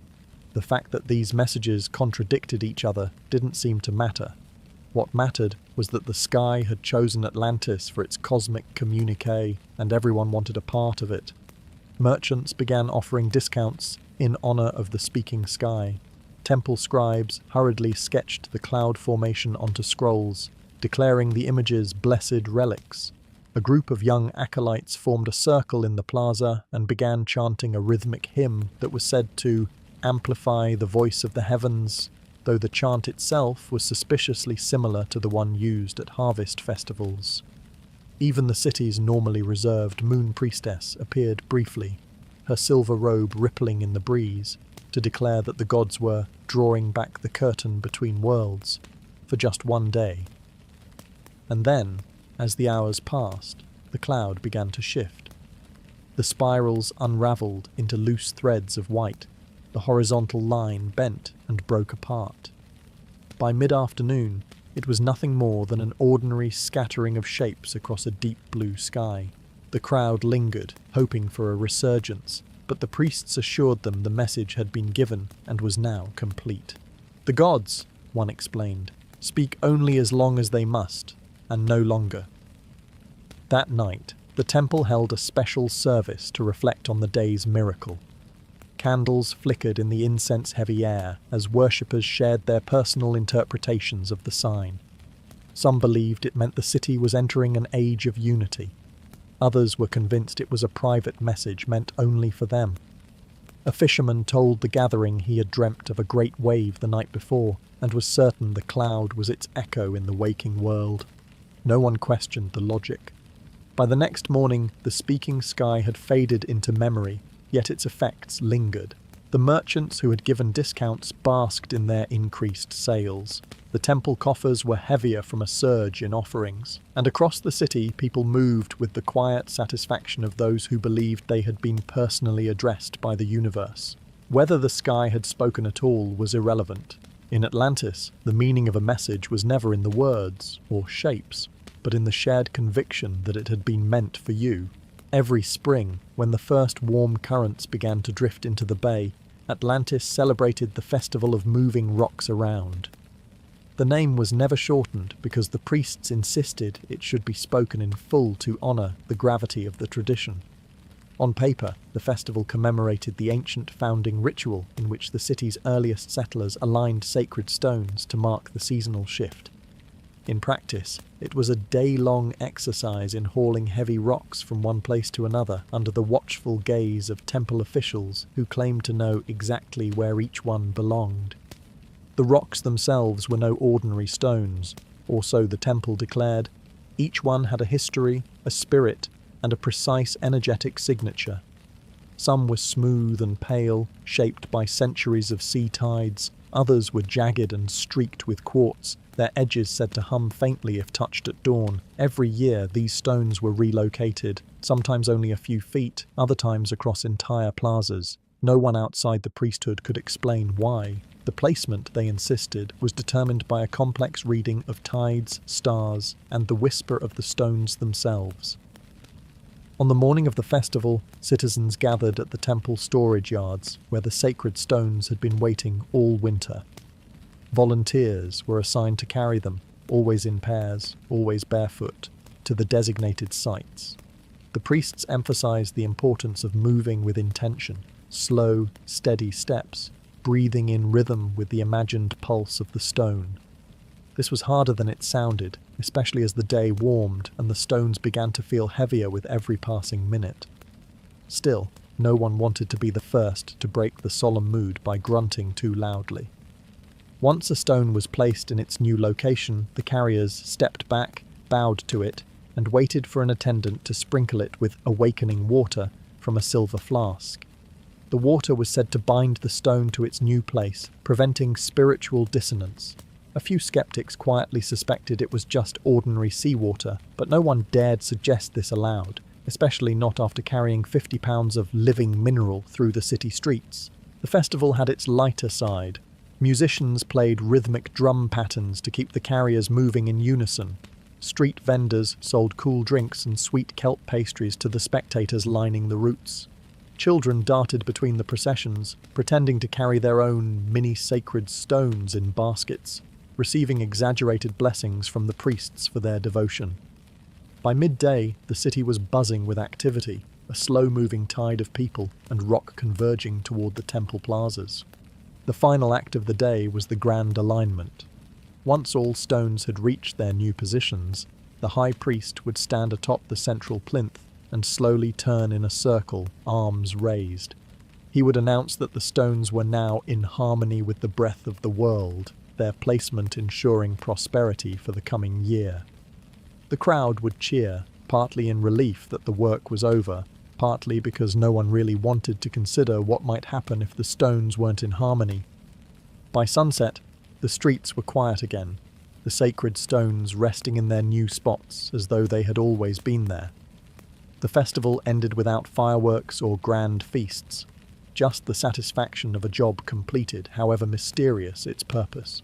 The fact that these messages contradicted each other didn't seem to matter. What mattered was that the sky had chosen Atlantis for its cosmic communique, and everyone wanted a part of it. Merchants began offering discounts in honor of the speaking sky. Temple scribes hurriedly sketched the cloud formation onto scrolls, declaring the images blessed relics. A group of young acolytes formed a circle in the plaza and began chanting a rhythmic hymn that was said to amplify the voice of the heavens, though the chant itself was suspiciously similar to the one used at harvest festivals. Even the city's normally reserved moon priestess appeared briefly, her silver robe rippling in the breeze, to declare that the gods were drawing back the curtain between worlds for just one day. And then, as the hours passed, the cloud began to shift. The spirals unraveled into loose threads of white. The horizontal line bent and broke apart. By mid-afternoon, it was nothing more than an ordinary scattering of shapes across a deep blue sky. The crowd lingered, hoping for a resurgence, but the priests assured them the message had been given and was now complete. "The gods," one explained, "speak only as long as they must, and no longer." That night, the temple held a special service to reflect on the day's miracle. Candles flickered in the incense-heavy air as worshippers shared their personal interpretations of the sign. Some believed it meant the city was entering an age of unity. Others were convinced it was a private message meant only for them. A fisherman told the gathering he had dreamt of a great wave the night before and was certain the cloud was its echo in the waking world. No one questioned the logic. By the next morning, the speaking sky had faded into memory, yet its effects lingered. The merchants who had given discounts basked in their increased sales. The temple coffers were heavier from a surge in offerings, and across the city people moved with the quiet satisfaction of those who believed they had been personally addressed by the universe. Whether the sky had spoken at all was irrelevant. In Atlantis, the meaning of a message was never in the words or shapes, but in the shared conviction that it had been meant for you. Every spring, when the first warm currents began to drift into the bay, Atlantis celebrated the festival of moving rocks around. The name was never shortened because the priests insisted it should be spoken in full to honor the gravity of the tradition. On paper, the festival commemorated the ancient founding ritual in which the city's earliest settlers aligned sacred stones to mark the seasonal shift. In practice, it was a day-long exercise in hauling heavy rocks from one place to another under the watchful gaze of temple officials who claimed to know exactly where each one belonged. The rocks themselves were no ordinary stones, or so the temple declared. Each one had a history, a spirit, and a precise energetic signature. Some were smooth and pale, shaped by centuries of sea tides. Others were jagged and streaked with quartz, their edges said to hum faintly if touched at dawn. Every year, these stones were relocated, sometimes only a few feet, other times across entire plazas. No one outside the priesthood could explain why. The placement, they insisted, was determined by a complex reading of tides, stars, and the whisper of the stones themselves. On the morning of the festival, citizens gathered at the temple storage yards, where the sacred stones had been waiting all winter. Volunteers were assigned to carry them, always in pairs, always barefoot, to the designated sites. The priests emphasized the importance of moving with intention, slow, steady steps, breathing in rhythm with the imagined pulse of the stone. This was harder than it sounded, especially as the day warmed and the stones began to feel heavier with every passing minute. Still, no one wanted to be the first to break the solemn mood by grunting too loudly. Once a stone was placed in its new location, the carriers stepped back, bowed to it, and waited for an attendant to sprinkle it with awakening water from a silver flask. The water was said to bind the stone to its new place, preventing spiritual dissonance. A few skeptics quietly suspected it was just ordinary seawater, but no one dared suggest this aloud, especially not after carrying 50 pounds of living mineral through the city streets. The festival had its lighter side. Musicians played rhythmic drum patterns to keep the carriers moving in unison. Street vendors sold cool drinks and sweet kelp pastries to the spectators lining the routes. Children darted between the processions, pretending to carry their own mini-sacred stones in baskets, receiving exaggerated blessings from the priests for their devotion. By midday, the city was buzzing with activity, a slow-moving tide of people and rock converging toward the temple plazas. The final act of the day was the grand alignment. Once all stones had reached their new positions, the high priest would stand atop the central plinth and slowly turn in a circle, arms raised. He would announce that the stones were now in harmony with the breath of the world, their placement ensuring prosperity for the coming year. The crowd would cheer, partly in relief that the work was over, partly because no one really wanted to consider what might happen if the stones weren't in harmony. By sunset, the streets were quiet again, the sacred stones resting in their new spots as though they had always been there. The festival ended without fireworks or grand feasts, just the satisfaction of a job completed, however mysterious its purpose.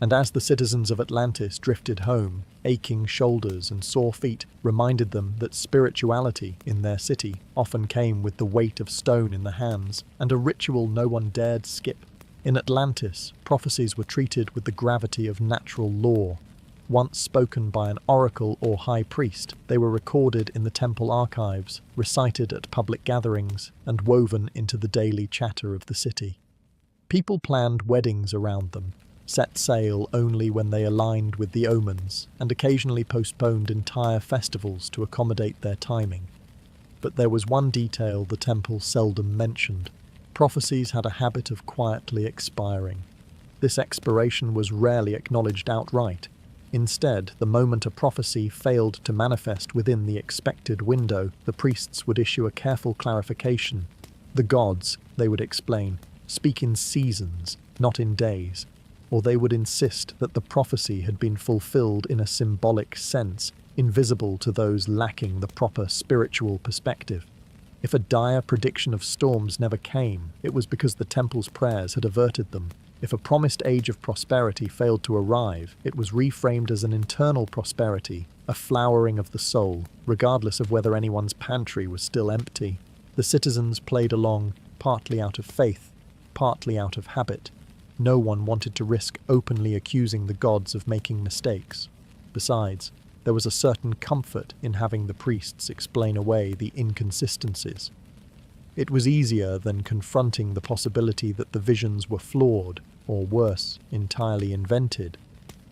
And as the citizens of Atlantis drifted home, aching shoulders and sore feet reminded them that spirituality in their city often came with the weight of stone in the hands, and a ritual no one dared skip. In Atlantis, prophecies were treated with the gravity of natural law. Once spoken by an oracle or high priest, they were recorded in the temple archives, recited at public gatherings, and woven into the daily chatter of the city. People planned weddings around them, set sail only when they aligned with the omens, and occasionally postponed entire festivals to accommodate their timing. But there was one detail the temple seldom mentioned. Prophecies had a habit of quietly expiring. This expiration was rarely acknowledged outright. Instead, the moment a prophecy failed to manifest within the expected window, the priests would issue a careful clarification. The gods, they would explain, speak in seasons, not in days. Or they would insist that the prophecy had been fulfilled in a symbolic sense, invisible to those lacking the proper spiritual perspective. If a dire prediction of storms never came, it was because the temple's prayers had averted them. If a promised age of prosperity failed to arrive, it was reframed as an internal prosperity, a flowering of the soul, regardless of whether anyone's pantry was still empty. The citizens played along, partly out of faith, partly out of habit. No one wanted to risk openly accusing the gods of making mistakes. Besides, There was a certain comfort in having the priests explain away the inconsistencies. It was easier than confronting the possibility that the visions were flawed, or worse, entirely invented,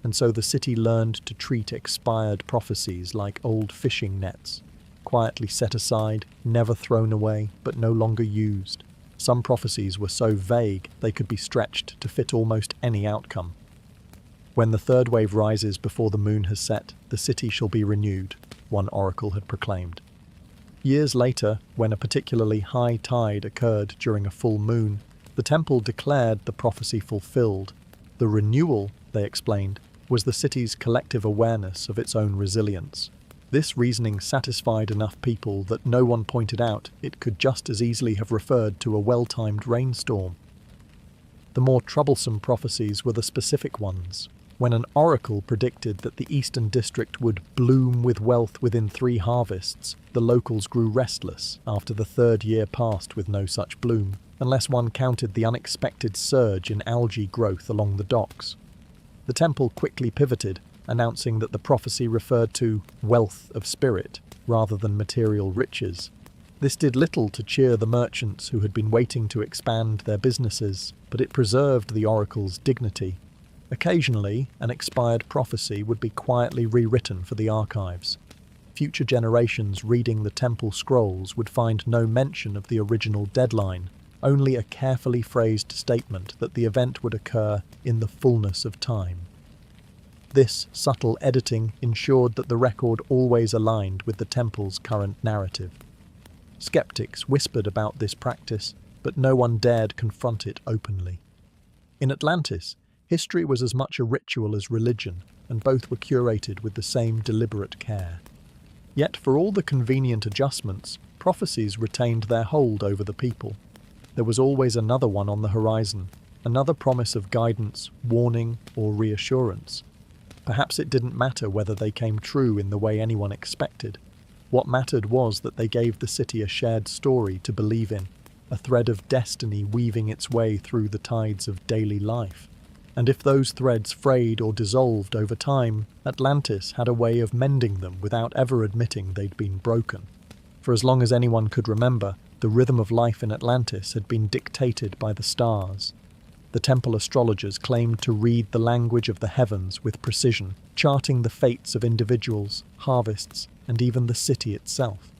and so the city learned to treat expired prophecies like old fishing nets, quietly set aside, never thrown away, but no longer used. Some prophecies were so vague they could be stretched to fit almost any outcome. When the third wave rises before the moon has set, the city shall be renewed, one oracle had proclaimed. Years later, when a particularly high tide occurred during a full moon, the temple declared the prophecy fulfilled. The renewal, they explained, was the city's collective awareness of its own resilience. This reasoning satisfied enough people that no one pointed out it could just as easily have referred to a well-timed rainstorm. The more troublesome prophecies were the specific ones. When an oracle predicted that the Eastern District would bloom with wealth within 3 harvests, the locals grew restless after the 3rd year passed with no such bloom, unless one counted the unexpected surge in algae growth along the docks. The temple quickly pivoted, announcing that the prophecy referred to wealth of spirit rather than material riches. This did little to cheer the merchants who had been waiting to expand their businesses, but it preserved the oracle's dignity. Occasionally, an expired prophecy would be quietly rewritten for the archives. Future generations reading the temple scrolls would find no mention of the original deadline, only a carefully phrased statement that the event would occur in the fullness of time. This subtle editing ensured that the record always aligned with the temple's current narrative. Skeptics whispered about this practice, but no one dared confront it openly. In Atlantis, history was as much a ritual as religion, and both were curated with the same deliberate care. Yet for all the convenient adjustments, prophecies retained their hold over the people. There was always another one on the horizon, another promise of guidance, warning, or reassurance. Perhaps it didn't matter whether they came true in the way anyone expected. What mattered was that they gave the city a shared story to believe in, a thread of destiny weaving its way through the tides of daily life. And if those threads frayed or dissolved over time, Atlantis had a way of mending them without ever admitting they'd been broken. For as long as anyone could remember, the rhythm of life in Atlantis had been dictated by the stars. The temple astrologers claimed to read the language of the heavens with precision, charting the fates of individuals, harvests, and even the city itself.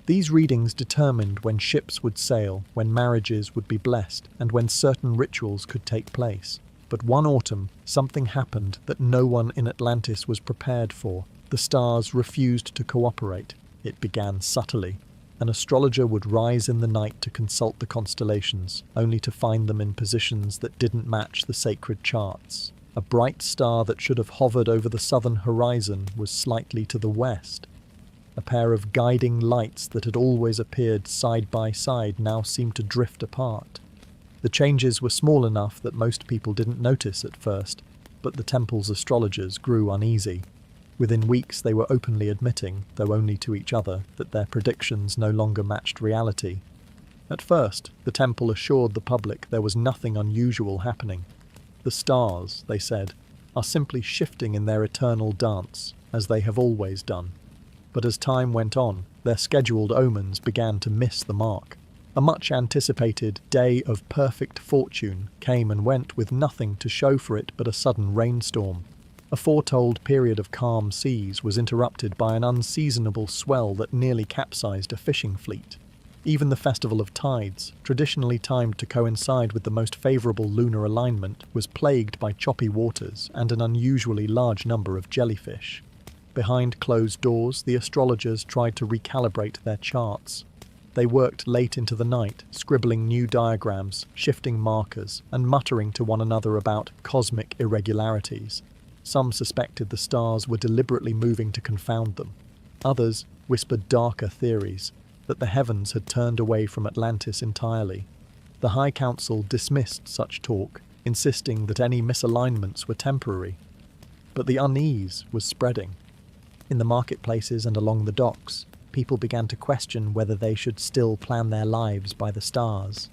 These readings determined when ships would sail, when marriages would be blessed, and when certain rituals could take place. But one autumn, something happened that no one in Atlantis was prepared for. The stars refused to cooperate. It began subtly. An astrologer would rise in the night to consult the constellations, only to find them in positions that didn't match the sacred charts. A bright star that should have hovered over the southern horizon was slightly to the west. A pair of guiding lights that had always appeared side by side now seemed to drift apart. The changes were small enough that most people didn't notice at first, but the temple's astrologers grew uneasy. Within weeks they were openly admitting, though only to each other, that their predictions no longer matched reality. At first, the temple assured the public there was nothing unusual happening. The stars, they said, are simply shifting in their eternal dance, as they have always done. But as time went on, their scheduled omens began to miss the mark. A much-anticipated day of perfect fortune came and went with nothing to show for it but a sudden rainstorm. A foretold period of calm seas was interrupted by an unseasonable swell that nearly capsized a fishing fleet. Even the Festival of Tides, traditionally timed to coincide with the most favourable lunar alignment, was plagued by choppy waters and an unusually large number of jellyfish. Behind closed doors, the astrologers tried to recalibrate their charts. They worked late into the night, scribbling new diagrams, shifting markers, and muttering to one another about cosmic irregularities. Some suspected the stars were deliberately moving to confound them. Others whispered darker theories, that the heavens had turned away from Atlantis entirely. The High Council dismissed such talk, insisting that any misalignments were temporary. But the unease was spreading. In the marketplaces and along the docks, people began to question whether they should still plan their lives by the stars.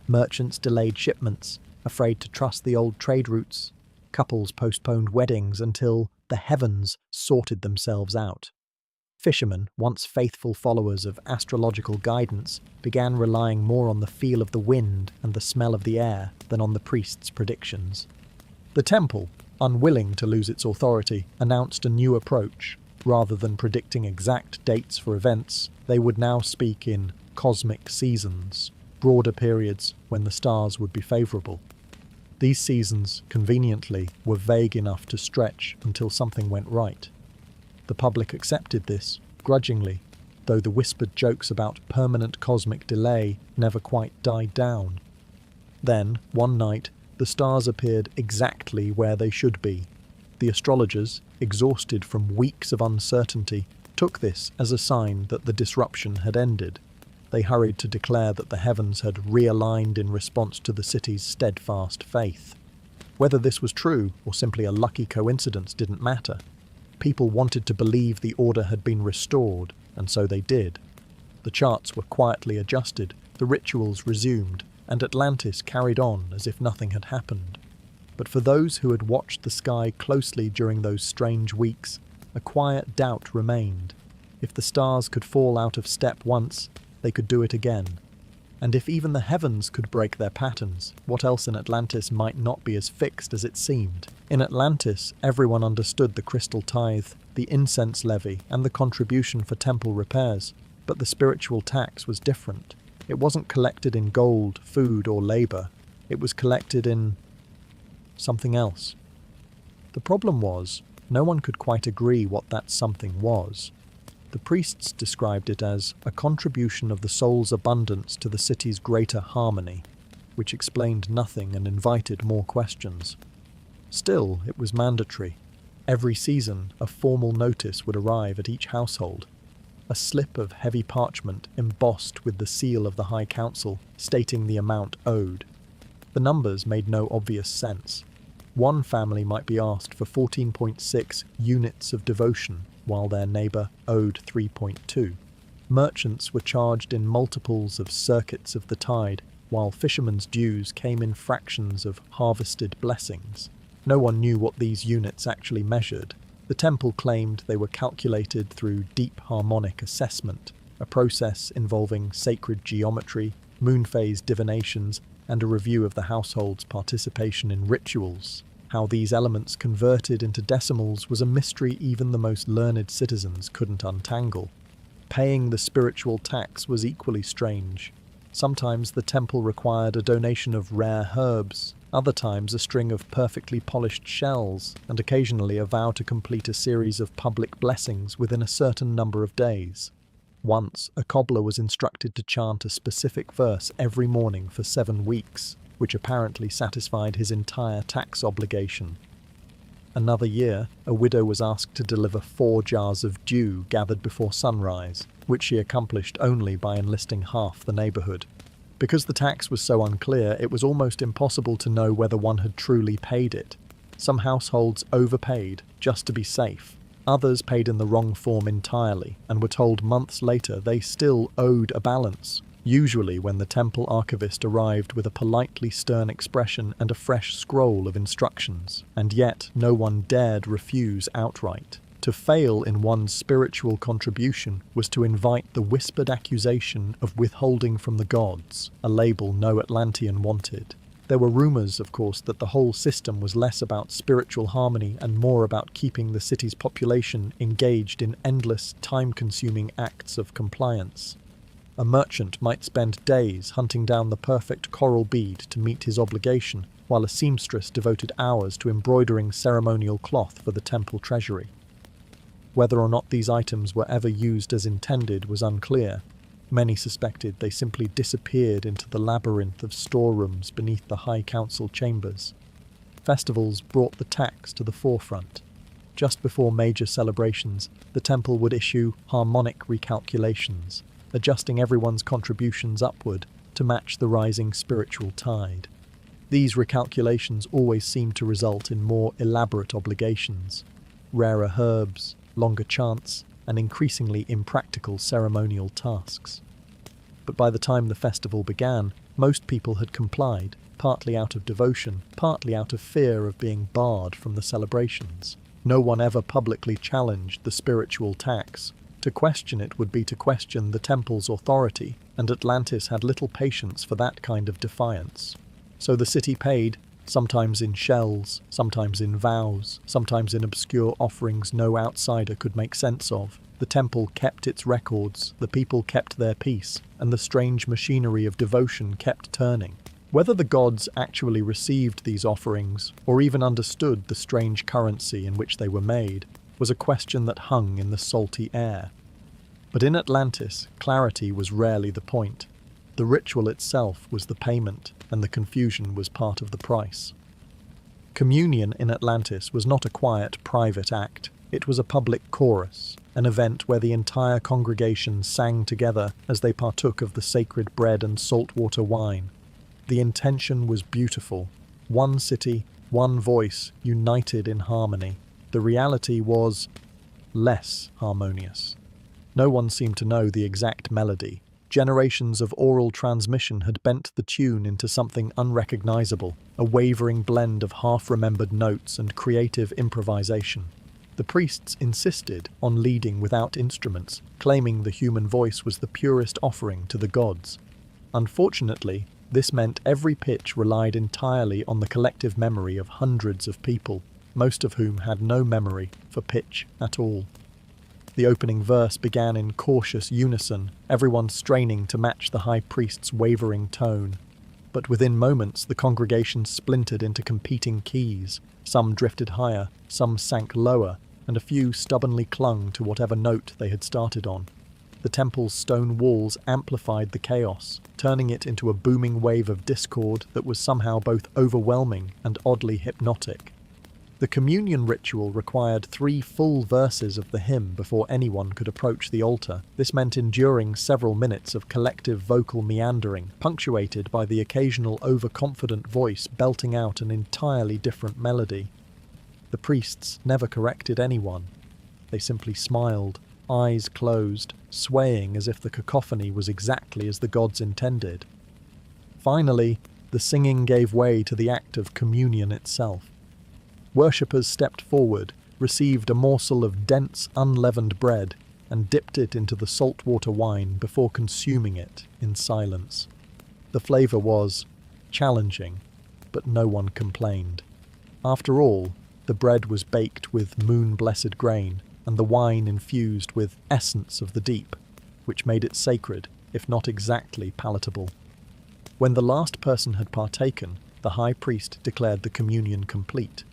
Merchants delayed shipments, afraid to trust the old trade routes. Couples postponed weddings until the heavens sorted themselves out. Fishermen, once faithful followers of astrological guidance, began relying more on the feel of the wind and the smell of the air than on the priest's predictions. The temple, unwilling to lose its authority, announced a new approach. Rather than predicting exact dates for events, they would now speak in cosmic seasons, broader periods when the stars would be favourable. These seasons, conveniently, were vague enough to stretch until something went right. The public accepted this, grudgingly, though the whispered jokes about permanent cosmic delay never quite died down. Then, one night, the stars appeared exactly where they should be. The astrologers, exhausted from weeks of uncertainty, took this as a sign that the disruption had ended. They hurried to declare that the heavens had realigned in response to the city's steadfast faith. Whether this was true or simply a lucky coincidence didn't matter. People wanted to believe the order had been restored, and so they did. The charts were quietly adjusted, the rituals resumed, and Atlantis carried on as if nothing had happened. But for those who had watched the sky closely during those strange weeks, a quiet doubt remained. If the stars could fall out of step once, they could do it again. And if even the heavens could break their patterns, what else in Atlantis might not be as fixed as it seemed? In Atlantis, everyone understood the crystal tithe, the incense levy, and the contribution for temple repairs. But the spiritual tax was different. It wasn't collected in gold, food, or labour. It was collected in something else. The problem was, no one could quite agree what that something was. The priests described it as a contribution of the soul's abundance to the city's greater harmony, which explained nothing and invited more questions. Still, it was mandatory. Every season, a formal notice would arrive at each household. A slip of heavy parchment embossed with the seal of the High Council, stating the amount owed. The numbers made no obvious sense. One family might be asked for 14.6 units of devotion, while their neighbour owed 3.2. Merchants were charged in multiples of circuits of the tide, while fishermen's dues came in fractions of harvested blessings. No one knew what these units actually measured. The temple claimed they were calculated through deep harmonic assessment, a process involving sacred geometry, moon phase divinations, and a review of the household's participation in rituals. How these elements converted into decimals was a mystery even the most learned citizens couldn't untangle. Paying the spiritual tax was equally strange. Sometimes the temple required a donation of rare herbs, other times a string of perfectly polished shells, and occasionally a vow to complete a series of public blessings within a certain number of days. Once, a cobbler was instructed to chant a specific verse every morning for 7 weeks, which apparently satisfied his entire tax obligation. Another year, a widow was asked to deliver 4 jars of dew gathered before sunrise, which she accomplished only by enlisting half the neighbourhood. Because the tax was so unclear, it was almost impossible to know whether one had truly paid it. Some households overpaid, just to be safe. Others paid in the wrong form entirely, and were told months later they still owed a balance, usually when the temple archivist arrived with a politely stern expression and a fresh scroll of instructions. And yet no one dared refuse outright. To fail in one's spiritual contribution was to invite the whispered accusation of withholding from the gods, a label no Atlantean wanted. There were rumours, of course, that the whole system was less about spiritual harmony and more about keeping the city's population engaged in endless, time-consuming acts of compliance. A merchant might spend days hunting down the perfect coral bead to meet his obligation, while a seamstress devoted hours to embroidering ceremonial cloth for the temple treasury. Whether or not these items were ever used as intended was unclear. Many suspected they simply disappeared into the labyrinth of storerooms beneath the High Council chambers. Festivals brought the tax to the forefront. Just before major celebrations, the temple would issue harmonic recalculations, adjusting everyone's contributions upward to match the rising spiritual tide. These recalculations always seemed to result in more elaborate obligations, rarer herbs, longer chants, and increasingly impractical ceremonial tasks. But by the time the festival began, most people had complied, partly out of devotion, partly out of fear of being barred from the celebrations. No one ever publicly challenged the spiritual tax. To question it would be to question the temple's authority, and Atlantis had little patience for that kind of defiance. So the city paid, sometimes in shells, sometimes in vows, sometimes in obscure offerings no outsider could make sense of. The temple kept its records, the people kept their peace, and the strange machinery of devotion kept turning. Whether the gods actually received these offerings, or even understood the strange currency in which they were made, was a question that hung in the salty air. But in Atlantis, clarity was rarely the point. The ritual itself was the payment, and the confusion was part of the price. Communion in Atlantis was not a quiet, private act. It was a public chorus, an event where the entire congregation sang together as they partook of the sacred bread and saltwater wine. The intention was beautiful. One city, one voice, united in harmony. The reality was less harmonious. No one seemed to know the exact melody. Generations of oral transmission had bent the tune into something unrecognizable, a wavering blend of half-remembered notes and creative improvisation. The priests insisted on leading without instruments, claiming the human voice was the purest offering to the gods. Unfortunately, this meant every pitch relied entirely on the collective memory of hundreds of people, most of whom had no memory for pitch at all. The opening verse began in cautious unison, everyone straining to match the high priest's wavering tone. But within moments, the congregation splintered into competing keys. Some drifted higher, some sank lower, and a few stubbornly clung to whatever note they had started on. The temple's stone walls amplified the chaos, turning it into a booming wave of discord that was somehow both overwhelming and oddly hypnotic. The communion ritual required 3 full verses of the hymn before anyone could approach the altar. This meant enduring several minutes of collective vocal meandering, punctuated by the occasional overconfident voice belting out an entirely different melody. The priests never corrected anyone. They simply smiled, eyes closed, swaying as if the cacophony was exactly as the gods intended. Finally, the singing gave way to the act of communion itself. Worshippers stepped forward, received a morsel of dense, unleavened bread, and dipped it into the saltwater wine before consuming it in silence. The flavor was challenging, but no one complained. After all, the bread was baked with moon-blessed grain, and the wine infused with essence of the deep, which made it sacred, if not exactly palatable. When the last person had partaken, the high priest declared the communion complete.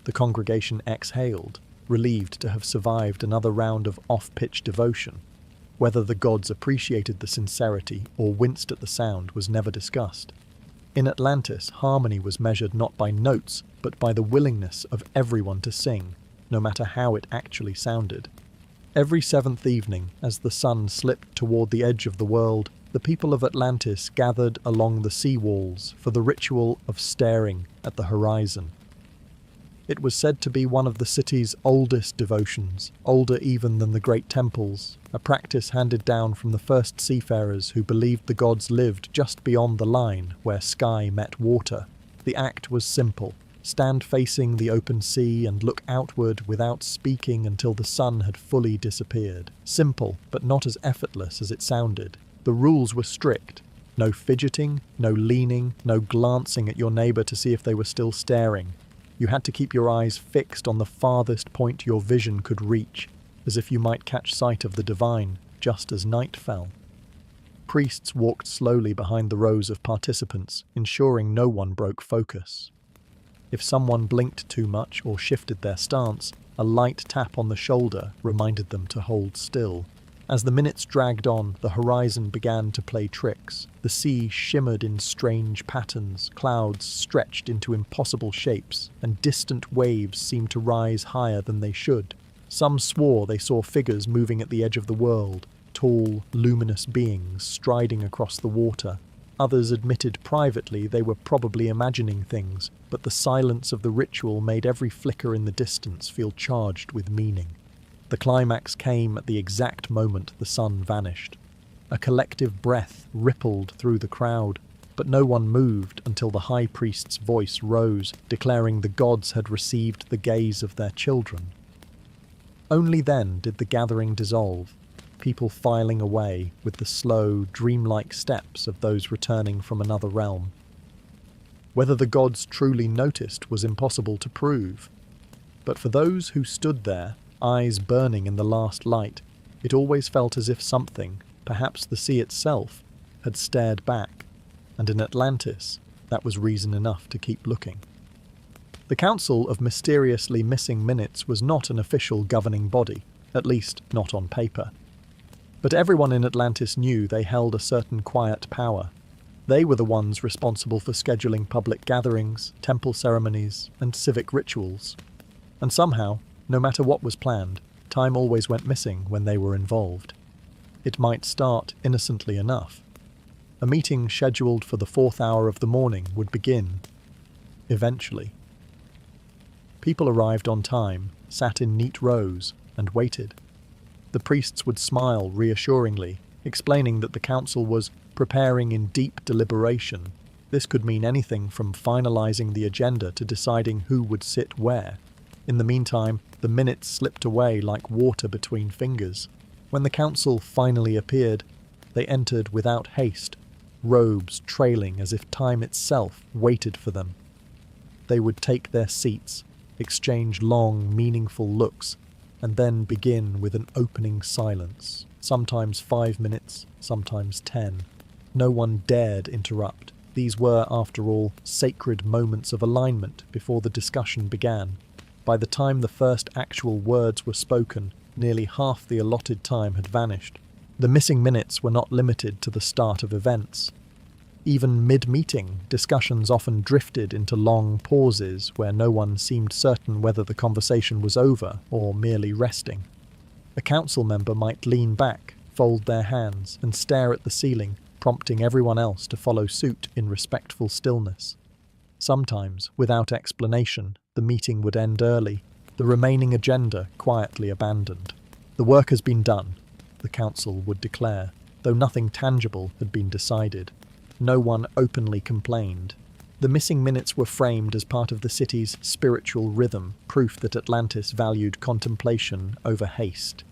The congregation exhaled, relieved to have survived another round of off-pitch devotion. Whether the gods appreciated the sincerity or winced at the sound was never discussed. In Atlantis, harmony was measured not by notes, but by the willingness of everyone to sing, no matter how it actually sounded. Every 7th evening, as the sun slipped toward the edge of the world, the people of Atlantis gathered along the sea walls for the ritual of staring at the horizon. It was said to be one of the city's oldest devotions, older even than the great temples, a practice handed down from the first seafarers who believed the gods lived just beyond the line where sky met water. The act was simple. Stand facing the open sea and look outward without speaking until the sun had fully disappeared. Simple, but not as effortless as it sounded. The rules were strict. No fidgeting, no leaning, no glancing at your neighbor to see if they were still staring. You had to keep your eyes fixed on the farthest point your vision could reach, as if you might catch sight of the divine just as night fell. Priests walked slowly behind the rows of participants, ensuring no one broke focus. If someone blinked too much or shifted their stance, a light tap on the shoulder reminded them to hold still. As the minutes dragged on, the horizon began to play tricks. The sea shimmered in strange patterns, clouds stretched into impossible shapes, and distant waves seemed to rise higher than they should. Some swore they saw figures moving at the edge of the world, tall, luminous beings striding across the water. Others admitted privately they were probably imagining things, but the silence of the ritual made every flicker in the distance feel charged with meaning. The climax came at the exact moment the sun vanished. A collective breath rippled through the crowd. but no one moved until the high priest's voice rose, declaring the gods had received the gaze of their children. Only then did the gathering dissolve, people filing away with the slow, dreamlike steps of those returning from another realm. Whether the gods truly noticed was impossible to prove, but for those who stood there, eyes burning in the last light, it always felt as if something, perhaps the sea itself, had stared back, and in Atlantis, that was reason enough to keep looking. The Council of Mysteriously Missing Minutes was not an official governing body, at least not on paper. But everyone in Atlantis knew they held a certain quiet power. They were the ones responsible for scheduling public gatherings, temple ceremonies, and civic rituals. And somehow, no matter what was planned, time always went missing when they were involved. It might start innocently enough. A meeting scheduled for the 4th hour of the morning would begin, eventually. People arrived on time, sat in neat rows, and waited. The priests would smile reassuringly, explaining that the council was preparing in deep deliberation. This could mean anything from finalizing the agenda to deciding who would sit where. In the meantime, the minutes slipped away like water between fingers. When the council finally appeared, they entered without haste, robes trailing as if time itself waited for them. They would take their seats, exchange long, meaningful looks, and then begin with an opening silence, sometimes 5 minutes, sometimes 10. No one dared interrupt. These were, after all, sacred moments of alignment before the discussion began. By the time the first actual words were spoken, nearly half the allotted time had vanished. The missing minutes were not limited to the start of events. Even mid-meeting, discussions often drifted into long pauses where no one seemed certain whether the conversation was over or merely resting. A council member might lean back, fold their hands, and stare at the ceiling, prompting everyone else to follow suit in respectful stillness. Sometimes, without explanation, the meeting would end early, the remaining agenda quietly abandoned. The work has been done, the council would declare, though nothing tangible had been decided. No one openly complained. The missing minutes were framed as part of the city's spiritual rhythm, proof that Atlantis valued contemplation over haste.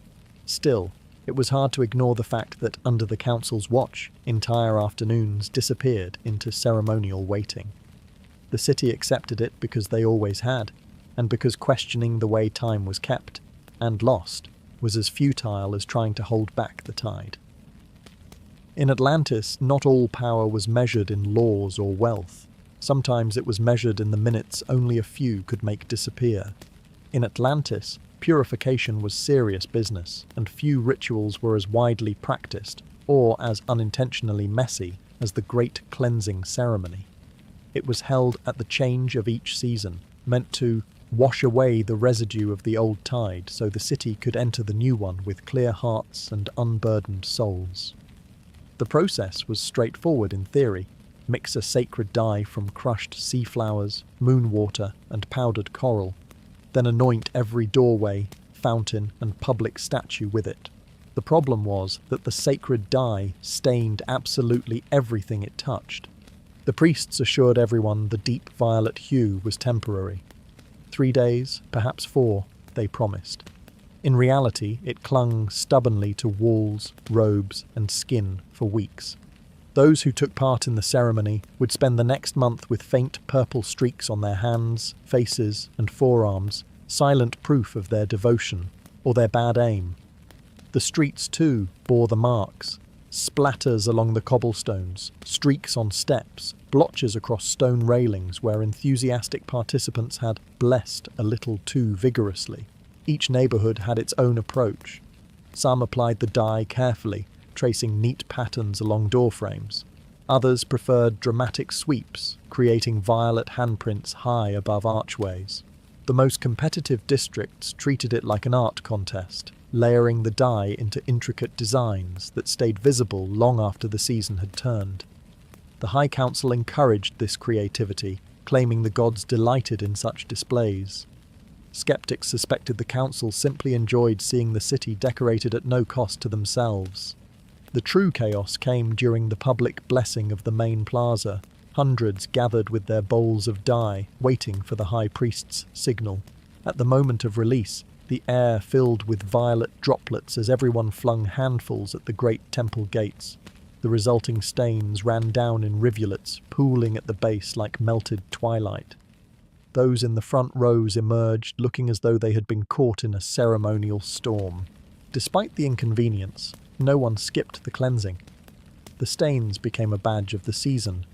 Still, it was hard to ignore the fact that under the council's watch, entire afternoons disappeared into ceremonial waiting. The city accepted it because they always had, and because questioning the way time was kept, and lost, was as futile as trying to hold back the tide. In Atlantis, not all power was measured in laws or wealth. Sometimes it was measured in the minutes only a few could make disappear. In Atlantis, purification was serious business, and few rituals were as widely practiced, or as unintentionally messy, as the Great Cleansing Ceremony. It was held at the change of each season, meant to wash away the residue of the old tide so the city could enter the new one with clear hearts and unburdened souls. The process was straightforward in theory. Mix a sacred dye from crushed sea flowers, moon water, and powdered coral. Then anoint every doorway, fountain, and public statue with it. The problem was that the sacred dye stained absolutely everything it touched. The priests assured everyone the deep violet hue was temporary. 3 days, perhaps 4, they promised. In reality, it clung stubbornly to walls, robes, and skin for weeks. Those who took part in the ceremony would spend the next month with faint purple streaks on their hands, faces, and forearms, silent proof of their devotion or their bad aim. The streets, too, bore the marks. Splatters along the cobblestones, streaks on steps, blotches across stone railings where enthusiastic participants had blessed a little too vigorously. Each neighbourhood had its own approach. Some applied the dye carefully, tracing neat patterns along doorframes. Others preferred dramatic sweeps, creating violet handprints high above archways. The most competitive districts treated it like an art contest, layering the dye into intricate designs that stayed visible long after the season had turned. The High Council encouraged this creativity, claiming the gods delighted in such displays. Skeptics suspected the council simply enjoyed seeing the city decorated at no cost to themselves. The true chaos came during the public blessing of the main plaza. Hundreds gathered with their bowls of dye, waiting for the high priest's signal. At the moment of release, the air filled with violet droplets as everyone flung handfuls at the great temple gates. The resulting stains ran down in rivulets, pooling at the base like melted twilight. Those in the front rows emerged, looking as though they had been caught in a ceremonial storm. Despite the inconvenience, no one skipped the cleansing. The stains became a badge of the season,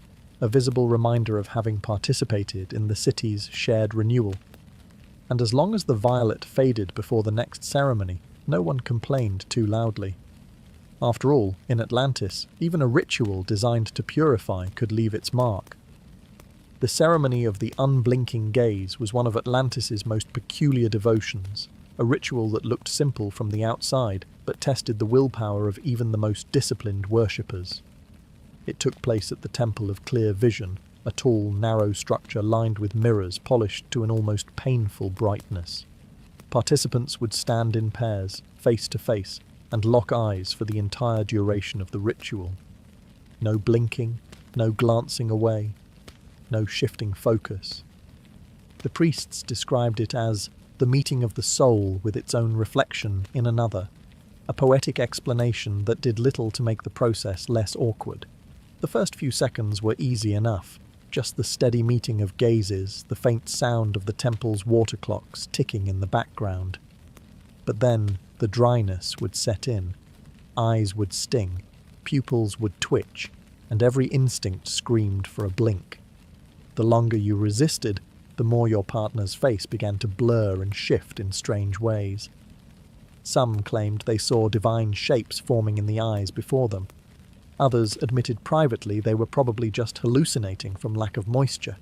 a visible reminder of having participated in the city's shared renewal. And as long as the violet faded before the next ceremony, no one complained too loudly. After all, in Atlantis, even a ritual designed to purify could leave its mark. The ceremony of the unblinking gaze was one of Atlantis's most peculiar devotions, a ritual that looked simple from the outside, but tested the willpower of even the most disciplined worshippers. It took place at the Temple of Clear Vision, a tall, narrow structure lined with mirrors polished to an almost painful brightness. Participants would stand in pairs, face to face, and lock eyes for the entire duration of the ritual. No blinking, no glancing away, no shifting focus. The priests described it as the meeting of the soul with its own reflection in another, a poetic explanation that did little to make the process less awkward. The first few seconds were easy enough, just the steady meeting of gazes, the faint sound of the temple's water clocks ticking in the background. But then the dryness would set in. Eyes would sting, pupils would twitch, and every instinct screamed for a blink. The longer you resisted, the more your partner's face began to blur and shift in strange ways. Some claimed they saw divine shapes forming in the eyes before them. Others admitted privately they were probably just hallucinating from lack of moisture.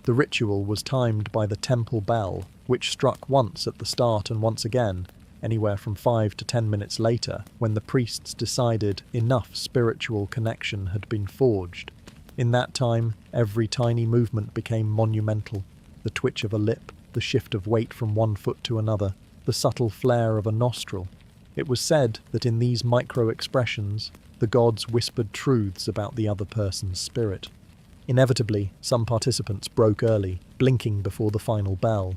The ritual was timed by the temple bell, which struck once at the start and once again, anywhere from 5 to 10 minutes later, when the priests decided enough spiritual connection had been forged. In that time, every tiny movement became monumental. The twitch of a lip, the shift of weight from one foot to another, the subtle flare of a nostril. It was said that in these micro-expressions, the gods whispered truths about the other person's spirit. Inevitably, some participants broke early, blinking before the final bell.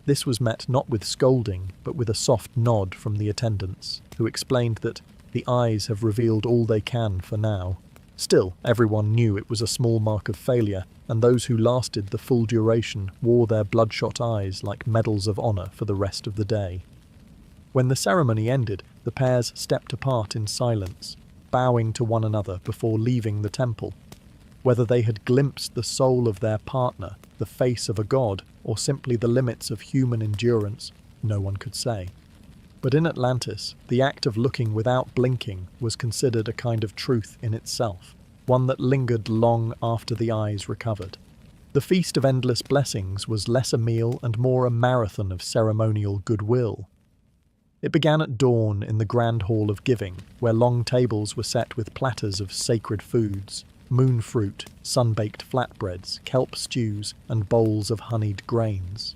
This was met not with scolding, but with a soft nod from the attendants, who explained that the eyes have revealed all they can for now. Still, everyone knew it was a small mark of failure, and those who lasted the full duration wore their bloodshot eyes like medals of honor for the rest of the day. When the ceremony ended, the pairs stepped apart in silence, bowing to one another before leaving the temple. Whether they had glimpsed the soul of their partner, the face of a god, or simply the limits of human endurance, no one could say. But in Atlantis, the act of looking without blinking was considered a kind of truth in itself, one that lingered long after the eyes recovered. The Feast of Endless Blessings was less a meal and more a marathon of ceremonial goodwill. It began at dawn in the Grand Hall of Giving, where long tables were set with platters of sacred foods, moon fruit, sun-baked flatbreads, kelp stews, and bowls of honeyed grains.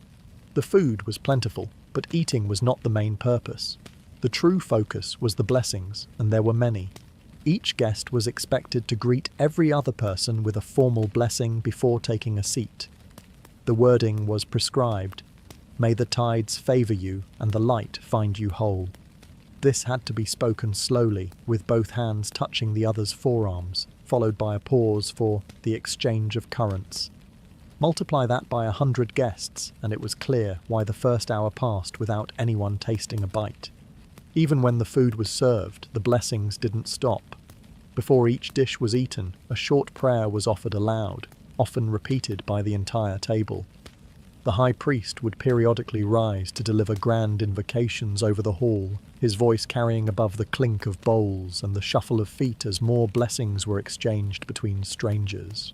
The food was plentiful, but eating was not the main purpose. The true focus was the blessings, and there were many. Each guest was expected to greet every other person with a formal blessing before taking a seat. The wording was prescribed. May the tides favour you and the light find you whole. This had to be spoken slowly, with both hands touching the other's forearms, followed by a pause for the exchange of currents. Multiply that by 100 guests, and it was clear why the first hour passed without anyone tasting a bite. Even when the food was served, the blessings didn't stop. Before each dish was eaten, a short prayer was offered aloud, often repeated by the entire table. The high priest would periodically rise to deliver grand invocations over the hall, his voice carrying above the clink of bowls and the shuffle of feet as more blessings were exchanged between strangers.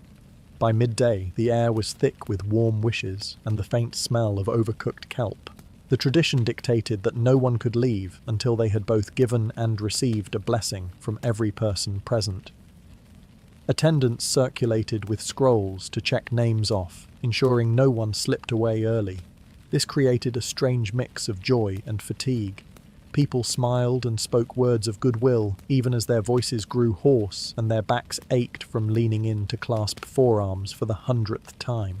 By midday, the air was thick with warm wishes and the faint smell of overcooked kelp. The tradition dictated that no one could leave until they had both given and received a blessing from every person present. Attendants circulated with scrolls to check names off, ensuring no one slipped away early. This created a strange mix of joy and fatigue. People smiled and spoke words of goodwill, even as their voices grew hoarse and their backs ached from leaning in to clasp forearms for the 100th time.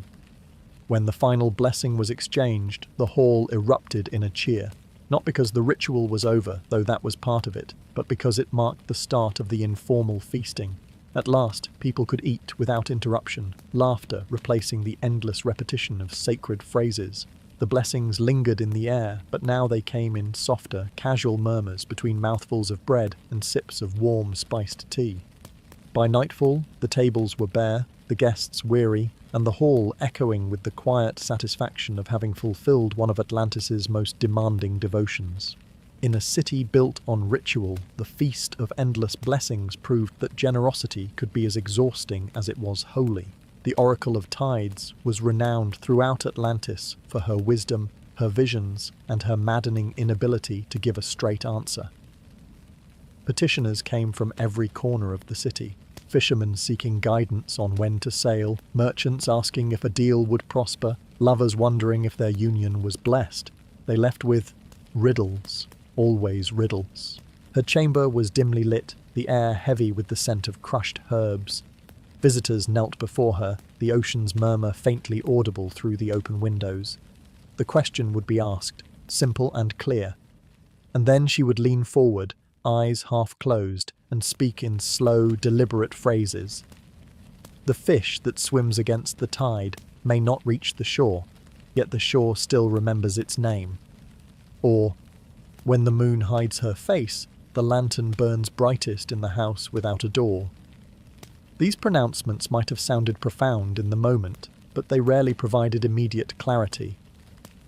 When the final blessing was exchanged, the hall erupted in a cheer. Not because the ritual was over, though that was part of it, but because it marked the start of the informal feasting. At last, people could eat without interruption, laughter replacing the endless repetition of sacred phrases. The blessings lingered in the air, but now they came in softer, casual murmurs between mouthfuls of bread and sips of warm, spiced tea. By nightfall, the tables were bare, the guests weary, and the hall echoing with the quiet satisfaction of having fulfilled one of Atlantis's most demanding devotions. In a city built on ritual, the feast of endless blessings proved that generosity could be as exhausting as it was holy. The Oracle of Tides was renowned throughout Atlantis for her wisdom, her visions, and her maddening inability to give a straight answer. Petitioners came from every corner of the city. Fishermen seeking guidance on when to sail, merchants asking if a deal would prosper, lovers wondering if their union was blessed. They left with riddles, always riddles. Her chamber was dimly lit, the air heavy with the scent of crushed herbs. Visitors knelt before her, the ocean's murmur faintly audible through the open windows. The question would be asked, simple and clear. And then she would lean forward, eyes half closed, and speak in slow, deliberate phrases. The fish that swims against the tide may not reach the shore, yet the shore still remembers its name. Or, when the moon hides her face, the lantern burns brightest in the house without a door. These pronouncements might have sounded profound in the moment, but they rarely provided immediate clarity.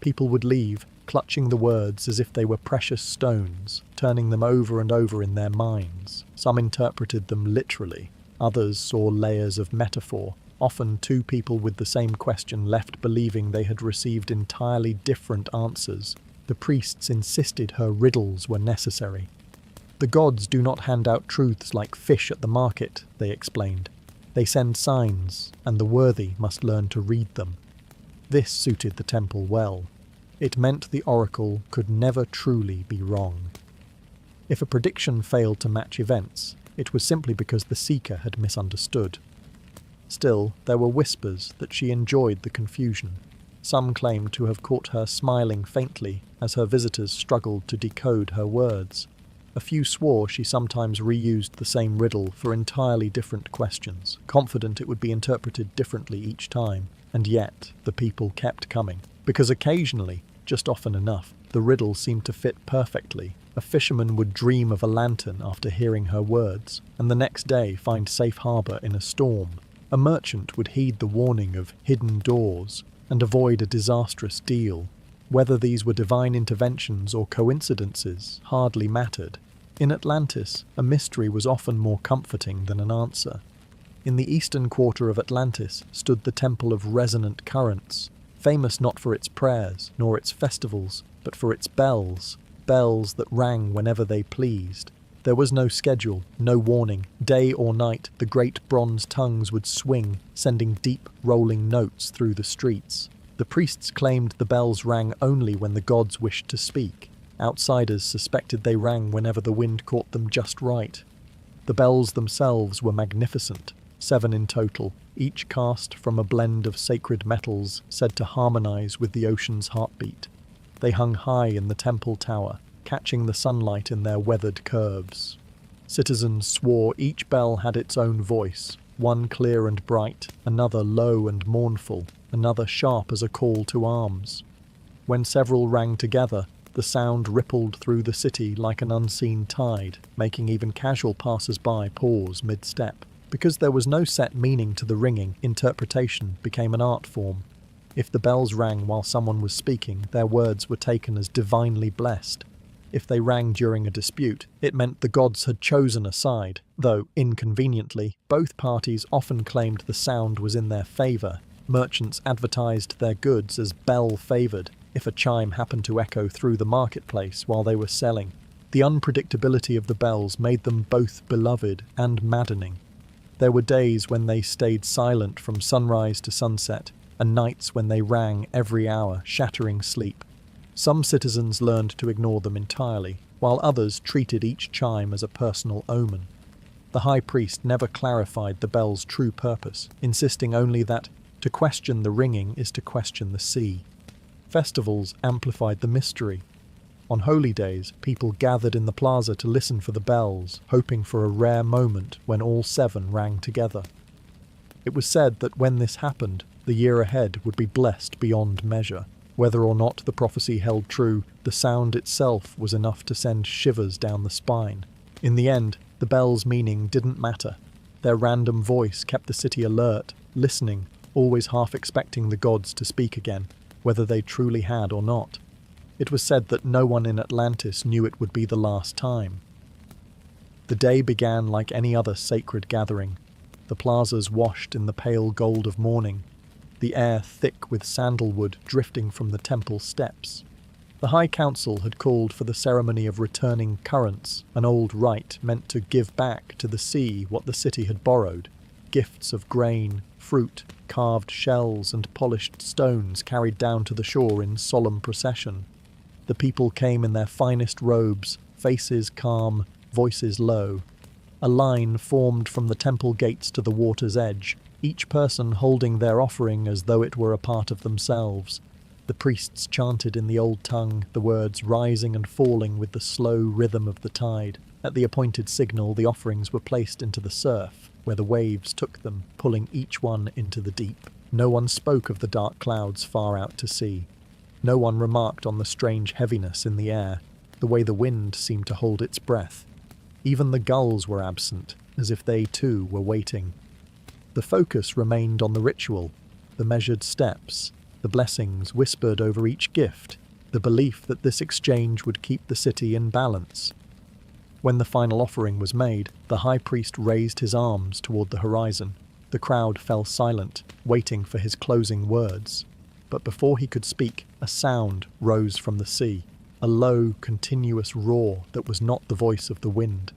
People would leave, clutching the words as if they were precious stones, turning them over and over in their minds. Some interpreted them literally, others saw layers of metaphor. Often two people with the same question left believing they had received entirely different answers. The priests insisted her riddles were necessary. The gods do not hand out truths like fish at the market, they explained. They send signs, and the worthy must learn to read them. This suited the temple well. It meant the oracle could never truly be wrong. If a prediction failed to match events, it was simply because the seeker had misunderstood. Still, there were whispers that she enjoyed the confusion. Some claimed to have caught her smiling faintly as her visitors struggled to decode her words. A few swore she sometimes reused the same riddle for entirely different questions, confident it would be interpreted differently each time. And yet, the people kept coming. Because occasionally, just often enough, the riddle seemed to fit perfectly. A fisherman would dream of a lantern after hearing her words, and the next day find safe harbour in a storm. A merchant would heed the warning of hidden doors and avoid a disastrous deal. Whether these were divine interventions or coincidences hardly mattered. In Atlantis, a mystery was often more comforting than an answer. In the eastern quarter of Atlantis stood the Temple of Resonant Currents, famous not for its prayers nor its festivals, but for its bells, bells that rang whenever they pleased. There was no schedule, no warning. Day or night, the great bronze tongues would swing, sending deep, rolling notes through the streets. The priests claimed the bells rang only when the gods wished to speak. Outsiders suspected they rang whenever the wind caught them just right. The bells themselves were magnificent, 7 in total, each cast from a blend of sacred metals said to harmonize with the ocean's heartbeat. They hung high in the temple tower, catching the sunlight in their weathered curves. Citizens swore each bell had its own voice, one clear and bright, another low and mournful, another sharp as a call to arms. When several rang together, the sound rippled through the city like an unseen tide, making even casual passers-by pause mid-step. Because there was no set meaning to the ringing, interpretation became an art form. If the bells rang while someone was speaking, their words were taken as divinely blessed. If they rang during a dispute, it meant the gods had chosen a side, though, inconveniently, both parties often claimed the sound was in their favour. Merchants advertised their goods as bell-favoured, if a chime happened to echo through the marketplace while they were selling. The unpredictability of the bells made them both beloved and maddening. There were days when they stayed silent from sunrise to sunset, and nights when they rang every hour, shattering sleep. Some citizens learned to ignore them entirely, while others treated each chime as a personal omen. The high priest never clarified the bell's true purpose, insisting only that to question the ringing is to question the sea. Festivals amplified the mystery. On holy days, people gathered in the plaza to listen for the bells, hoping for a rare moment when all 7 rang together. It was said that when this happened, the year ahead would be blessed beyond measure. Whether or not the prophecy held true, the sound itself was enough to send shivers down the spine. In the end, the bell's meaning didn't matter. Their random voice kept the city alert, listening, always half expecting the gods to speak again, whether they truly had or not. It was said that no one in Atlantis knew it would be the last time. The day began like any other sacred gathering. The plazas washed in the pale gold of morning, the air thick with sandalwood drifting from the temple steps. The High Council had called for the ceremony of returning currents, an old rite meant to give back to the sea what the city had borrowed. Gifts of grain, fruit, carved shells and polished stones carried down to the shore in solemn procession. The people came in their finest robes, faces calm, voices low. A line formed from the temple gates to the water's edge, each person holding their offering as though it were a part of themselves. The priests chanted in the old tongue, the words rising and falling with the slow rhythm of the tide. At the appointed signal, the offerings were placed into the surf, where the waves took them, pulling each one into the deep. No one spoke of the dark clouds far out to sea. No one remarked on the strange heaviness in the air, the way the wind seemed to hold its breath. Even the gulls were absent, as if they too were waiting. The focus remained on the ritual, the measured steps, the blessings whispered over each gift, the belief that this exchange would keep the city in balance. When the final offering was made, the high priest raised his arms toward the horizon. The crowd fell silent, waiting for his closing words. But before he could speak, a sound rose from the sea, a low, continuous roar that was not the voice of the wind.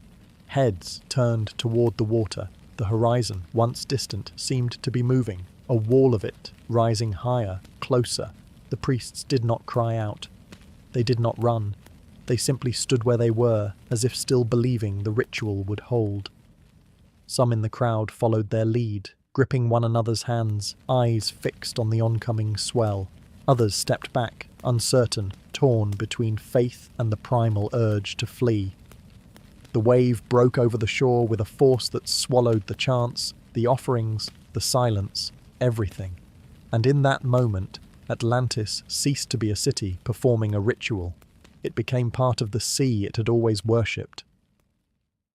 Heads turned toward the water. The horizon, once distant, seemed to be moving, a wall of it, rising higher, closer. The priests did not cry out. They did not run. They simply stood where they were, as if still believing the ritual would hold. Some in the crowd followed their lead, gripping one another's hands, eyes fixed on the oncoming swell. Others stepped back, uncertain, torn between faith and the primal urge to flee. The wave broke over the shore with a force that swallowed the chants, the offerings, the silence, everything. And in that moment, Atlantis ceased to be a city performing a ritual. It became part of the sea it had always worshipped,